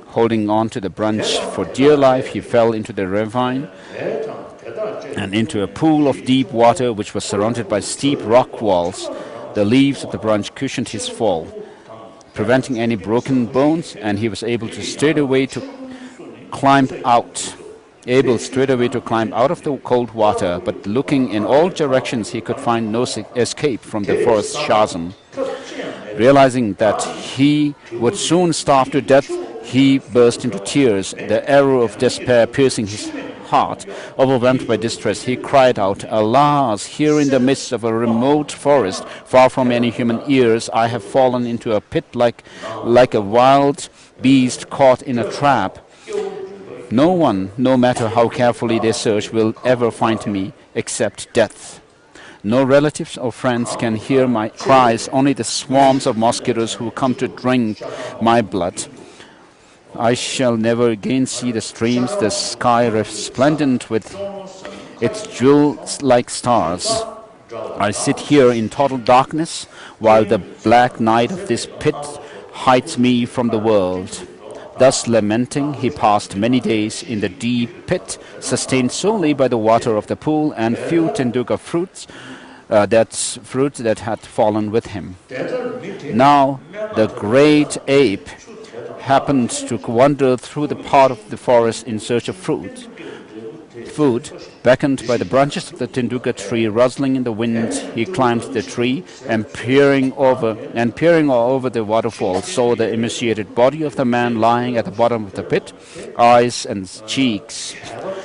Holding on to the branch for dear life, he fell into the ravine and into a pool of deep water which was surrounded by steep rock walls. The leaves of the branch cushioned his fall, preventing any broken bones, and he was able to straightaway to climb out able straightway to climb out of the cold water, but looking in all directions he could find no escape from the forest chasm. Realizing that he would soon starve to death, he burst into tears, the arrow of despair piercing his heart. Overwhelmed by distress, he cried out, "Alas, here in the midst of a remote forest, far from any human ears, I have fallen into a pit like a wild beast caught in a trap. No one, no matter how carefully they search, will ever find me except death. No relatives or friends can hear my cries, only the swarms of mosquitoes who come to drink my blood. I shall never again see the streams, the sky resplendent with its jewels-like stars. I sit here in total darkness, while the black night of this pit hides me from the world." Thus lamenting, he passed many days in the deep pit, sustained solely by the water of the pool and few tenduka fruits, that had fallen with him. Now the great ape happened to wander through the part of the forest in search of food. Beckoned by the branches of the tenduka tree rustling in the wind, he climbed the tree and peering over the waterfall, saw the emaciated body of the man lying at the bottom of the pit, eyes and cheeks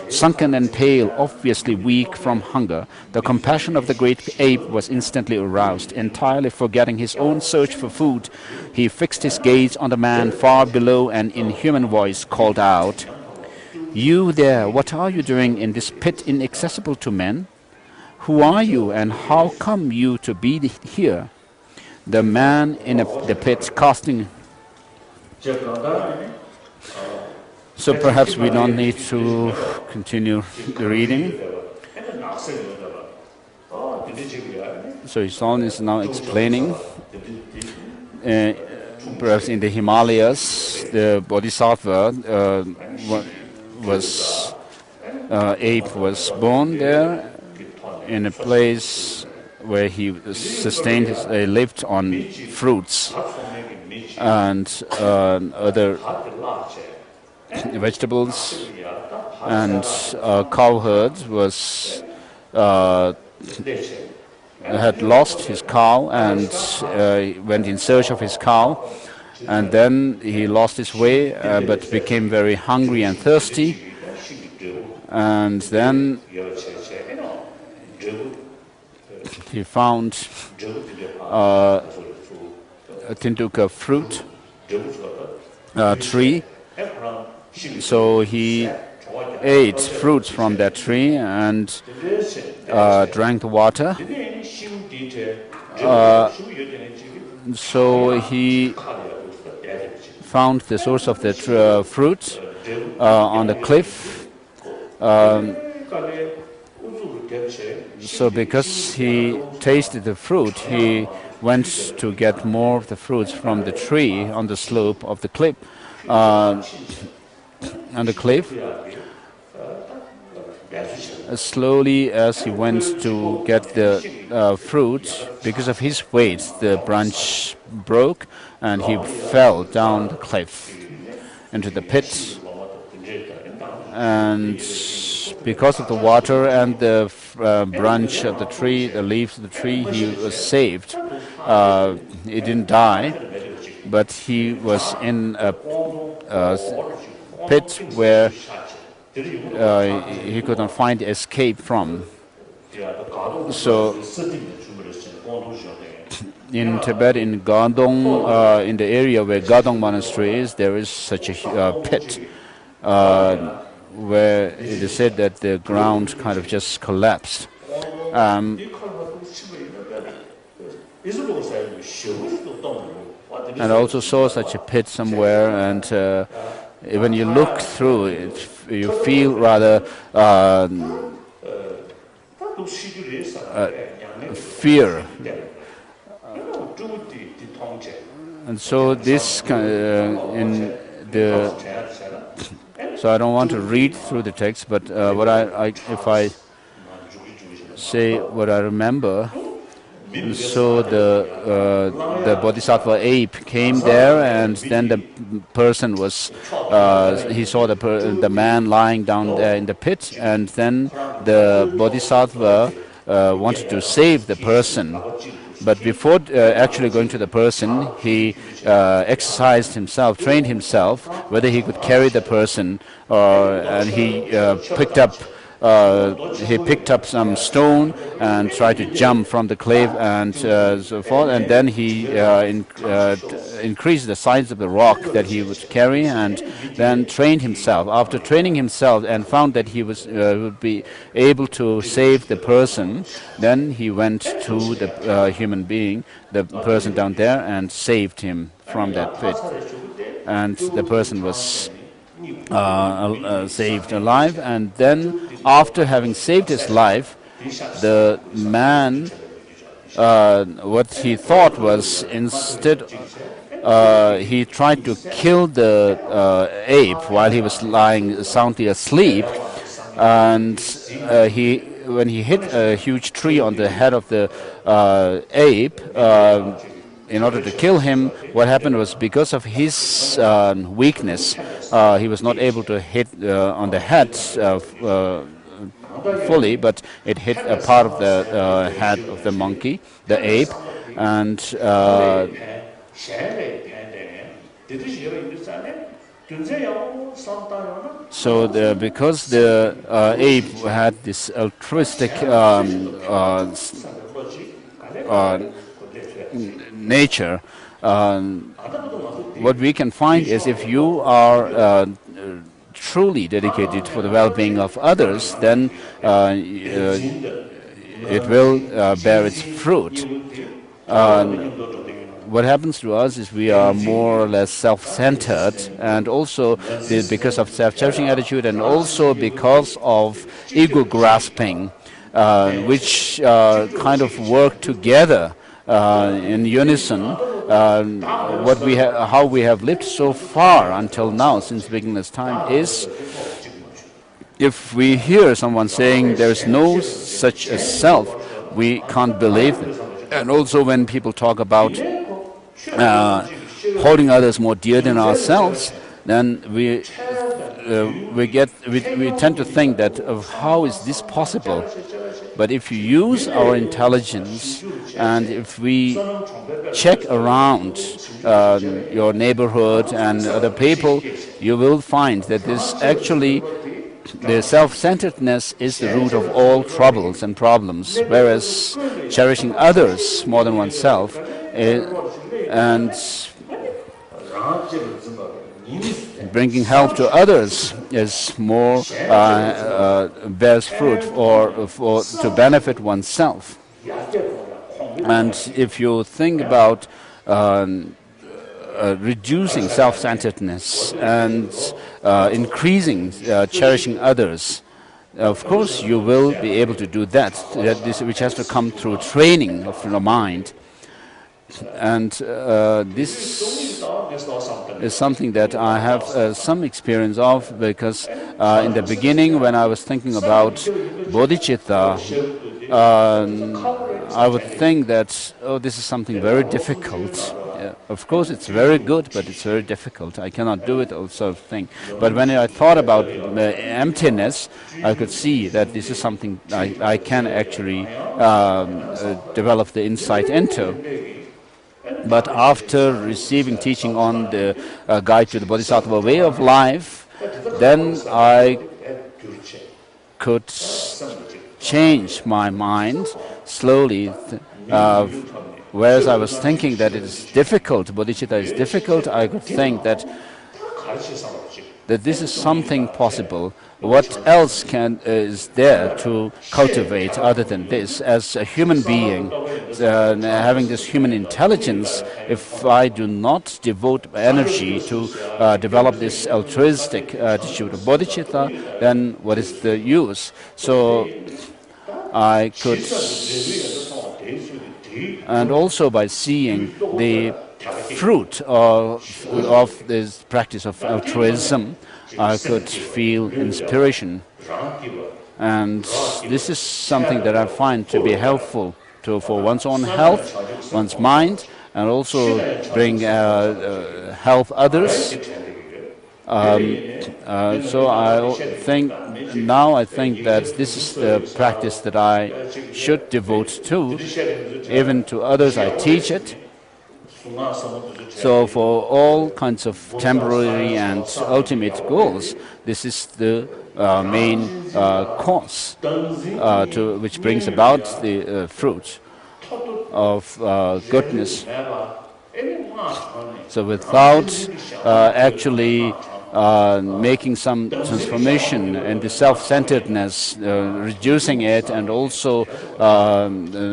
sunken and pale, obviously weak from hunger. The compassion of the great ape was instantly aroused. Entirely forgetting his own search for food, he fixed his gaze on the man far below and in human voice called out, "You there, what are you doing in this pit inaccessible to men? Who are you and how come you to be here?" The man in the pit casting... So perhaps we don't need to continue the reading. So His Holiness is now explaining, perhaps in the Himalayas, the Bodhisattva ape was born there in a place where he lived on fruits and other vegetables, and a cowherd had lost his cow and went in search of his cow, and then he lost his way but became very hungry and thirsty, and then he found a tinduka fruit tree. So he ate fruits from that tree and drank the water. So he found the source of that fruit on the cliff. So because he tasted the fruit, he went to get more of the fruits from the tree on the slope of the cliff. On the cliff, slowly as he went to get the fruit, because of his weight, the branch broke and he fell down the cliff into the pit. And because of the water and the branch of the tree, the leaves of the tree, he was saved. He didn't die, but he was in a pit where he could not find escape from. So in Tibet, in Gadong, in the area where Gadong Monastery is, there is such a pit where it is said that the ground kind of just collapsed. And I also saw such a pit somewhere, and when you look through it, you feel rather fear. And so this in the so I don't want to read through the text, but if I say what I remember, And so the bodhisattva ape came there, and then the person was, he saw the man lying down there in the pit, and then the bodhisattva wanted to save the person. But before actually going to the person, he exercised himself, trained himself, whether he could carry the person, and he picked up some stone and tried to jump from the cliff and so forth, and then he increased the size of the rock that he would carry, and then trained himself. After training himself and found that he would be able to save the person, then he went to the human being, the person down there, and saved him from that pit. And the person was saved alive, and then after having saved his life, the man, what he thought was, instead he tried to kill the ape while he was lying soundly asleep, and when he hit a huge tree on the head of the ape, in order to kill him, what happened was, because of his weakness, he was not able to hit on the head fully, but it hit a part of the head of the monkey, the ape, and so because the ape had this altruistic nature, what we can find is, if you are truly dedicated for the well-being of others, then it will bear its fruit. What happens to us is we are more or less self-centered, and also because of self-cherishing attitude, and also because of ego grasping, which kind of work together in unison. How we have lived so far until now, since beginner's time, is, if we hear someone saying there is no such a self, we can't believe it. And also when people talk about holding others more dear than ourselves, then we tend to think that how is this possible? But if you use our intelligence, and if we check around your neighborhood and other people, you will find that this actually, the self-centeredness is the root of all troubles and problems, whereas cherishing others more than oneself and bringing help to others is more bears fruit to benefit oneself. And if you think about reducing self-centeredness and increasing cherishing others, of course you will be able to do that, which has to come through training of the mind. And this is something that I have some experience of, because in the beginning, when I was thinking about bodhicitta, I would think that, oh, this is something very difficult. Of course, it's very good, but it's very difficult. I cannot do it, or sort of thing. But when I thought about emptiness, I could see that this is something I can actually develop the insight into. But after receiving teaching on the Guide to the Bodhisattva Way of Life, then I could change my mind slowly. Whereas I was thinking that it is difficult, bodhicitta is difficult, I could think that this is something possible. What else is there to cultivate other than this? As a human being, having this human intelligence, if I do not devote energy to develop this altruistic attitude of bodhicitta, then what is the use? So I could, and also by seeing the fruit of this practice of altruism, I could feel inspiration. And this is something that I find to be helpful for one's own health, one's mind, and also bring help others. So I think that this is the practice that I should devote to. Even to others, I teach it. So for all kinds of temporary and ultimate goals, this is the main cause which brings about the fruit of goodness. So without actually making some transformation in the self-centeredness, reducing it, and also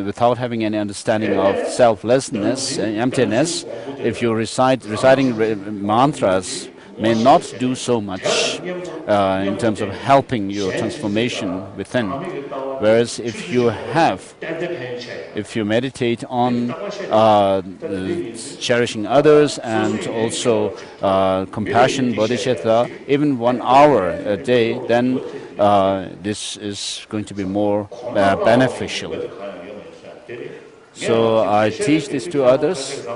without having any understanding of selflessness and emptiness, if you're reciting mantras, may not do so much in terms of helping your transformation within. Whereas if you meditate on cherishing others and also compassion, bodhicitta, even 1 hour a day, then this is going to be more beneficial. So I teach this to others.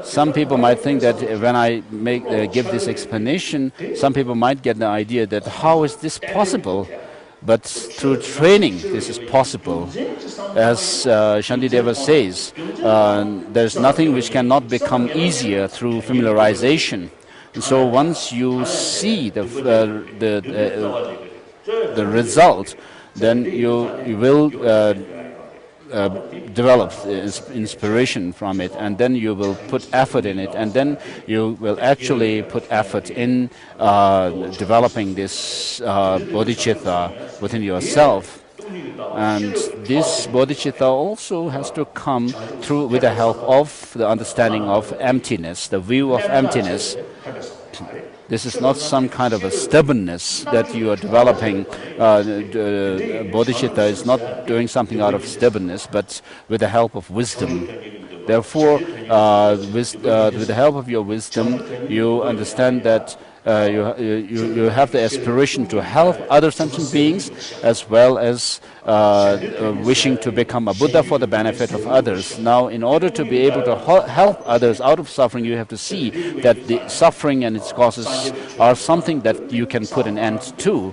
Some people might think that when I give this explanation, some people might get the idea that how is this possible? But through training, this is possible. As Shantideva says, there's nothing which cannot become easier through familiarization. And so once you see the result, then you will develop inspiration from it, and then you will put effort in it, and then you will actually put effort in developing this bodhicitta within yourself. And this bodhicitta also has to come through with the help of the understanding of emptiness, the view of emptiness. This is not some kind of a stubbornness that you are developing. Bodhicitta is not doing something out of stubbornness, but with the help of wisdom. Therefore, with the help of your wisdom, you understand that you have the aspiration to help other sentient beings, as well as wishing to become a Buddha for the benefit of others. Now, in order to be able to help others out of suffering, you have to see that the suffering and its causes are something that you can put an end to,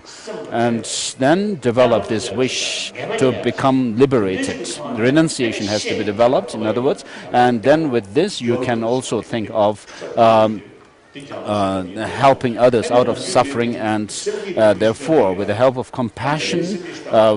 and then develop this wish to become liberated. Renunciation has to be developed, in other words, and then with this you can also think of helping others out of suffering, and therefore with the help of compassion,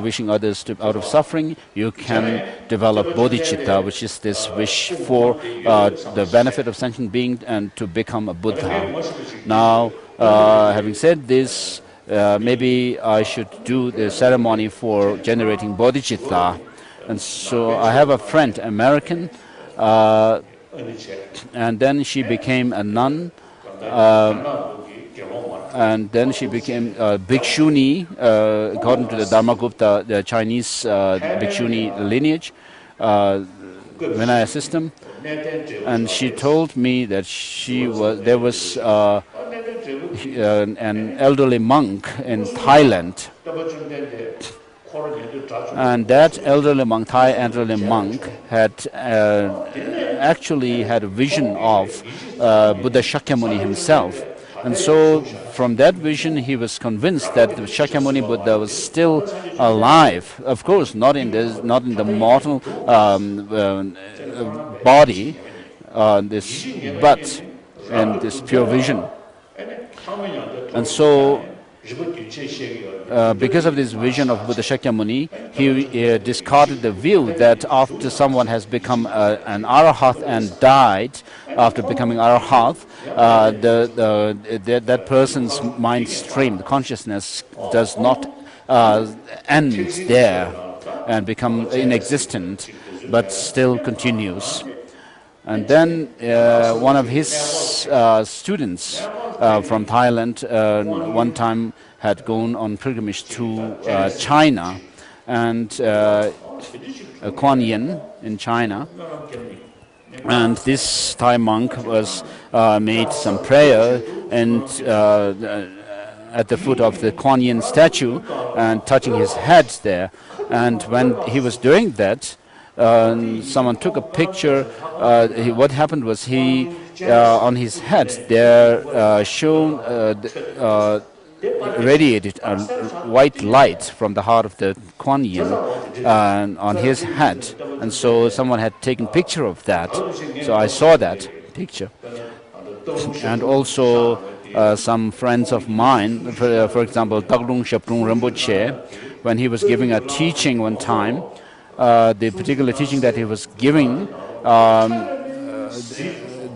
wishing others out of suffering, you can develop bodhicitta, which is this wish for the benefit of sentient beings and to become a Buddha. Now, having said this, maybe I should do the ceremony for generating bodhicitta. And so I have a friend, American, and then she became a nun. And then she became a bhikshuni, according to the Dharmagupta, the Chinese bhikshuni lineage, when I assist them. And she told me that there was an elderly monk in Thailand. And that elderly monk, Thai elderly monk, had actually had a vision of Buddha Shakyamuni himself. And so from that vision he was convinced that the Shakyamuni Buddha was still alive. Of course, not in the mortal body, but in this pure vision. And so because of this vision of Buddha Shakyamuni, he discarded the view that after someone has become an arahat and died after becoming arahat, that person's mind stream, the consciousness, does not end there and become inexistent, but still continues. And then one of his students from Thailand one time had gone on pilgrimage to China, and Kuan Yin in China. And this Thai monk was made some prayer and at the foot of the Kuan Yin statue and touching his head there. And when he was doing that, someone took a picture. What happened was he, on his head, there shone radiated a white light from the heart of the Kuan Yin on his head, and so someone had taken picture of that. So I saw that picture, and also some friends of mine, for example, Daglung Shaprung Rinpoche, when he was giving a teaching one time, the particular teaching that he was giving,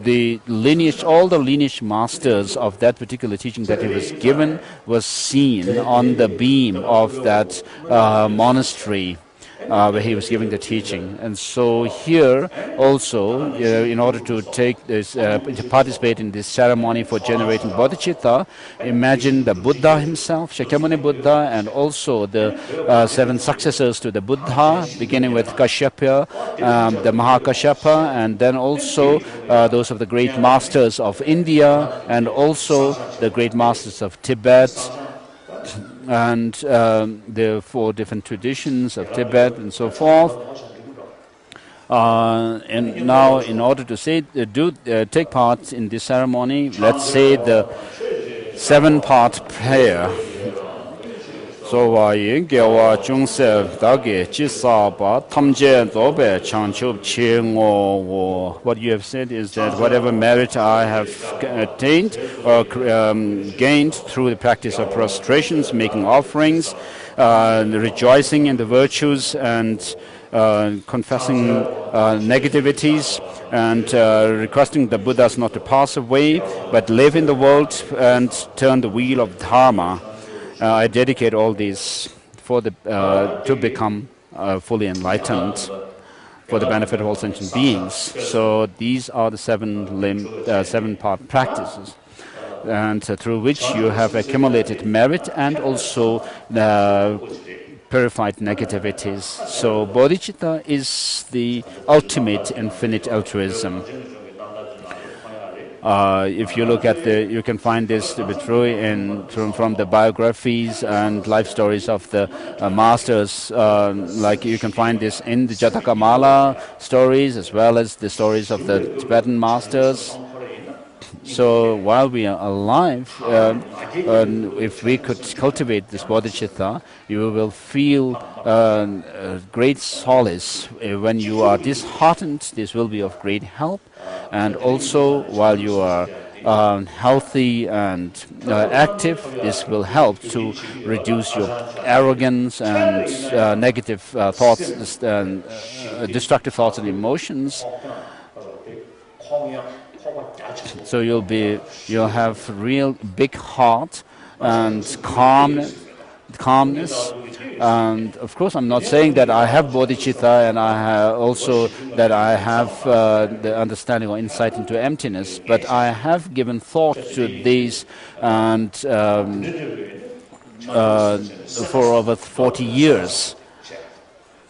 the lineage, all the lineage masters of that particular teaching that he was given was seen on the beam of that monastery where he was giving the teaching. And so here also, in order to take this, to participate in this ceremony for generating bodhicitta, imagine the Buddha himself, Shakyamuni Buddha, and also the 7 successors to the Buddha, beginning with Kashyapa, the Mahakashyapa, and then also those of the great masters of India, and also the great masters of Tibet, and the 4 different traditions of Tibet and so forth. And now, in order to say, take part in this ceremony, let's say the 7-part prayer. So what you have said is that whatever merit I have attained or gained through the practice of prostrations, making offerings, rejoicing in the virtues, and confessing negativities, and requesting the Buddhas not to pass away, but live in the world and turn the wheel of Dharma. I dedicate all these for the to become fully enlightened, for the benefit of all sentient beings. So these are the 7-part practices, and through which you have accumulated merit and also purified negativities. So bodhicitta is the ultimate infinite altruism. If you look at you can find this to be true from the biographies and life stories of the masters. Like you can find this in the Jataka Mala stories as well as the stories of the Tibetan masters. So while we are alive, if we could cultivate this bodhicitta, you will feel great solace. When you are disheartened, this will be of great help. And also, while you are healthy and active, this will help to reduce your arrogance and negative thoughts, and destructive thoughts and emotions. So you'll have real big heart and calmness. And of course, I'm not saying that I have bodhicitta and I have also that I have the understanding or insight into emptiness, but I have given thought to these, and for over 40 years.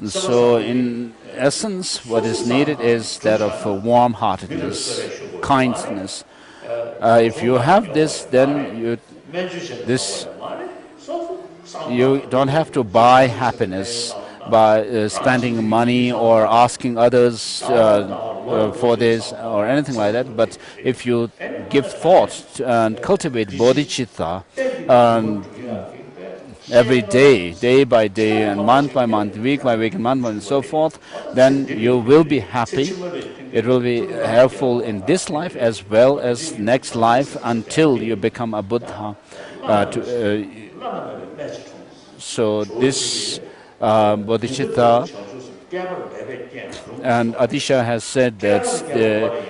So in essence, what is needed is that of warm-heartedness, kindness. If you have this, then you don't have to buy happiness by spending money or asking others for this or anything like that. But if you give thought and cultivate bodhicitta every day, day by day, and month by month, week by week, and month by month, and so forth, then you will be happy. It will be helpful in this life as well as next life until you become a Buddha. So this bodhicitta, and Adisha has said that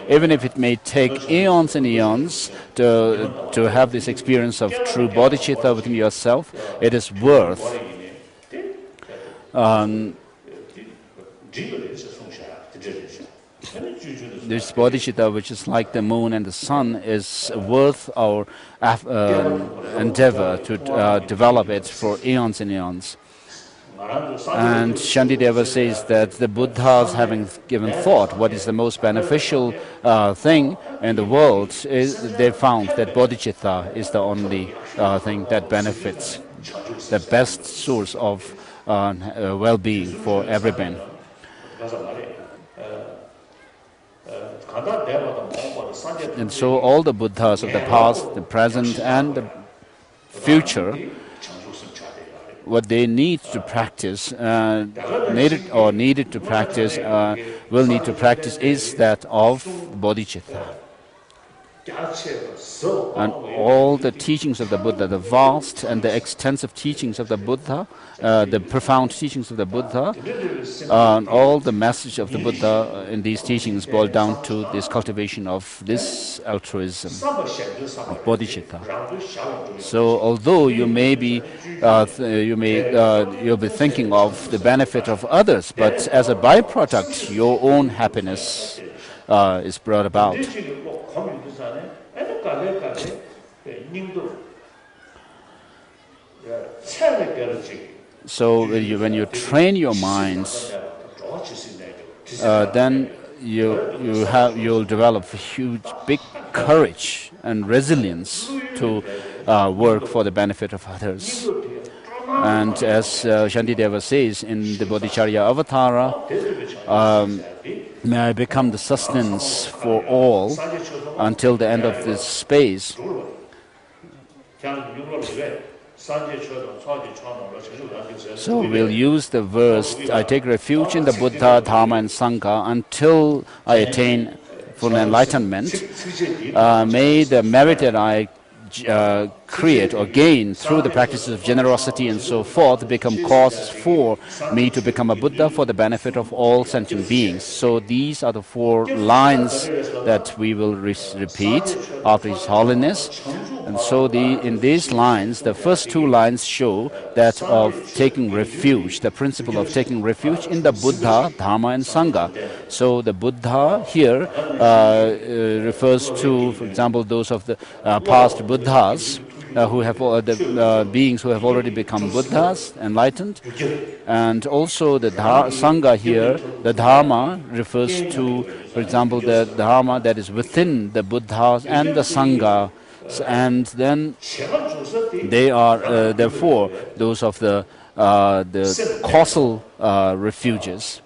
even if it may take eons and eons to have this experience of true bodhicitta within yourself, it is worth. This bodhicitta, which is like the moon and the sun, is worth our endeavor to develop it for eons and eons. And Shantideva says that the Buddhas, having given thought what is the most beneficial thing in the world, they found that bodhicitta is the only thing that benefits, the best source of well-being for everyone. And so all the Buddhas of the past, the present, and the future, what they need to practice, needed to practice, will need to practice is that of bodhicitta. And all the teachings of the Buddha, the vast and the extensive teachings of the Buddha, the profound teachings of the Buddha, and all the message of the Buddha in these teachings boil down to this cultivation of this altruism of bodhicitta. So, although you may be, you'll be thinking of the benefit of others, but as a byproduct, your own happiness is brought about. So when you train your minds, then you'll develop big courage and resilience to work for the benefit of others. And as Shantideva says in the Bodhicharya Avatara, may I become the sustenance for all until the end of this space. So we'll use the verse, I take refuge in the Buddha, Dharma and Sangha until I attain full enlightenment. May the merit that I create or gain through the practices of generosity and so forth become cause for me to become a Buddha for the benefit of all sentient beings. So these are the 4 lines that we will repeat after His Holiness. And so in these lines, the first 2 lines show that of taking refuge, the principle of taking refuge in the Buddha, Dharma and Sangha. So the Buddha here refers to, for example, those of the past Buddhas, who have the beings who have already become Buddhas, enlightened, and also the Sangha here, the Dharma refers to, for example, the Dharma that is within the Buddhas and the Sangha, and then they are therefore those of the causal refuges.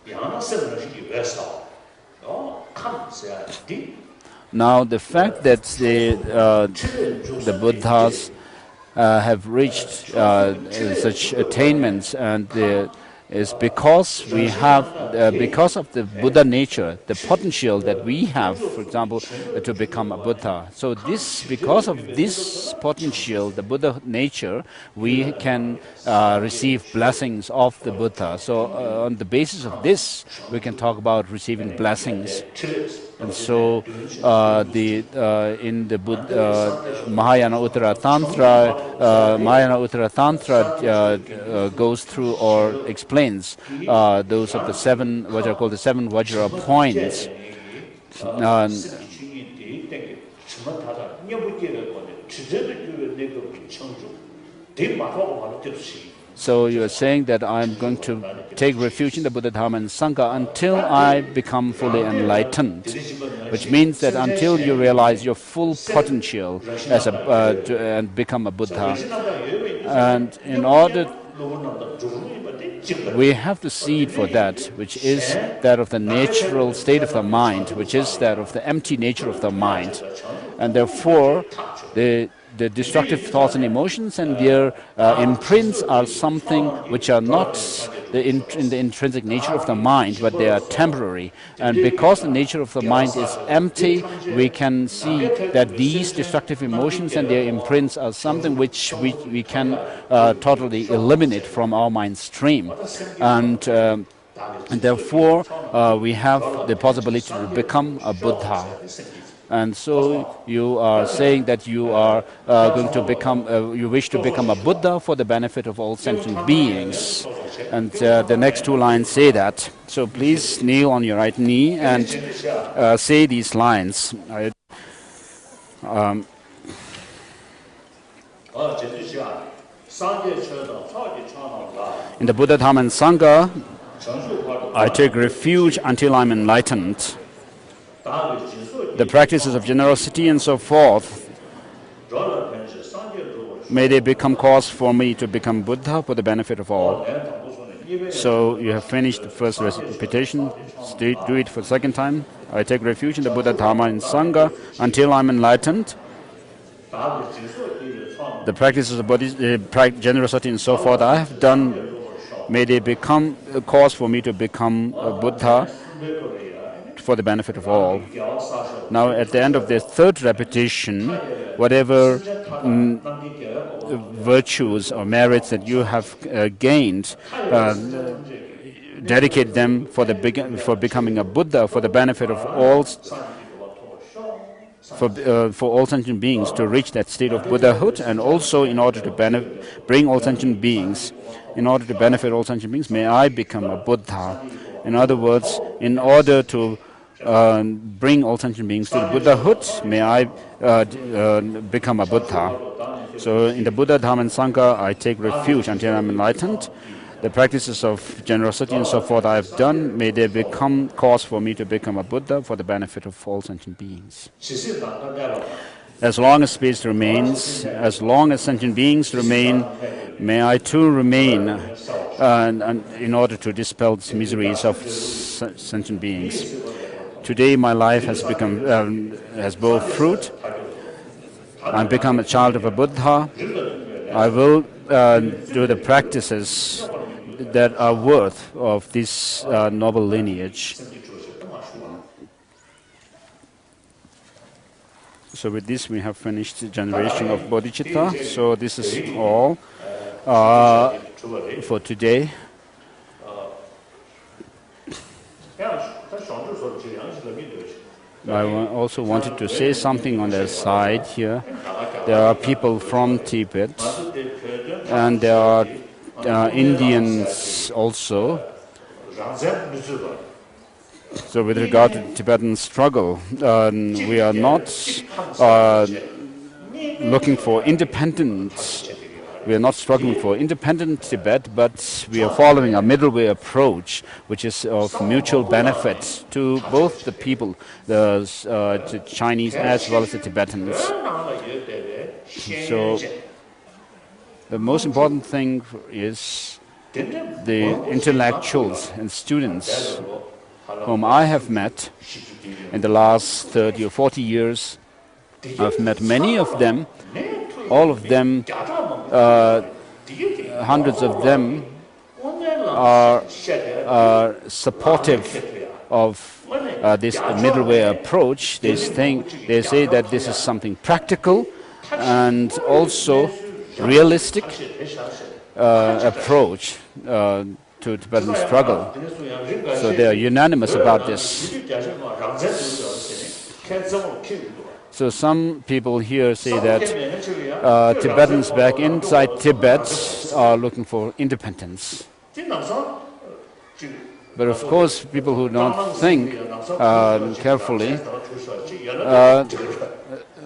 Now, the fact that the Buddhas have reached such attainments and is because we have, because of the Buddha nature, the potential that we have, for example, to become a Buddha. So because of this potential, the Buddha nature, we can receive blessings of the Buddha. So on the basis of this, we can talk about receiving blessings. And so in the Mahayana Uttara Tantra, goes through or explains those of the 7, what are called the 7 Vajra points. So you are saying that I'm going to take refuge in the Buddha, Dharma and Sangha until I become fully enlightened, which means that until you realize your full potential as and become a Buddha. And in order, we have the seed for that, which is that of the natural state of the mind, which is that of the empty nature of the mind. And therefore, the destructive thoughts and emotions and their imprints are something which are not in the intrinsic nature of the mind, but they are temporary. And because the nature of the mind is empty, we can see that these destructive emotions and their imprints are something which we can totally eliminate from our mind stream. And therefore, we have the possibility to become a Buddha. And so you are saying that you are going to become, you wish to become a Buddha for the benefit of all sentient beings. And the next 2 lines say that. So please kneel on your right knee and say these lines. In the Buddha, Dharma and Sangha, I take refuge until I'm enlightened. The practices of generosity and so forth, may they become cause for me to become Buddha for the benefit of all. So you have finished the first repetition, do it for the second time. I take refuge in the Buddha, Dharma, and Sangha until I'm enlightened. The practices of generosity and so forth I have done, may they become a cause for me to become a Buddha for the benefit of all. Now, at the end of the third repetition, whatever virtues or merits that you have gained, dedicate them for becoming a Buddha, for the benefit of all, for all sentient beings to reach that state of Buddhahood, and also in order to bring all sentient beings, in order to benefit all sentient beings, may I become a Buddha. In other words, in order to bring all sentient beings to the Buddhahood, may I become a Buddha. So in the Buddha, Dharma, and Sangha, I take refuge until I'm enlightened. The practices of generosity and so forth I have done, may they become cause for me to become a Buddha for the benefit of all sentient beings. As long as space remains, as long as sentient beings remain, may I too remain in order to dispel the miseries of sentient beings. Today my life has bore fruit. I've become a child of a Buddha. I will do the practices that are worth of this noble lineage. So with this we have finished the generation of bodhicitta. So this is all for today. I also wanted to say something on the side here. There are people from Tibet, and there are Indians also. So with regard to Tibetan struggle, we are not looking for independence. We are not struggling for independent Tibet, but we are following a middle way approach, which is of mutual benefit to both the people, the Chinese as well as the Tibetans. So the most important thing is the intellectuals and students whom I have met in the last 30 or 40 years. I've met many of them, all of them, hundreds of them are supportive of this middle way approach. They say that this is something practical and also realistic approach to Tibetan struggle. So they are unanimous about this. So some people here say that Tibetans back inside Tibet are looking for independence. But of course, people who don't think carefully,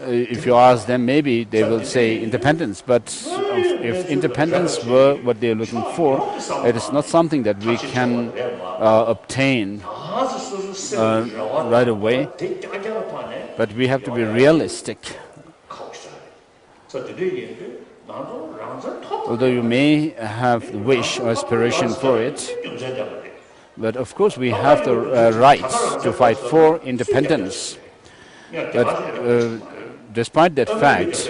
if you ask them, maybe they will say independence. But if independence were what they are looking for, it is not something that we can obtain right away. But we have to be realistic. Although you may have the wish or aspiration for it, but of course we have the right to fight for independence. But despite that fact,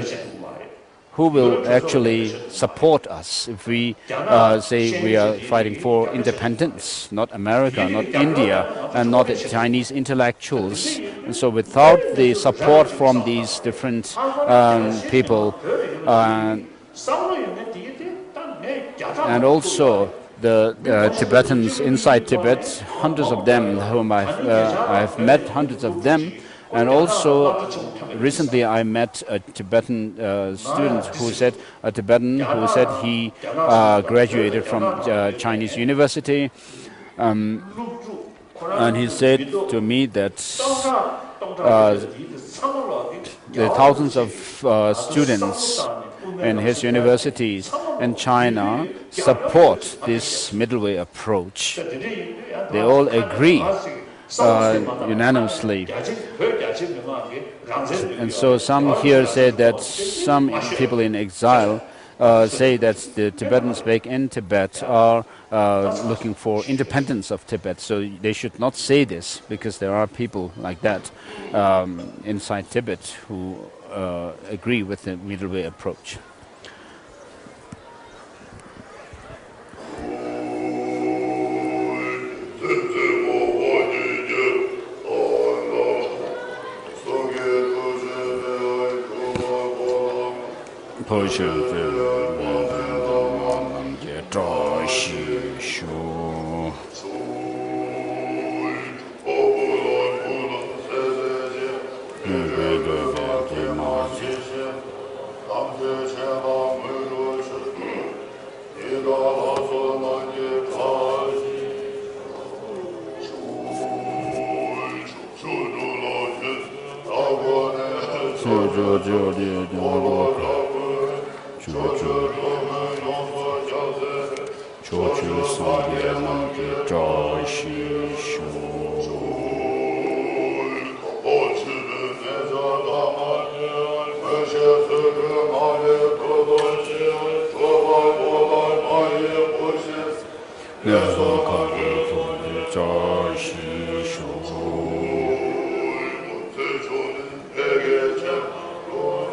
who will actually support us if we say we are fighting for independence? Not America, not India, and not the Chinese intellectuals. And so without the support from these different people, and also the Tibetans inside Tibet, hundreds of them whom I've met, hundreds of them. And also, recently I met a Tibetan student who said, he graduated from Chinese university, and he said to me that the thousands of students in his universities in China support this middle way approach. They all agree unanimously. And so some here said that some people in exile, say that the Tibetans back in Tibet are looking for independence of Tibet. So they should not say this, because there are people like that inside Tibet who agree with the middle way approach.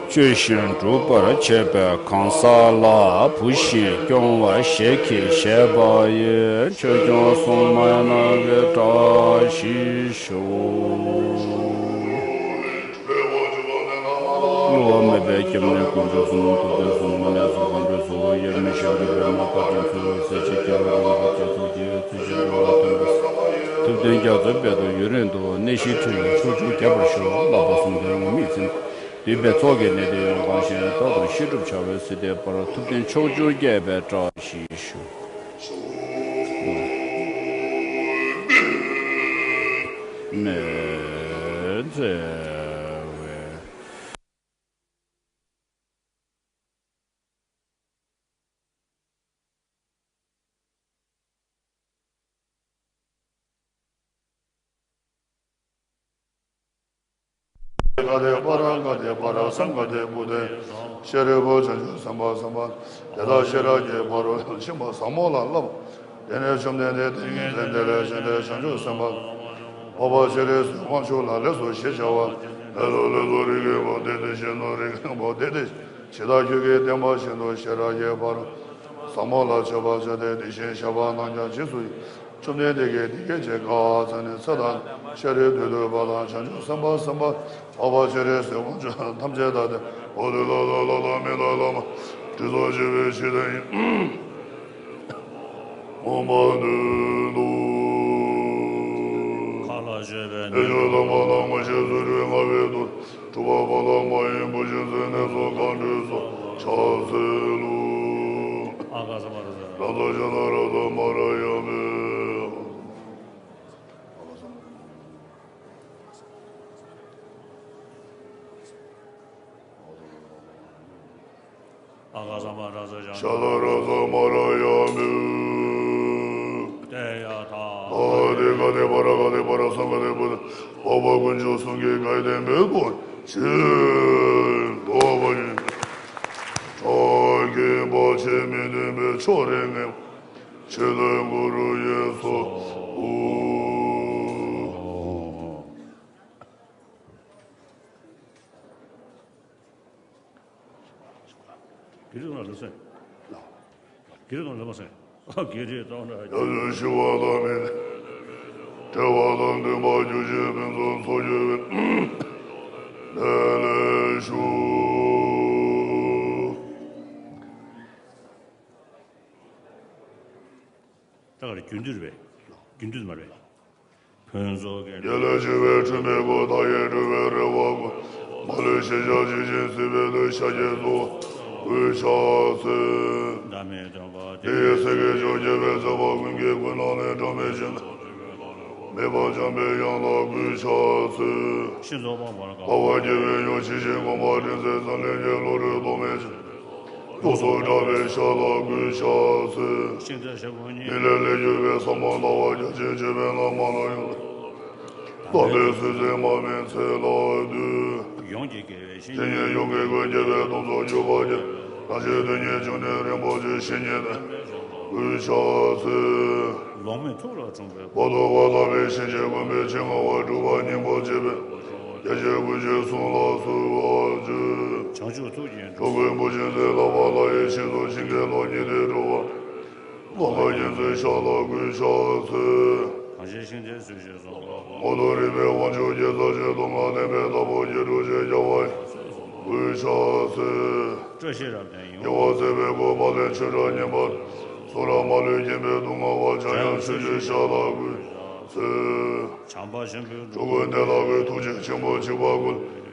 Jushin Drupara Chebe Kansala Pushi Gyongwa Sheki Sheba Ye Chogyon Songmayana Veta Shisho Luome Bekimne Kunjo Sunu Kude Sumane Sukandre Suho Yerme Shari Vema Patin Suho Seche Kera Vema Ketu Tuje Tubden Gyazu Bedo Yurendo Neshi Tuyo Chochu Gyabarsho Labasungde Umitsin Dibe Toge Nede Ganshin Todo Shirub Chawe Side Para Tubden Chochu Gebe Tra Shishu Gade para sangade bude sherebo janju samba samba deda sherage baro shimba samola lam dene jomde de dele jende janju samba baba shere wancho la leso shejawa lelo rige bo de jeno rige bo de chida gyuge demba shendo sherage baro samola chaba jade de shen shaba nanja jisu jomde de dige je ga zane sadan shere de bala janju samba samba Aba Ceres, Tamjeda, Odula, Milama, Tizoji, Shidai, Omadu, Kalajebe, Ejodamala, Mashizuru, Mavedu, Tubabala, Mayan, Bushes, and Ezokandus, Chazelu, Rada Marayame. Shalaraza Marayame Deyata Gade para Sangade Buddha Baba Gunjo Sungi Gaiden Bekon Shin Baba Chage Bache Minime Chorenge Chile Guru Yeso Giri no listen. Giri no listen. Giri don't know. Yazu Shiwadame Tewadam de Majuji Benzon Soju Lele Shu Tagari gündüz marbe. Pönzo gel. Yele Shive Chumego Daye Ruve Rewago Male Sheja Jijin Sive De Shagezo Ushase Dame Jamba. Yesege Jojeve Zaba Gunge Gunane Jameshin Meba Jambe Yana Ushase Shinzo Bamba. Baba Jeve Yoshishin Gomarin Zezane Lore Domeshin Yoso Jave Shala Ushase Shinzo Shabuni. Ilele Jeve Samana Vaja Jeve Namana Dade Size Mamin Seladu Yongi Geve. Tenye Yonge Gojeve Donzo Juvaje 라제드니 중에 렘보지 신예다 의샤스 롱메토라 정배 보도와다베 신제군베 정어와 주바님보제베 예제구제 송라수와즈 자주 도지 조근부진세 라바라의 시도 신계로니대로와 로마인세 샤라구샤스 가제신제 수제소 오도리베 원주제자제 동안에베 다보지루제 야와이 의샤스 这些人有 여와세베고 바데 추라니바 소라마르 예베 동아와 자연 수제 샤라구스 长巴新标 조근대라고 도지 정보 지바군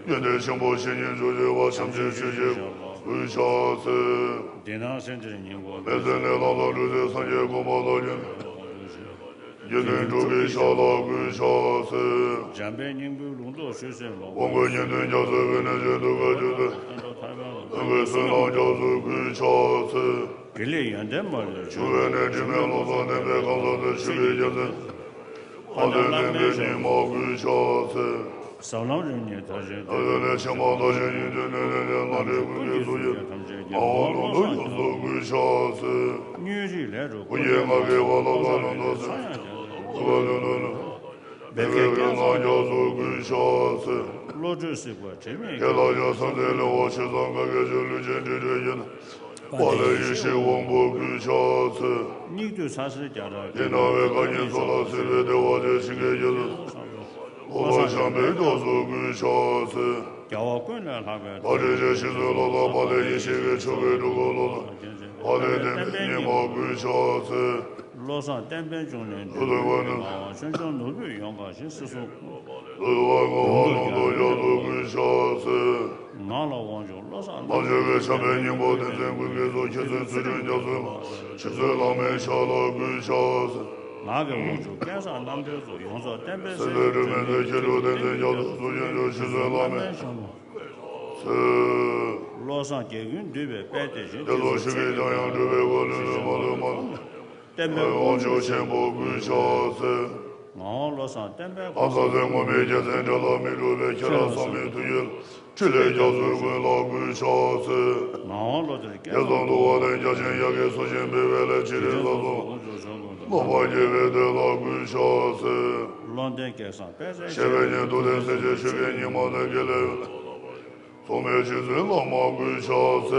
연대 정보 신인 조제와 참지 주제 의샤스 电脑甚至英国 메세네라라르제 산제 고마다년 연대 조비 샤라구샤스 江北宁波龙座学生老 원근연대 자세베네 제도가 주대 응외선랑 자수 구샤스 给力远的嘛的 주변에 지명로선에 배강선에 주비전에 하늘님의 니마구샤스 少浪人也他是 어전에 청마다신인전에 나를 구개소에 아노도 요소구샤스 女人来着 우예하게 와라가는 것을 그거는 내게는 여소구샤스 罗这是过这面 게다가 선대는 와시상가게 전류전지제연 와레이시 원보구샤스 你对啥是家的 이나웨 가니 소라스베 대화제 신계여서 오버샹베도소구샤스 叫我滚了那个 바레제 시설로다 바레 이시게 초게 두고로다 바레데 니마구샤스 路上单边中人 그동안은 身上都被阳光新思索 의왕어와노도 여소구샤스 拿了王就路上 바제게 샤베니모 den생구게소 계선 수련여서 시설라메 샤라구샤스 那个王就赶上南边做用上单边 세르메데 계로den생 여소 수련여 시설라메 스 路上结婚对别白的人 여소시게 장양주베고르는 모르만 单边 원조체보구샤스 我路上单边 아사생모메 제센절라미루베 케라사미투일 칠레자수군라구샤스 我路的赶 여성도와는 자신약의 소신베벨레 지레사소 노바제베데라구샤스 路的赶上白在 셰베니 도데세제 슈베니마네 게레 소메치즈라마구샤스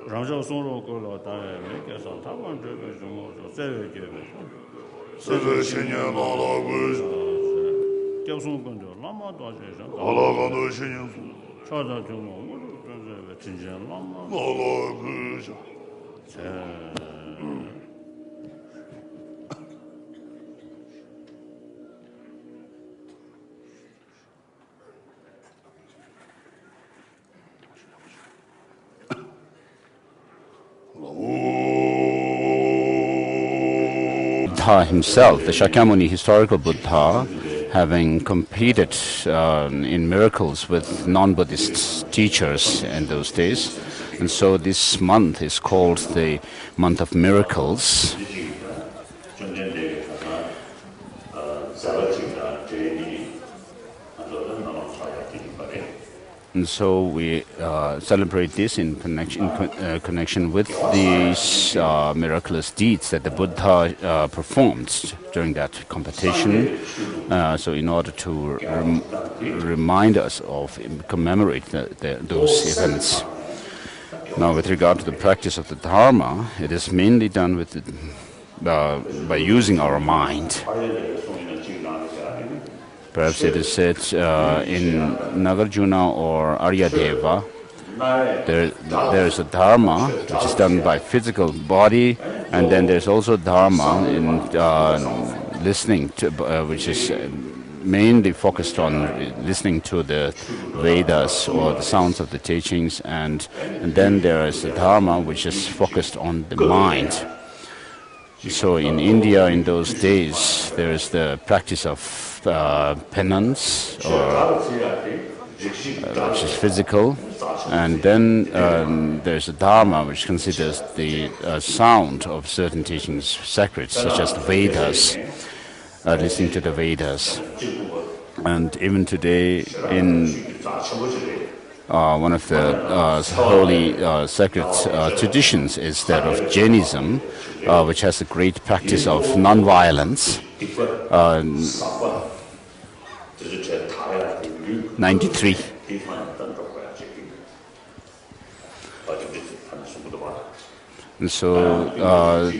让这松肉够了当然没赶上他们这个什么再有这个 스스신년라라구샤스 吊松跟着那么多学生 알라간도 신인수 朝着就我就这个真正那么 라라구샤스 Buddha himself, the Shakyamuni historical Buddha, having competed in miracles with non-Buddhist teachers in those days. And so this month is called the month of miracles. And so we celebrate this in connection with these miraculous deeds that the Buddha performed during that competition. So in order to remind us of, commemorate those events. Now with regard to the practice of the Dharma, it is mainly done with by using our mind. Perhaps it is said in Nagarjuna or Aryadeva, there is a Dharma which is done by physical body, and then there's also Dharma in listening to, which is mainly focused on listening to the Vedas or the sounds of the teachings, and then there is a Dharma which is focused on the mind. So in India in those days, there is the practice of penance, which is physical, and then there's a Dharma which considers the sound of certain teachings sacred, such as the Vedas, listening to the Vedas. And even today in one of the holy sacred traditions is that of Jainism, which has a great practice of non-violence. 93. And so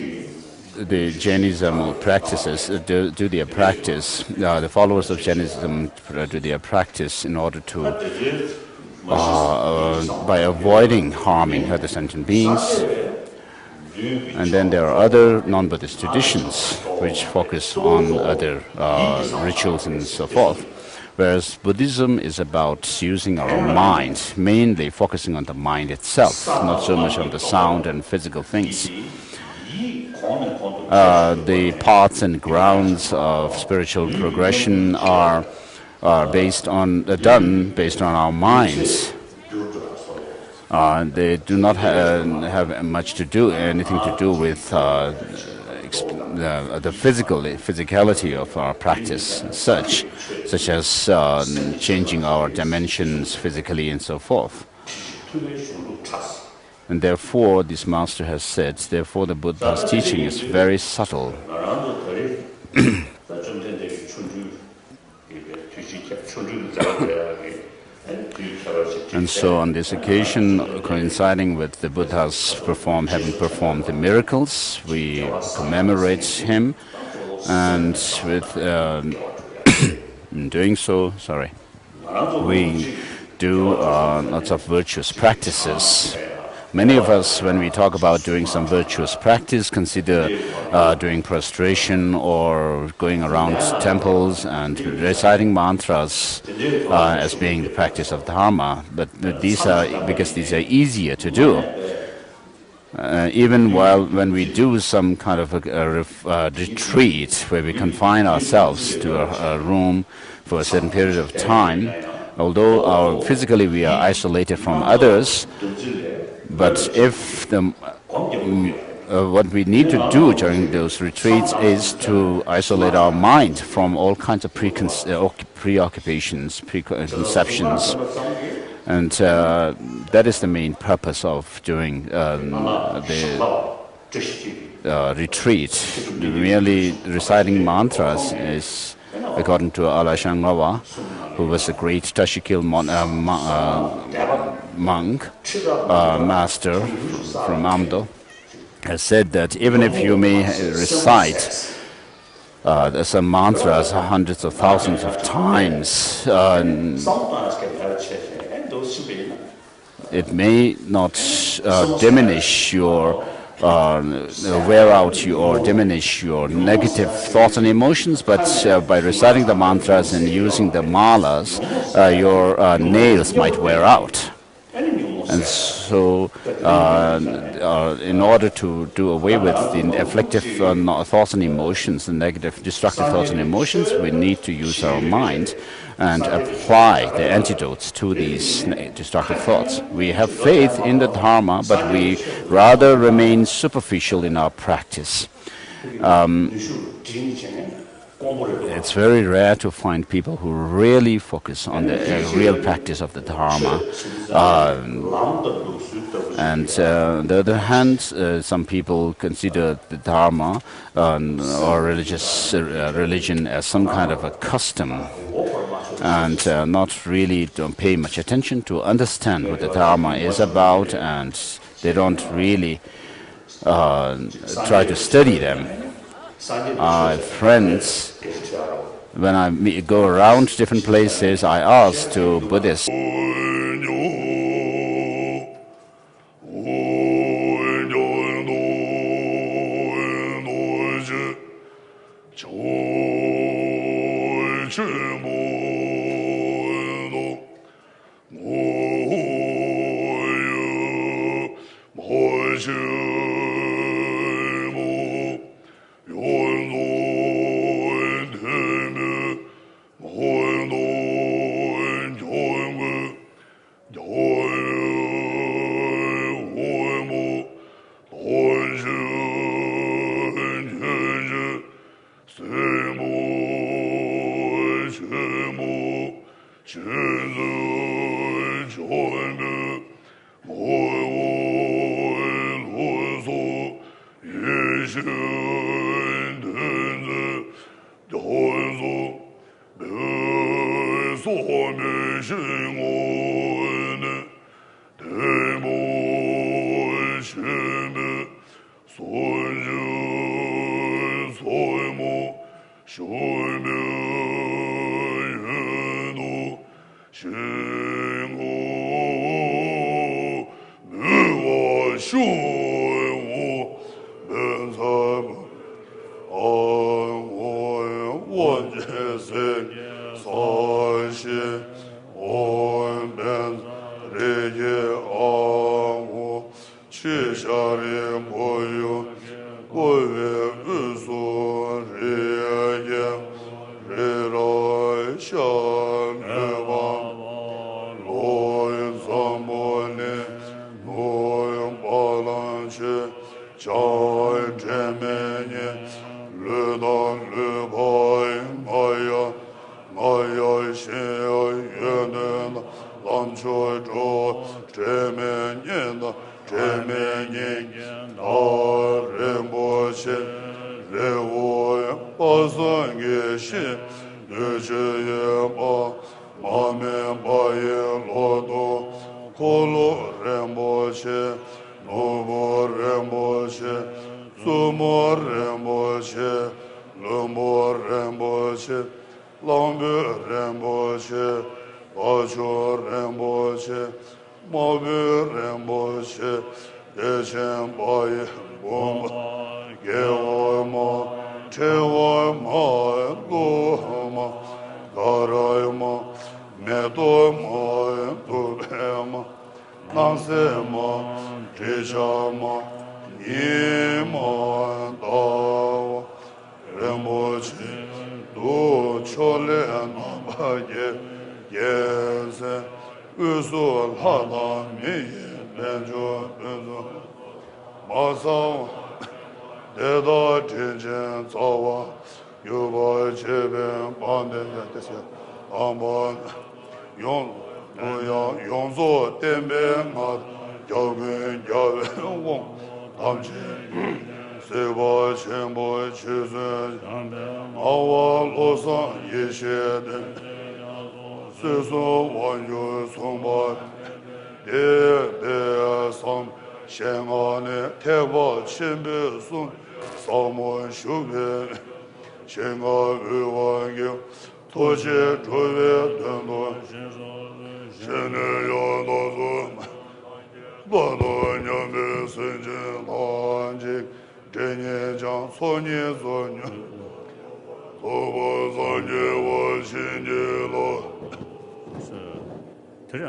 the Jainism practices do their practice. The followers of Jainism do their practice in order to, by avoiding harming other sentient beings. And then there are other non-Buddhist traditions which focus on other rituals and so forth. Whereas Buddhism is about using our mind, mainly focusing on the mind itself, not so much on the sound and physical things. The paths and grounds of spiritual progression are done based on our minds. They do not have anything to do with the physicality of our practice, such as changing our dimensions physically and so forth. And therefore, this master has said, therefore the Buddha's teaching is very subtle. And so on this occasion, coinciding with the Buddha's having performed the miracles, we commemorate him, and with in doing so, we do lots of virtuous practices. Many of us, when we talk about doing some virtuous practice, consider doing prostration or going around temples and reciting mantras as being the practice of Dharma. But because these are easier to do. Even when we do some kind of a retreat where we confine ourselves to a room for a certain period of time, although physically we are isolated from others, but if what we need to do during those retreats is to isolate our mind from all kinds of preoccupations, preconceptions, and that is the main purpose of doing the retreat. Merely reciting mantras is, according to Ala Shangawa, who was a great Tashikil monk, master from Amdo, has said that even if you may recite some mantras hundreds of thousands of times, it may not diminish your wear out or diminish your negative thoughts and emotions, but by reciting the mantras and using the malas, your nails might wear out. And so, in order to do away with the afflictive thoughts and emotions, the negative, destructive thoughts and emotions, we need to use our mind and apply the antidotes to these destructive thoughts. We have faith in the Dharma, but we rather remain superficial in our practice. It's very rare to find people who really focus on the real practice of the Dharma. And on the other hand, some people consider the Dharma or religion as some kind of a custom, and not really don't pay much attention to understand what the Dharma is about, and they don't really try to study them. Friends, when I go around different places, I ask to Buddhists,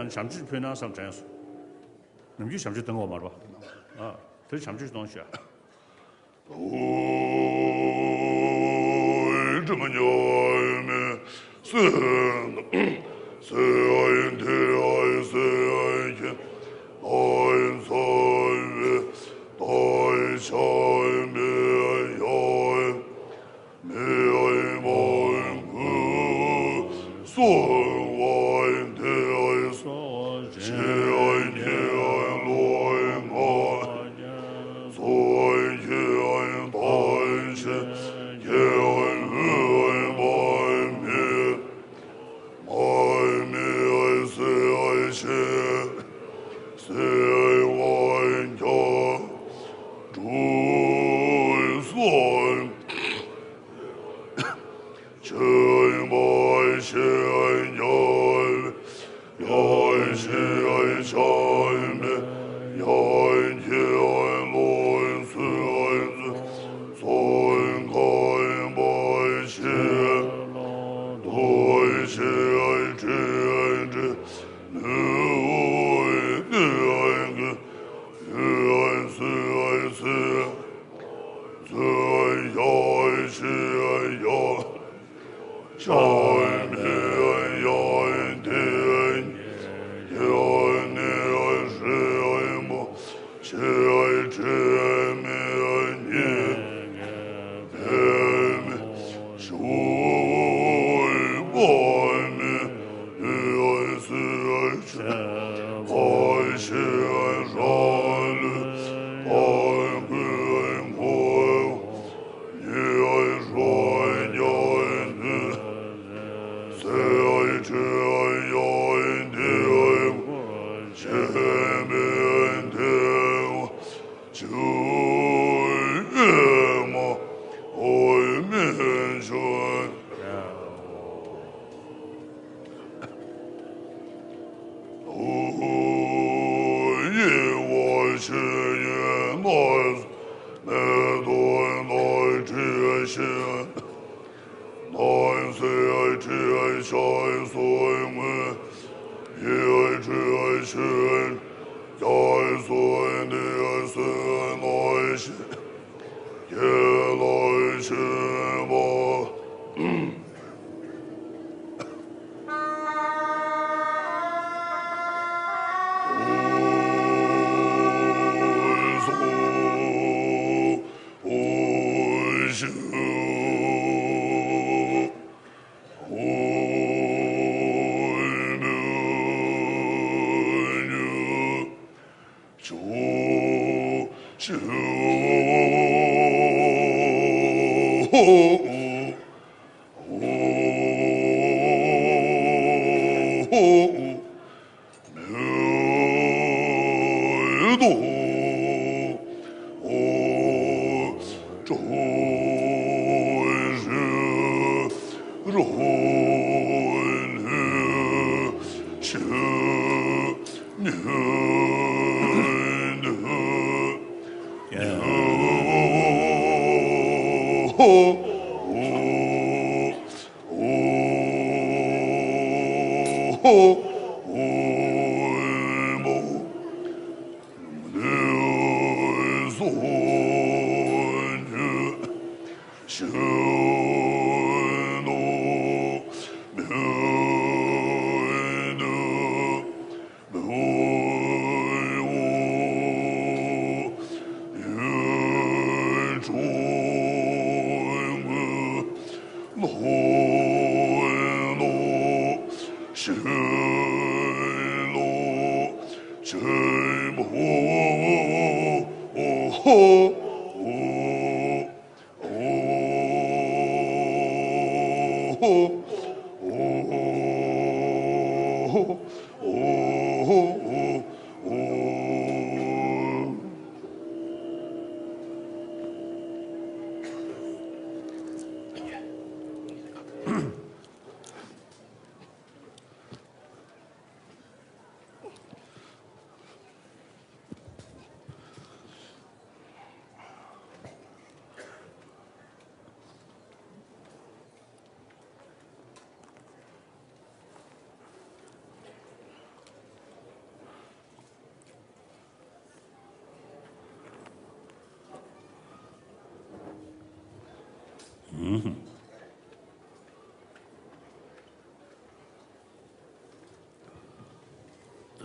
잠시 표현한 사람 장수. 남주 잠시等我嘛吧。啊，这잠시东西啊。这么牛呢？是是爱的爱是爱情，爱所谓爱小没爱没爱梦不所。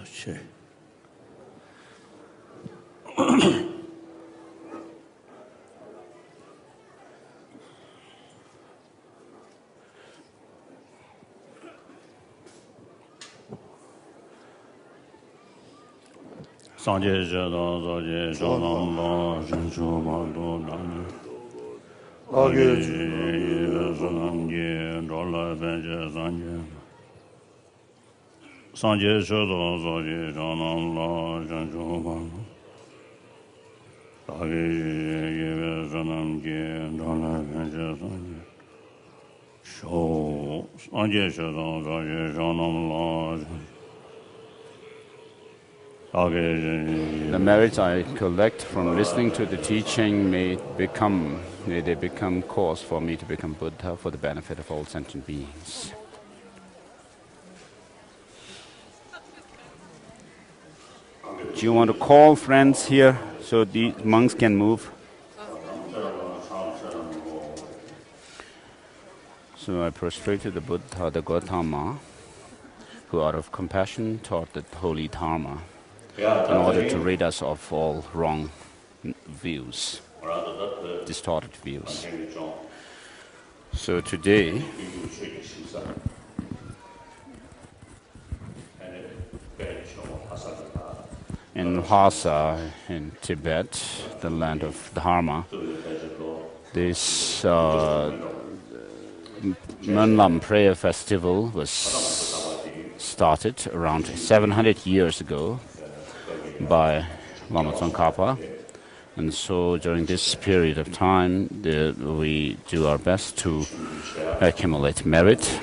Okay. Sanje Jada Zaje Shanam La Shinchu Bado Dani Age Sanam Ye Dola Benje Sanje Sanje Jada Zaje Shanam La Shinchu Bado Age Sanam Ye Dola Benje Sanje Sho Sanje Jada Zaje Shanam La The merits I collect from listening to the teaching may they become cause for me to become Buddha for the benefit of all sentient beings. Do you want to call friends here so the monks can move? So I prostrated the Buddha, the Gautama, who out of compassion taught the holy Dharma, in order to rid us of all wrong views, distorted views. So today, in Lhasa, in Tibet, the land of Dharma, this Menlam prayer festival was started around 700 years ago by Lama Tsongkhapa, and so during this period of time we do our best to accumulate merit,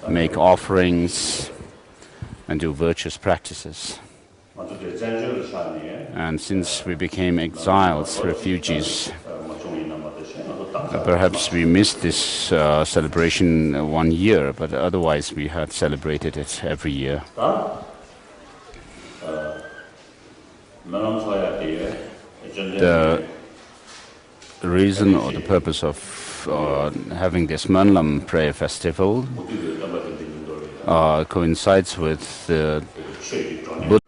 make offerings, and do virtuous practices. And since we became exiles, refugees, perhaps we missed this celebration 1 year, but otherwise we had celebrated it every year. The reason or the purpose of having this Manlam prayer festival coincides with the Buddha.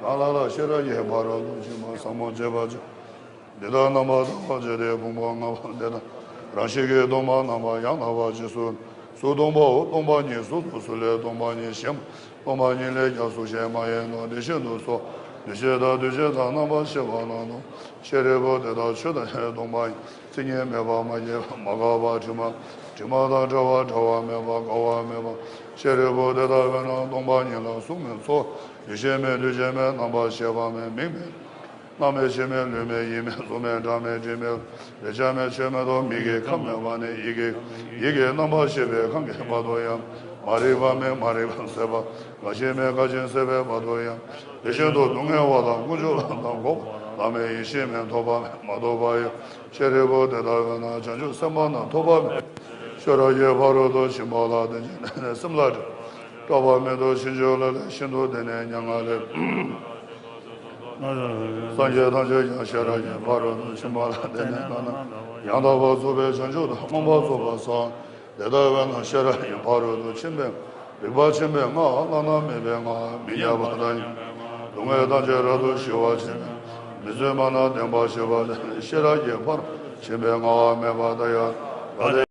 알아라 셔라예 바로 지마 상모 제바죠 내가 남아도 어제에 공부하나 내가 라시게 도마 남아 양나와 지수 소동보 동반이 소도술에 동반이 심 동반이래 야수셰마에 노데셔도소 되셔다 되셔다 남아 셔바나노 셔레보데다 셔다 동반이 진예 매바마예 마가바 주마다 저와 매바 가와 매바 셔레보데다 가나 동반이라 수면소 유셰메 르제메 남아 셔바메 맹메 남의 제메 르메 이메 소메 담에 제메 레자메 제메도 미게 카메바네 이게 남아시베 관계 바도야 마리바메 마리반세바 가시메 가진세베 바도야 대셔도 동해와다 구조한다고 남의 이시메 도바메 마도바야 셰레보 대다가나 전주 삼만나 도바메 셔라예 바로도 심발하든지 심라죠 도바메도 신조를 신도되네 양아래 산제 단제 야샤라예 바로도 심발하든지 양다바 소베 전주도 몸바소바서 대다반 셔라예 바로도 침배 비바 침배가 나나메베가 미야바다니 동해 단제라도 시와지 미즈마나 덴바시바 셔라예 바로 침배가 메바다야